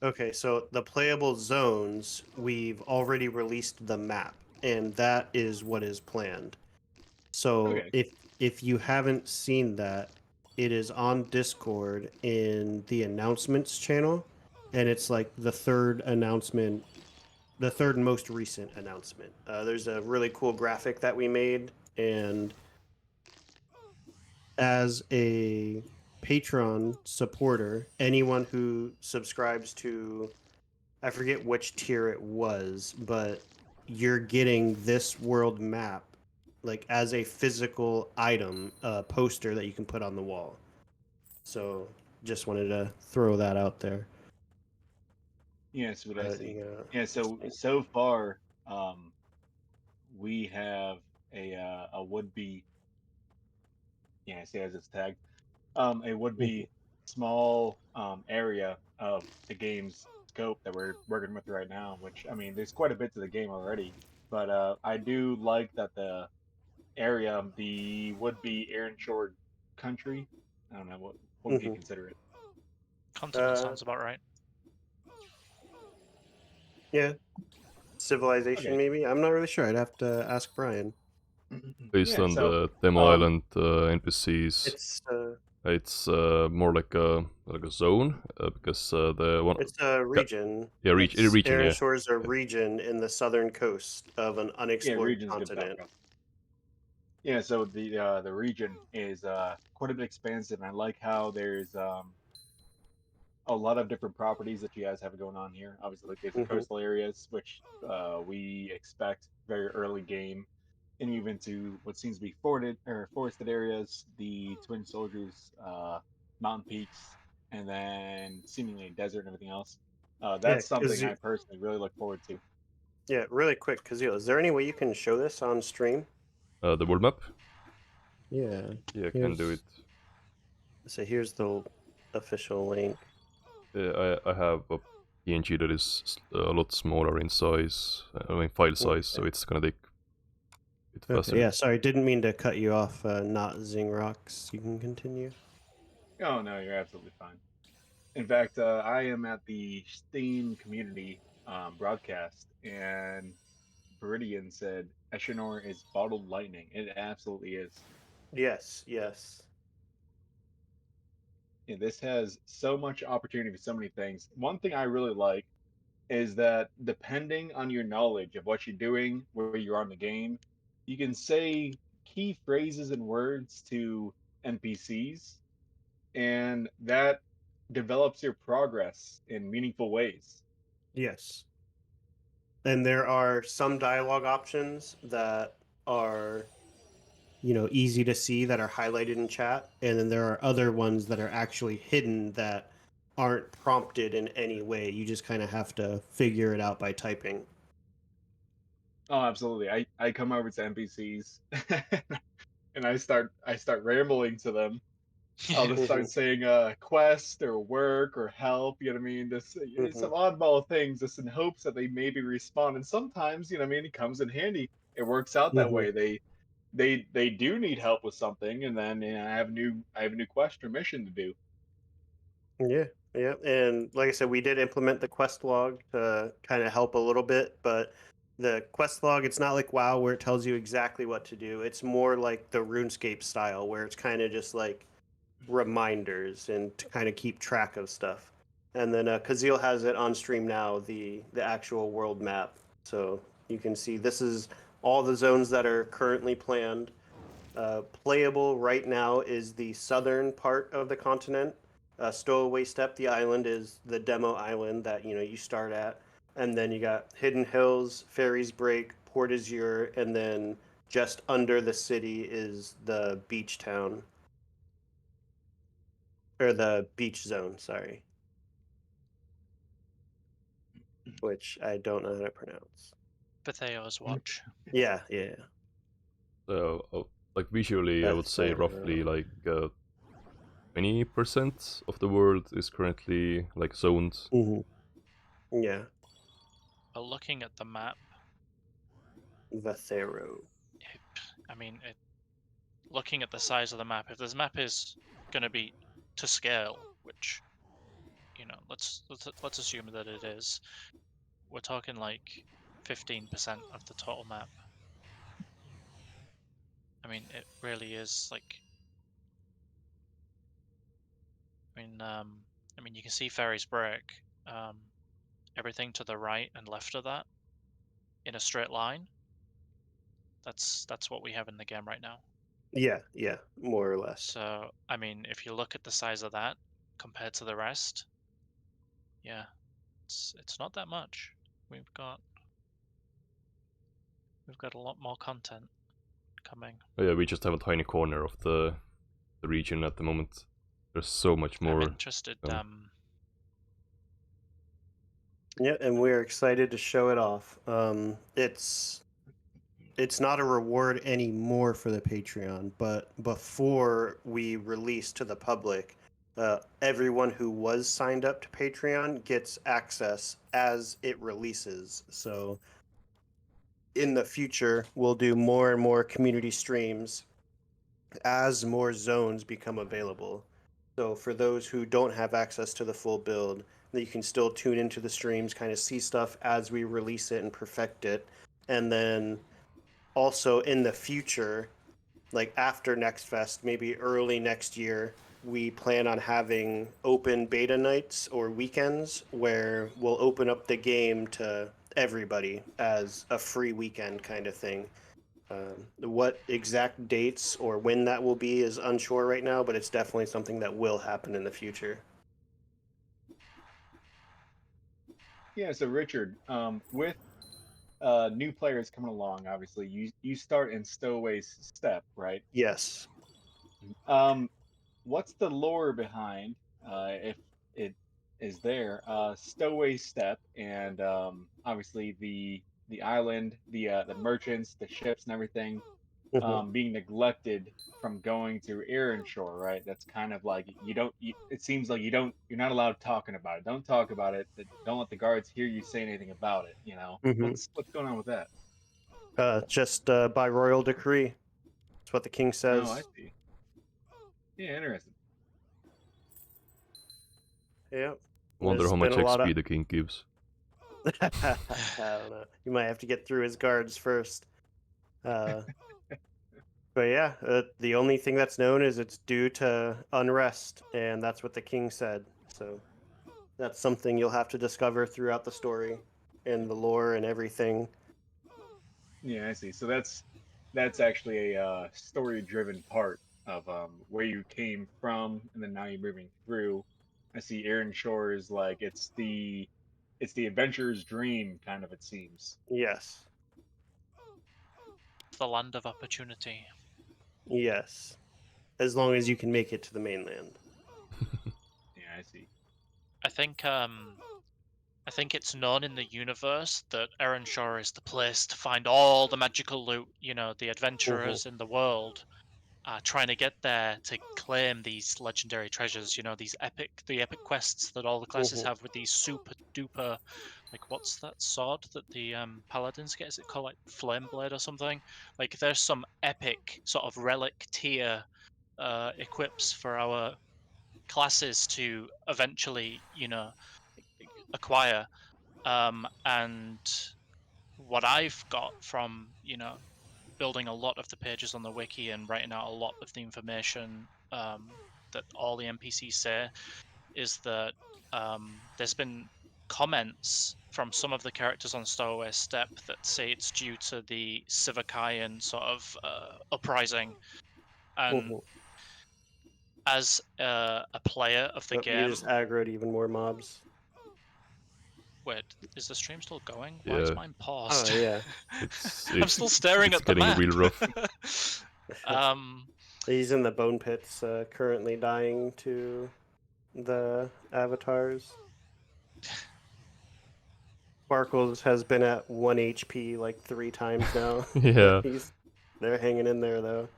[SPEAKER 2] Okay, so the playable zones, we've already released the map, and that is what is planned. So
[SPEAKER 5] Okay.
[SPEAKER 2] if you haven't seen that, it is on Discord in the announcements channel, and it's like the third announcement, the third most recent announcement. There's a really cool graphic that we made, and as a Patreon supporter, anyone who subscribes to, I forget which tier it was, but you're getting this world map like as a physical item, poster that you can put on the wall. So just wanted to throw that out there.
[SPEAKER 5] Yes, what I see.
[SPEAKER 2] You
[SPEAKER 5] Yeah, so far, um, we have a would be, yeah, I say as it's tagged, a would
[SPEAKER 2] know.
[SPEAKER 5] be small area of the game's scope that we're working with right now. Which I mean, there's quite a bit to the game already, but I do like that the area, the would be Erenshore country. I don't know what would you
[SPEAKER 2] Mhm.
[SPEAKER 5] consider it.
[SPEAKER 4] Continent
[SPEAKER 2] uh,
[SPEAKER 4] sounds about right.
[SPEAKER 2] yeah, civilization
[SPEAKER 5] Okay.
[SPEAKER 2] maybe. I'm not really sure. I'd have to ask Brian.
[SPEAKER 1] Based
[SPEAKER 5] Yeah.
[SPEAKER 1] on
[SPEAKER 5] So
[SPEAKER 1] the demo
[SPEAKER 5] um,
[SPEAKER 1] island NPCs,
[SPEAKER 2] It's
[SPEAKER 1] it's more like a zone because the one
[SPEAKER 2] it's a
[SPEAKER 1] ca-
[SPEAKER 2] region.
[SPEAKER 1] yeah
[SPEAKER 2] It's
[SPEAKER 1] region
[SPEAKER 2] Aaron
[SPEAKER 1] yeah
[SPEAKER 2] Shores, a region in the southern coast of an
[SPEAKER 5] yeah,
[SPEAKER 2] unexplored
[SPEAKER 5] region's a good
[SPEAKER 2] continent.
[SPEAKER 5] talk. Yeah, so the region is quite a bit expansive, and I like how there's a lot of different properties that you guys have going on here. Obviously, like there's the
[SPEAKER 2] Hmm.
[SPEAKER 5] coastal areas, which we expect very early game, and even to what seems to be forested areas, the Twin Soldiers, mountain peaks, and then seemingly desert and everything else.
[SPEAKER 2] Yeah,
[SPEAKER 5] That's something
[SPEAKER 2] because
[SPEAKER 5] I personally really look forward to.
[SPEAKER 2] yeah, really quick, Kazeel, is there any way you can show this on stream?
[SPEAKER 1] the world map.
[SPEAKER 2] Yeah.
[SPEAKER 1] Yeah, I can do it.
[SPEAKER 2] Here's so here's the official link.
[SPEAKER 1] Yeah, I have a PNG that is a lot smaller in size. I mean file size, so
[SPEAKER 2] Okay.
[SPEAKER 1] it's gonna take it
[SPEAKER 2] Okay,
[SPEAKER 1] faster.
[SPEAKER 2] yeah, sorry, didn't mean to cut you off, not Zingrox. You can continue.
[SPEAKER 5] Oh no, you're absolutely fine. In fact, I am at the Steam community broadcast, and Viridian said Eshinor is bottled lightning. It absolutely is.
[SPEAKER 2] Yes, yes.
[SPEAKER 5] Yeah, this has so much opportunity for so many things. One thing I really like is that depending on your knowledge of what you're doing, where you are in the game, you can say key phrases and words to NPCs, and that develops your progress in meaningful ways.
[SPEAKER 2] Yes. And there are some dialogue options that are, easy to see that are highlighted in chat, and then there are other ones that are actually hidden that aren't prompted in any way. You just kind of have to figure it out by typing.
[SPEAKER 5] Oh, absolutely. I come over to NPCs and I start rambling to them. I'll just
[SPEAKER 2] Hmm.
[SPEAKER 5] start saying quest or work or help, you know what I mean? Just
[SPEAKER 2] Hmm.
[SPEAKER 5] some oddball things just in hopes that they maybe respond. And sometimes, you know what I mean, it comes in handy. It works out that
[SPEAKER 2] Hmm.
[SPEAKER 5] way. They do need help with something, and then I have a new quest or mission to do.
[SPEAKER 2] Yeah, yeah. And like I said, we did implement the quest log to kind of help a little bit, but the quest log, it's not like WoW where it tells you exactly what to do. It's more like the RuneScape style where it's kind of just like reminders and to kind of keep track of stuff. And then Kazeel has it on stream now, the actual world map. So you can see this is all the zones that are currently planned. Playable right now is the southern part of the continent. Stowaway Step, the island, is the demo island that you start at, and then you got Hidden Hills, Fairies Break, Port Azure, and then just under the city is the beach town. Or the beach zone, sorry. Which I don't know how to pronounce.
[SPEAKER 4] Betheo's Watch.
[SPEAKER 2] Yeah, yeah.
[SPEAKER 1] So, like visually, I would say roughly
[SPEAKER 2] Bethero.
[SPEAKER 1] like 20% of the world is currently like zoned.
[SPEAKER 2] Yeah,
[SPEAKER 4] But looking at the map,
[SPEAKER 2] Bethero.
[SPEAKER 4] I mean, looking at the size of the map, if this map is going to be to scale, which, you know, let's assume that it is, we're talking like 15% of the total map. I mean, it really is like. I mean, you can see Ferry's Break. Everything to the right and left of that, in a straight line. That's what we have in the game right now.
[SPEAKER 2] Yeah, yeah, more or less.
[SPEAKER 4] So, I mean, if you look at the size of that compared to the rest, yeah, it's not that much. We've got a lot more content coming.
[SPEAKER 1] Oh, yeah, we just have a tiny corner of the region at the moment. There's so much more.
[SPEAKER 4] I'm interested.
[SPEAKER 2] Yeah, and we're excited to show it off. It's not a reward anymore for the Patreon, but before we release to the public, everyone who was signed up to Patreon gets access as it releases. So in the future, we'll do more and more community streams as more zones become available. So for those who don't have access to the full build, you can still tune into the streams, kind of see stuff as we release it and perfect it. And then also in the future, like after Next Fest, maybe early next year, we plan on having open beta nights or weekends where we'll open up the game to everybody as a free weekend kind of thing. What exact dates or when that will be is unsure right now, but it's definitely something that will happen in the future.
[SPEAKER 5] Yeah, so Richard, with new players coming along, obviously you start in Stowaway's Step, right?
[SPEAKER 2] Yes.
[SPEAKER 5] Um, what's the lore behind, if it is there, Stowaway Step, and obviously the island, the merchants, the ships, and everything being neglected from going to Erenshor, right? That's kind of like you don't. It seems like you're not allowed talking about it. Don't talk about it. Don't let the guards hear you say anything about it. You know what's going on with that?
[SPEAKER 2] Just by royal decree. That's what the king
[SPEAKER 5] Oh, I
[SPEAKER 2] says.
[SPEAKER 5] see. Yeah, interesting.
[SPEAKER 2] Yeah.
[SPEAKER 1] Wonder
[SPEAKER 2] There's
[SPEAKER 1] how
[SPEAKER 2] been
[SPEAKER 1] much
[SPEAKER 2] a lot of.
[SPEAKER 1] XP the king gives.
[SPEAKER 2] I don't know. You might have to get through his guards first. Uh, but yeah, the only thing that's known is it's due to unrest, and that's what the king said. So that's something you'll have to discover throughout the story and the lore and everything.
[SPEAKER 5] Yeah, I see. So that's actually a story-driven part of where you came from, and then now you're moving through. I see Erenshor is like it's the adventurer's dream, kind of, it seems.
[SPEAKER 2] Yes.
[SPEAKER 4] The land of opportunity.
[SPEAKER 2] Yes. As long as you can make it to the mainland.
[SPEAKER 5] Yeah, I see.
[SPEAKER 4] I think it's known in the universe that Erenshor is the place to find all the magical loot. You know, the adventurers in the world are trying to get there to claim these legendary treasures. You know, the epic quests that all the classes have with these super duper, like what's that sword that the paladins get? Is it called like Flame Blade or something? Like, there's some epic sort of relic tier equips for our classes to eventually, you know, acquire. And what I've got from, you know, building a lot of the pages on the wiki and writing out a lot of the information that all the NPCs say is that there's been comments from some of the characters on Stowaway Step that say it's due to the Sivakayan sort of uprising. And as a player of the
[SPEAKER 2] Oh, you
[SPEAKER 4] game,
[SPEAKER 2] just aggroed even more mobs.
[SPEAKER 4] Wait, is the stream still going? Why is
[SPEAKER 1] Yeah.
[SPEAKER 4] mine paused?
[SPEAKER 2] Oh yeah,
[SPEAKER 4] I'm still staring
[SPEAKER 1] it's
[SPEAKER 4] at the
[SPEAKER 1] getting
[SPEAKER 4] map.
[SPEAKER 1] real rough.
[SPEAKER 2] he's in the bone pits, currently dying to the avatars. Sparkles has been at 1 HP like 3 times now.
[SPEAKER 1] Yeah.
[SPEAKER 2] They're hanging in there though.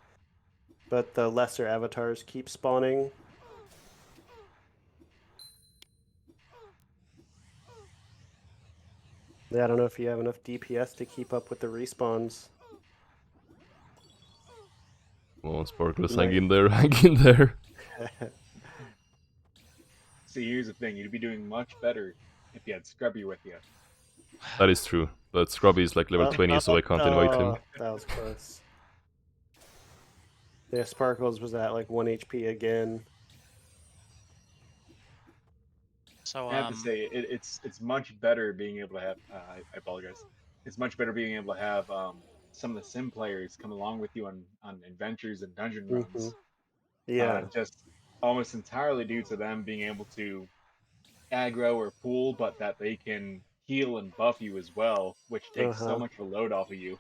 [SPEAKER 2] But the lesser avatars keep spawning. Yeah, I don't know if you have enough DPS to keep up with the respawns.
[SPEAKER 1] Come on, Sparklers,
[SPEAKER 2] Right.
[SPEAKER 1] hang in there, hang in there.
[SPEAKER 5] See, here's the thing: you'd be doing much better if you had Scrubby with you.
[SPEAKER 1] That is true. But Scrubby is like level 20, so I can't invite him.
[SPEAKER 2] That was close. Yeah, Sparkles was at like 1 HP again.
[SPEAKER 4] So
[SPEAKER 5] I have to say, it's much better being able to have. I apologize. It's much better being able to have some of the sim players come along with you on adventures and dungeon runs.
[SPEAKER 2] Yeah.
[SPEAKER 5] Just almost entirely due to them being able to aggro or pull, but that they can heal and buff you as well, which takes so much of a load off of you.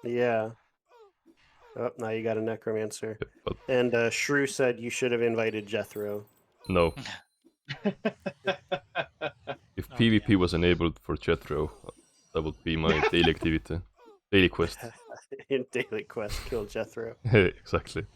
[SPEAKER 2] Yeah. Oh, now you got a necromancer.
[SPEAKER 1] Yeah, but
[SPEAKER 2] And Shrew said you should have invited Jethro.
[SPEAKER 1] no. If
[SPEAKER 4] Oh,
[SPEAKER 1] PvP
[SPEAKER 4] dear.
[SPEAKER 1] was enabled for Jethro, that would be my daily activity. Daily quest.
[SPEAKER 2] In daily quest, kill Jethro.
[SPEAKER 1] Exactly.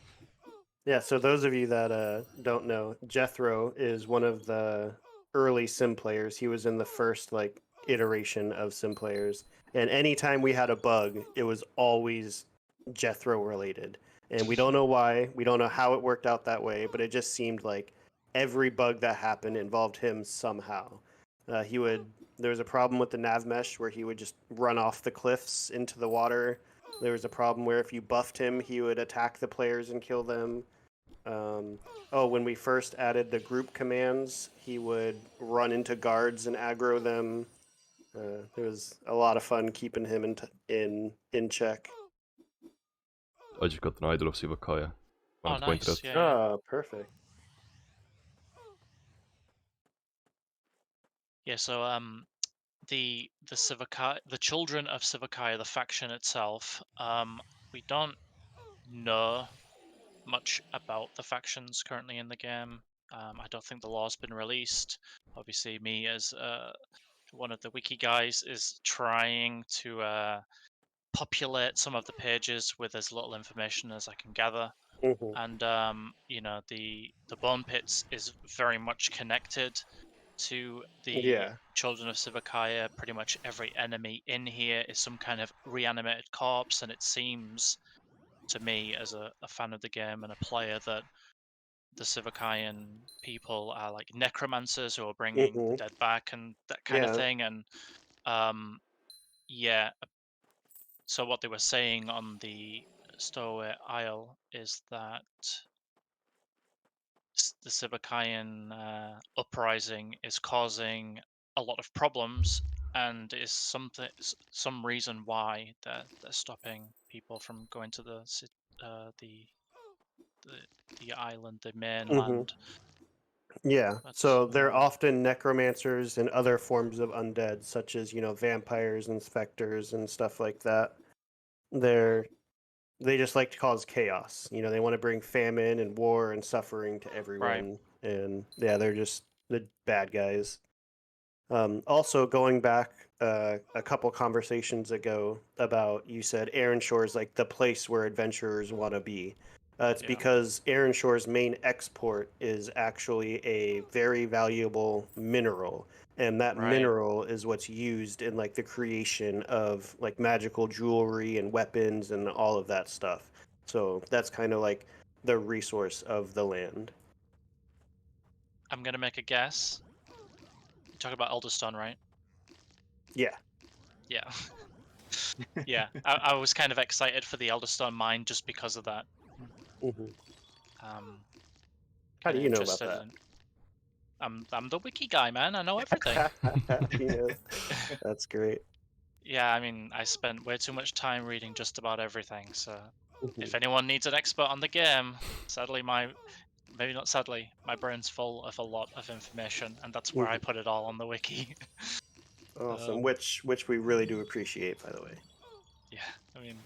[SPEAKER 2] Yeah, so those of you that don't know, Jethro is one of the early sim players. He was in the first like iteration of sim players. And anytime we had a bug, it was always Jethro related. And we don't know why, we don't know how it worked out that way, but it just seemed like every bug that happened involved him somehow. There was a problem with the nav mesh where he would just run off the cliffs into the water. There was a problem where if you buffed him, he would attack the players and kill them. When we first added the group commands, he would run into guards and aggro them. It was a lot of fun keeping him in check.
[SPEAKER 1] I just got an idol of Sivakaya.
[SPEAKER 4] Oh,
[SPEAKER 1] Wanted to point it
[SPEAKER 4] nice.
[SPEAKER 1] out.
[SPEAKER 4] Yeah, yeah.
[SPEAKER 2] Oh, perfect.
[SPEAKER 4] Yeah. So the the children of Sivakaya, the faction itself, we don't know much about the factions currently in the game. I don't think the law's been released. Obviously, me as one of the wiki guys is trying to populate some of the pages with as little information as I can gather.
[SPEAKER 2] Mhm.
[SPEAKER 4] And the bone pits is very much connected to the
[SPEAKER 2] Yeah.
[SPEAKER 4] children of Sivakaya. Pretty much every enemy in here is some kind of reanimated corpse, and it seems to me as a fan of the game and a player that the Sivakayan people are like necromancers who are bringing the
[SPEAKER 2] Mhm.
[SPEAKER 4] dead back and that kind of
[SPEAKER 2] Yeah.
[SPEAKER 4] thing. And um, yeah, so what they were saying on the Stowaway Isle is that the Sivakayan uprising is causing a lot of problems and is some reason why they're stopping people from going to the the island, the
[SPEAKER 2] Mhm.
[SPEAKER 4] mainland.
[SPEAKER 2] Yeah.
[SPEAKER 4] But
[SPEAKER 2] So they're often necromancers and other forms of undead, such as vampires and specters and stuff like that. They're they just like to cause chaos. They want to bring famine and war and suffering to everyone. And yeah, they're just the bad guys. Also, going back a couple conversations ago about you said Erenshor is like the place where adventurers want to be. It's
[SPEAKER 4] yeah,
[SPEAKER 2] because Erenshor's main export is actually a very valuable mineral, and that
[SPEAKER 4] right.
[SPEAKER 2] mineral is what's used in like the creation of like magical jewelry and weapons and all of that stuff. So that's kind of like the resource of the land.
[SPEAKER 4] I'm gonna make a guess. You talk about Elderstone, right?
[SPEAKER 2] Yeah.
[SPEAKER 4] Yeah. Yeah. I was kind of excited for the Elderstone mine just because of that.
[SPEAKER 2] Hmm.
[SPEAKER 4] Um,
[SPEAKER 2] How
[SPEAKER 4] kind
[SPEAKER 2] do
[SPEAKER 4] of
[SPEAKER 2] you know about
[SPEAKER 4] interested
[SPEAKER 2] that?
[SPEAKER 4] in. I'm the wiki guy, man. I know everything.
[SPEAKER 2] Yeah, that's great.
[SPEAKER 4] Yeah, I mean, I spent way too much time reading just about everything. So,
[SPEAKER 2] Mhm.
[SPEAKER 4] if anyone needs an expert on the game, sadly, maybe not sadly, my brain's full of a lot of information, and that's where I
[SPEAKER 2] Mhm.
[SPEAKER 4] put it all on the wiki.
[SPEAKER 2] Awesome. Which we really do appreciate, by the way.
[SPEAKER 4] Yeah, I mean,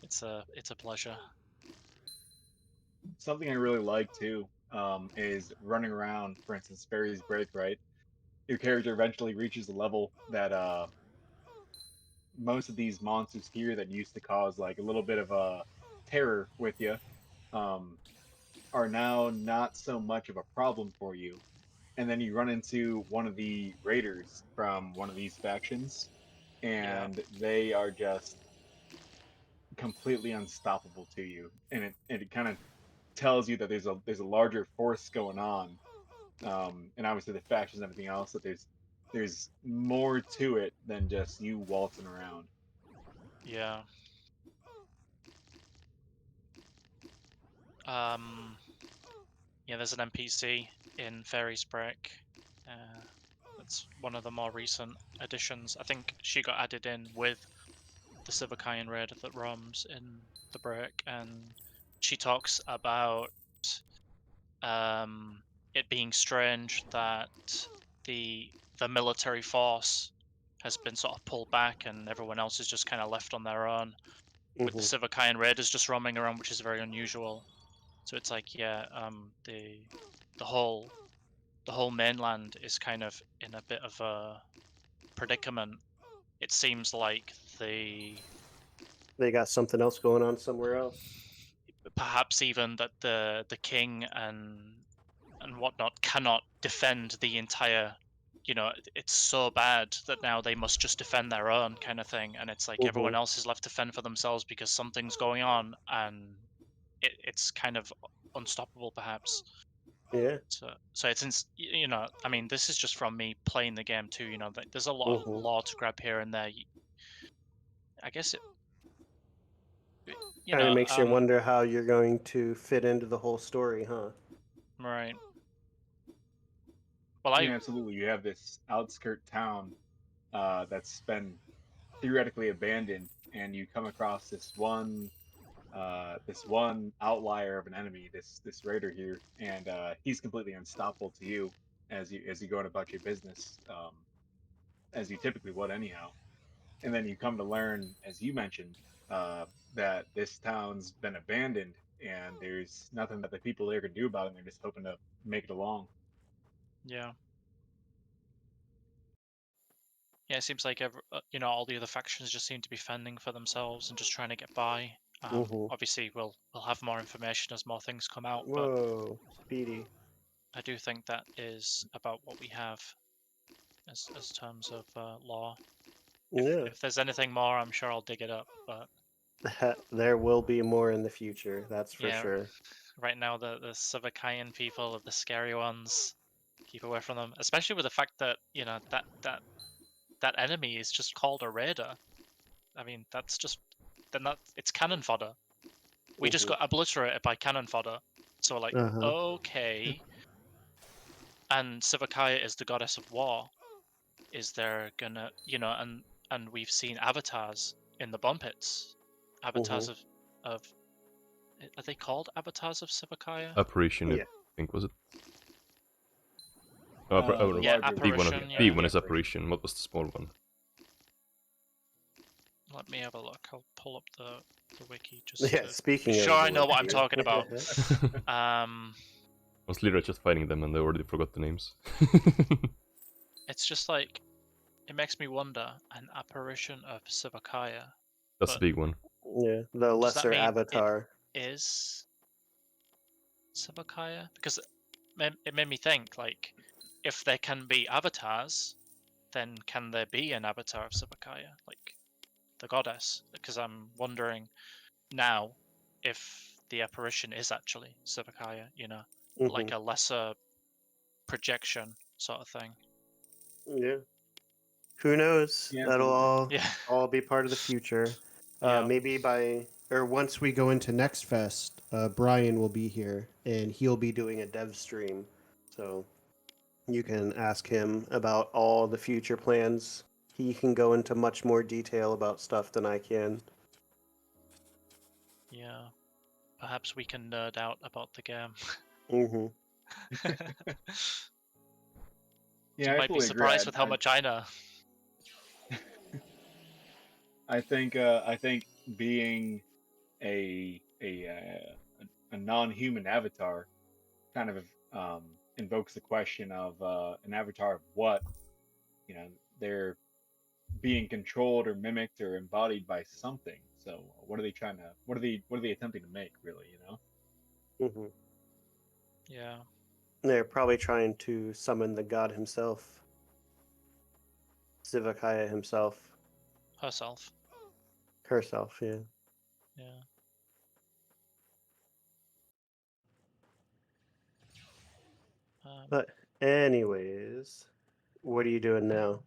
[SPEAKER 4] it's a pleasure.
[SPEAKER 5] Something I really like too is running around. For instance, Fairy's Break. Right, your character eventually reaches a level that most of these monsters here that used to cause like a little bit of terror with you um, are now not so much of a problem for you. And then you run into one of the raiders from one of these factions,
[SPEAKER 4] Yeah,
[SPEAKER 5] and they are just completely unstoppable to you. And it kind of tells you that there's a larger force going on, and obviously the factions and everything else. That there's more to it than just you waltzing around.
[SPEAKER 4] yeah. Um, yeah, there's an NPC in Fairy's Break. That's one of the more recent additions. I think she got added in with the Sivakayan Raider that roams in the break, and she talks about um, it being strange that the military force has been sort of pulled back, and everyone else is just kind of left on their own, with the
[SPEAKER 2] Hmm.
[SPEAKER 4] Sivakayan Raiders just roaming around, which is very unusual. So it's like, yeah, the whole mainland is kind of in a bit of a predicament. It seems like
[SPEAKER 2] They got something else going on somewhere else.
[SPEAKER 4] perhaps even that the king and whatnot cannot defend the entire. It's so bad that now they must just defend their own kind of thing, and it's like
[SPEAKER 2] Hmm.
[SPEAKER 4] everyone else is left to fend for themselves because something's going on, and it's kind of unstoppable, perhaps.
[SPEAKER 2] Yeah.
[SPEAKER 4] So I mean, this is just from me playing the game too. There's a lot of
[SPEAKER 2] Hmm.
[SPEAKER 4] lore to grab here and there. I guess you
[SPEAKER 2] Kind of
[SPEAKER 4] know,
[SPEAKER 2] makes you wonder how you're going to fit into the whole story, huh?
[SPEAKER 4] right. Well,
[SPEAKER 5] Yeah, absolutely. You have this outskirt town that's been theoretically abandoned, and you come across this one outlier of an enemy, this raider here, and he's completely unstoppable to you as you go about your business, as you typically would anyhow. And then you come to learn, as you mentioned, that this town's been abandoned, and there's nothing that the people there can do about it. And they're just hoping to make it along.
[SPEAKER 4] yeah. Yeah, it seems like all the other factions just seem to be fending for themselves and just trying to get by.
[SPEAKER 2] Hmm.
[SPEAKER 4] Obviously, we'll have more information as more things come out, but
[SPEAKER 2] Whoa, Speedy.
[SPEAKER 4] I do think that is about what we have as terms of law.
[SPEAKER 2] Yeah.
[SPEAKER 4] If there's anything more, I'm sure I'll dig it up. But
[SPEAKER 2] There will be more in the future, that's for
[SPEAKER 4] yeah,
[SPEAKER 2] sure.
[SPEAKER 4] right now the Savakayan people are the scary ones. Keep away from them, especially with the fact that that enemy is just called a raider. I mean, that's just then that it's cannon fodder. We just
[SPEAKER 2] Hmm.
[SPEAKER 4] got obliterated by cannon fodder. So like,
[SPEAKER 2] Uh-huh.
[SPEAKER 4] okay. And Sivakaya is the goddess of war. Is there gonna, and we've seen avatars in the bomb pits.
[SPEAKER 2] Hmm.
[SPEAKER 4] Avatars of are they called avatars of Sivakaya?
[SPEAKER 1] Apparition, I
[SPEAKER 2] Yeah.
[SPEAKER 1] think, was it?
[SPEAKER 5] The
[SPEAKER 1] No,
[SPEAKER 4] Yeah,
[SPEAKER 5] larger
[SPEAKER 1] big one.
[SPEAKER 4] apparition.
[SPEAKER 1] Big
[SPEAKER 4] Yeah.
[SPEAKER 1] one is apparition. What was the small one?
[SPEAKER 4] Let me have a look. I'll pull up the wiki just
[SPEAKER 2] Yeah,
[SPEAKER 4] to be
[SPEAKER 2] speaking
[SPEAKER 4] sure
[SPEAKER 2] of
[SPEAKER 4] I
[SPEAKER 2] the
[SPEAKER 4] know what I'm
[SPEAKER 2] wiki.
[SPEAKER 4] talking about.
[SPEAKER 1] I was literally just finding them and I already forgot the names.
[SPEAKER 4] It's just like it makes me wonder an apparition of Sivakaya.
[SPEAKER 1] That's the
[SPEAKER 4] But
[SPEAKER 1] big one.
[SPEAKER 2] Yeah, the
[SPEAKER 4] does that
[SPEAKER 2] lesser
[SPEAKER 4] mean it
[SPEAKER 2] avatar.
[SPEAKER 4] is Sivakaya? Because it made me think, like, if there can be avatars, then can there be an avatar of Sivakaya, like the goddess? Because I'm wondering now if the apparition is actually Sivakaya,
[SPEAKER 2] Hmm.
[SPEAKER 4] like a lesser projection sort of thing.
[SPEAKER 2] Yeah. Who knows?
[SPEAKER 5] Yeah,
[SPEAKER 2] That'll
[SPEAKER 5] absolutely.
[SPEAKER 4] Yeah,
[SPEAKER 2] all be part of the future.
[SPEAKER 4] yeah,
[SPEAKER 2] Maybe once we go into Next Fest, Brian will be here and he'll be doing a dev stream. So you can ask him about all the future plans. He can go into much more detail about stuff than I can.
[SPEAKER 4] yeah. Perhaps we can nerd out about the game.
[SPEAKER 2] Hmm.
[SPEAKER 5] Yeah,
[SPEAKER 4] You
[SPEAKER 5] I
[SPEAKER 4] might be
[SPEAKER 5] fully agree.
[SPEAKER 4] surprised with how much I know.
[SPEAKER 5] I think being a non-human avatar kind of invokes the question of an avatar of what, you know, they're being controlled or mimicked or embodied by something. So what are they trying to what are they attempting to make really, you know?
[SPEAKER 2] Hmm.
[SPEAKER 4] Yeah.
[SPEAKER 2] They're probably trying to summon the god himself, Sivakaya himself,
[SPEAKER 4] Herself.
[SPEAKER 2] herself. Yeah.
[SPEAKER 4] Yeah.
[SPEAKER 2] But anyways, what are you doing now?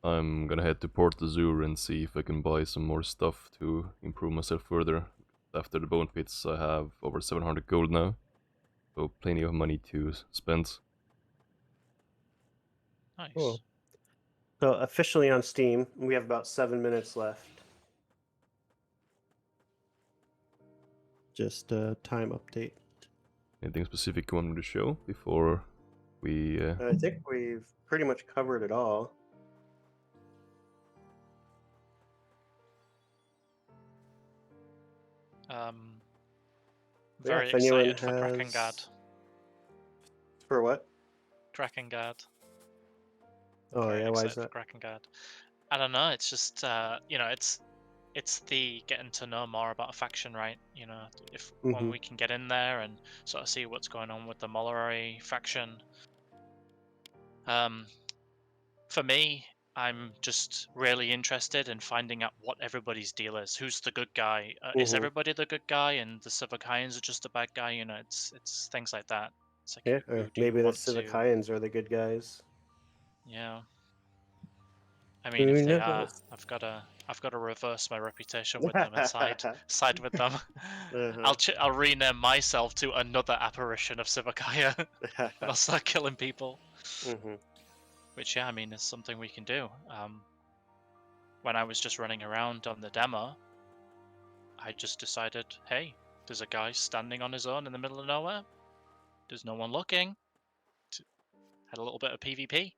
[SPEAKER 1] I'm gonna head to Port Azure and see if I can buy some more stuff to improve myself further. After the bone pits, I have over 700 gold now, so plenty of money to spend.
[SPEAKER 4] Nice.
[SPEAKER 2] Cool. So officially on Steam, we have about 7 minutes left. Just a time update.
[SPEAKER 1] Anything specific you want me to show before we?
[SPEAKER 2] I think we've pretty much covered it all.
[SPEAKER 4] Very
[SPEAKER 2] if anyone
[SPEAKER 4] excited for Drakengard.
[SPEAKER 2] has... For what?
[SPEAKER 4] Drakengard.
[SPEAKER 2] Oh
[SPEAKER 4] Very
[SPEAKER 2] yeah, why
[SPEAKER 4] excited
[SPEAKER 2] is that?
[SPEAKER 4] for Drakengard. I don't know. It's just you know, it's the getting to know more about a faction, right? You know, if when
[SPEAKER 2] Mm-hmm.
[SPEAKER 4] we can get in there and sort of see what's going on with the Molleray faction. For me, I'm just really interested in finding out what everybody's deal is. Who's the good guy? Is
[SPEAKER 2] Mm-hmm.
[SPEAKER 4] everybody the good guy, and the Sivakayans are just a bad guy? You know, it's things like that. It's like
[SPEAKER 2] Yeah,
[SPEAKER 4] who
[SPEAKER 2] or
[SPEAKER 4] do you
[SPEAKER 2] maybe the
[SPEAKER 4] want to?
[SPEAKER 2] Sivakayans are the good guys.
[SPEAKER 4] Yeah, I mean,
[SPEAKER 2] Who
[SPEAKER 4] if they are,
[SPEAKER 2] knows?
[SPEAKER 4] I've got to reverse my reputation with them and side with them. I'll rename myself to another apparition of Sivakaya, and I'll start killing people.
[SPEAKER 2] Mm-hmm.
[SPEAKER 4] Which, yeah, I mean, is something we can do. When I was just running around on the demo, I just decided, hey, there's a guy standing on his own in the middle of nowhere. There's no one looking. Had a little bit of PvP.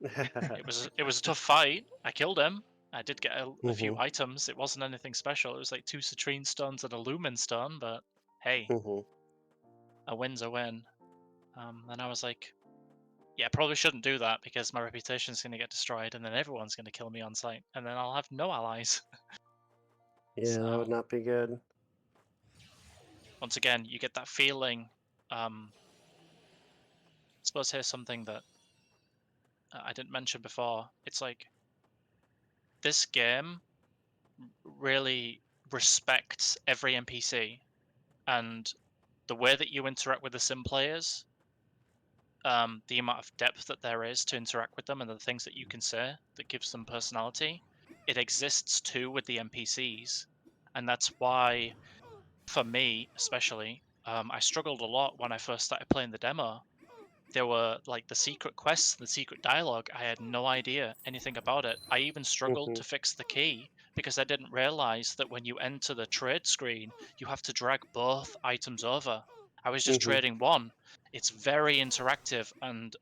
[SPEAKER 4] It was a tough fight. I killed him. I did get a few
[SPEAKER 2] Mm-hmm.
[SPEAKER 4] items. It wasn't anything special. It was like 2 citrine stones and a lumen stone, but hey,
[SPEAKER 2] Mm-hmm.
[SPEAKER 4] a win's a win. And I was like, yeah, probably shouldn't do that because my reputation's going to get destroyed, and then everyone's going to kill me on sight, and then I'll have no allies.
[SPEAKER 2] Yeah, that would
[SPEAKER 4] So
[SPEAKER 2] not be good.
[SPEAKER 4] once again, you get that feeling. I suppose here's something that I didn't mention before. It's like this game really respects every NPC, and the way that you interact with the sim players, the amount of depth that there is to interact with them, and the things that you can say that gives them personality, it exists too with the NPCs, and that's why, for me especially, I struggled a lot when I first started playing the demo. There were like the secret quests, the secret dialogue. I had no idea anything about it. I even struggled
[SPEAKER 2] Mm-hmm.
[SPEAKER 4] to fix the key because I didn't realize that when you enter the trade screen, you have to drag both items over. I was just
[SPEAKER 2] Mm-hmm.
[SPEAKER 4] trading one. It's very interactive, and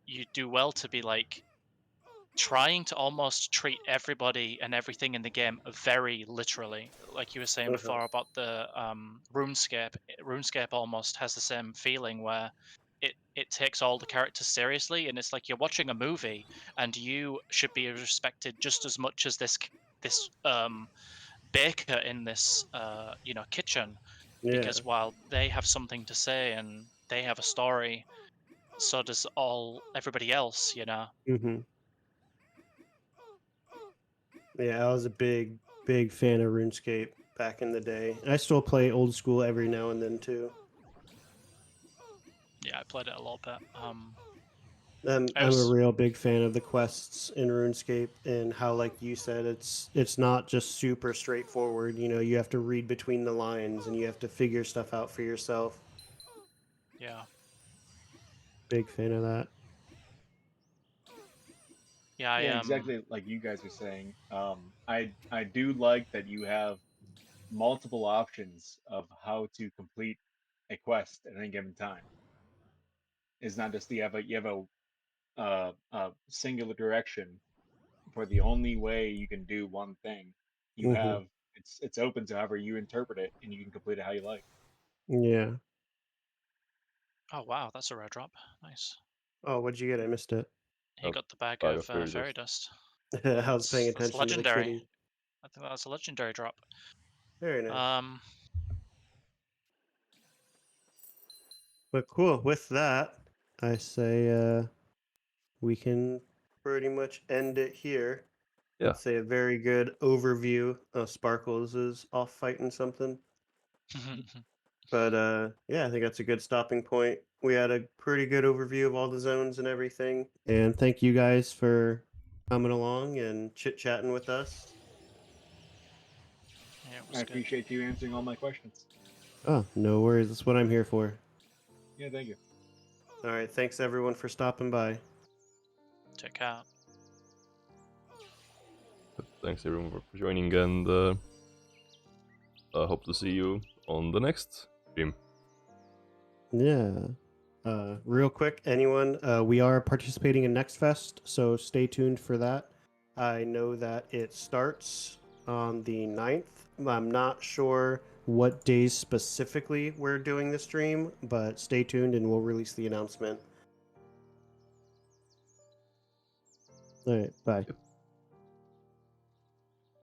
[SPEAKER 4] you do well to be like trying to almost treat everybody and everything in the game very literally. Like you were saying
[SPEAKER 2] Uh-huh.
[SPEAKER 4] before about the RuneScape. RuneScape almost has the same feeling where it takes all the characters seriously, and it's like you're watching a movie, and you should be respected just as much as this baker in this kitchen,
[SPEAKER 2] Yeah.
[SPEAKER 4] because while they have something to say and they have a story, so does all everybody else. You know.
[SPEAKER 2] Mm-hmm. Yeah, I was a big fan of RuneScape back in the day. And I still play old school every now and then too.
[SPEAKER 4] Yeah, I played it a little bit. I
[SPEAKER 2] I'm a
[SPEAKER 4] was
[SPEAKER 2] real big fan of the quests in RuneScape and how, like you said, it's not just super straightforward. You know, you have to read between the lines and you have to figure stuff out for yourself.
[SPEAKER 4] yeah.
[SPEAKER 2] Big fan of that.
[SPEAKER 4] Yeah, I
[SPEAKER 5] Yeah, exactly like you guys are saying. I do like that you have multiple options of how to complete a quest at any given time. It's not just you have a singular direction for the only way you can do one thing. You
[SPEAKER 2] Mm-hmm.
[SPEAKER 5] have it's open to however you interpret it, and you can complete it how you like.
[SPEAKER 2] Yeah.
[SPEAKER 4] Oh wow, that's a rare drop. Nice.
[SPEAKER 2] Oh, what'd you get? I missed it.
[SPEAKER 4] He
[SPEAKER 1] A
[SPEAKER 4] got the bag
[SPEAKER 1] bag
[SPEAKER 4] of
[SPEAKER 1] of fairy
[SPEAKER 4] fairy
[SPEAKER 1] dust.
[SPEAKER 4] dust.
[SPEAKER 2] I was paying
[SPEAKER 4] That's
[SPEAKER 2] attention to the
[SPEAKER 4] legendary.
[SPEAKER 2] kitty.
[SPEAKER 4] I think that's a legendary drop.
[SPEAKER 2] Very nice.
[SPEAKER 4] Um,
[SPEAKER 2] But cool. With that, I say we can pretty much end it here.
[SPEAKER 1] Yeah.
[SPEAKER 2] Say a very good overview. Sparkles is off fighting something. But yeah, I think that's a good stopping point. We had a pretty good overview of all the zones and everything. And thank you guys for coming along and chit-chatting with us.
[SPEAKER 4] yeah, it
[SPEAKER 5] I
[SPEAKER 4] was good.
[SPEAKER 5] appreciate you answering all my questions.
[SPEAKER 2] Oh, no worries. That's what I'm here for.
[SPEAKER 5] Yeah, thank you.
[SPEAKER 2] All right, thanks everyone for stopping by.
[SPEAKER 4] Take care.
[SPEAKER 1] Thanks everyone for joining, and I hope to see you on the next stream.
[SPEAKER 2] Yeah. Real quick, anyone, we are participating in Next Fest, so stay tuned for that. I know that it starts on the 9th. I'm not sure what days specifically we're doing the stream, but stay tuned and we'll release the announcement. All right, bye.
[SPEAKER 1] Yep.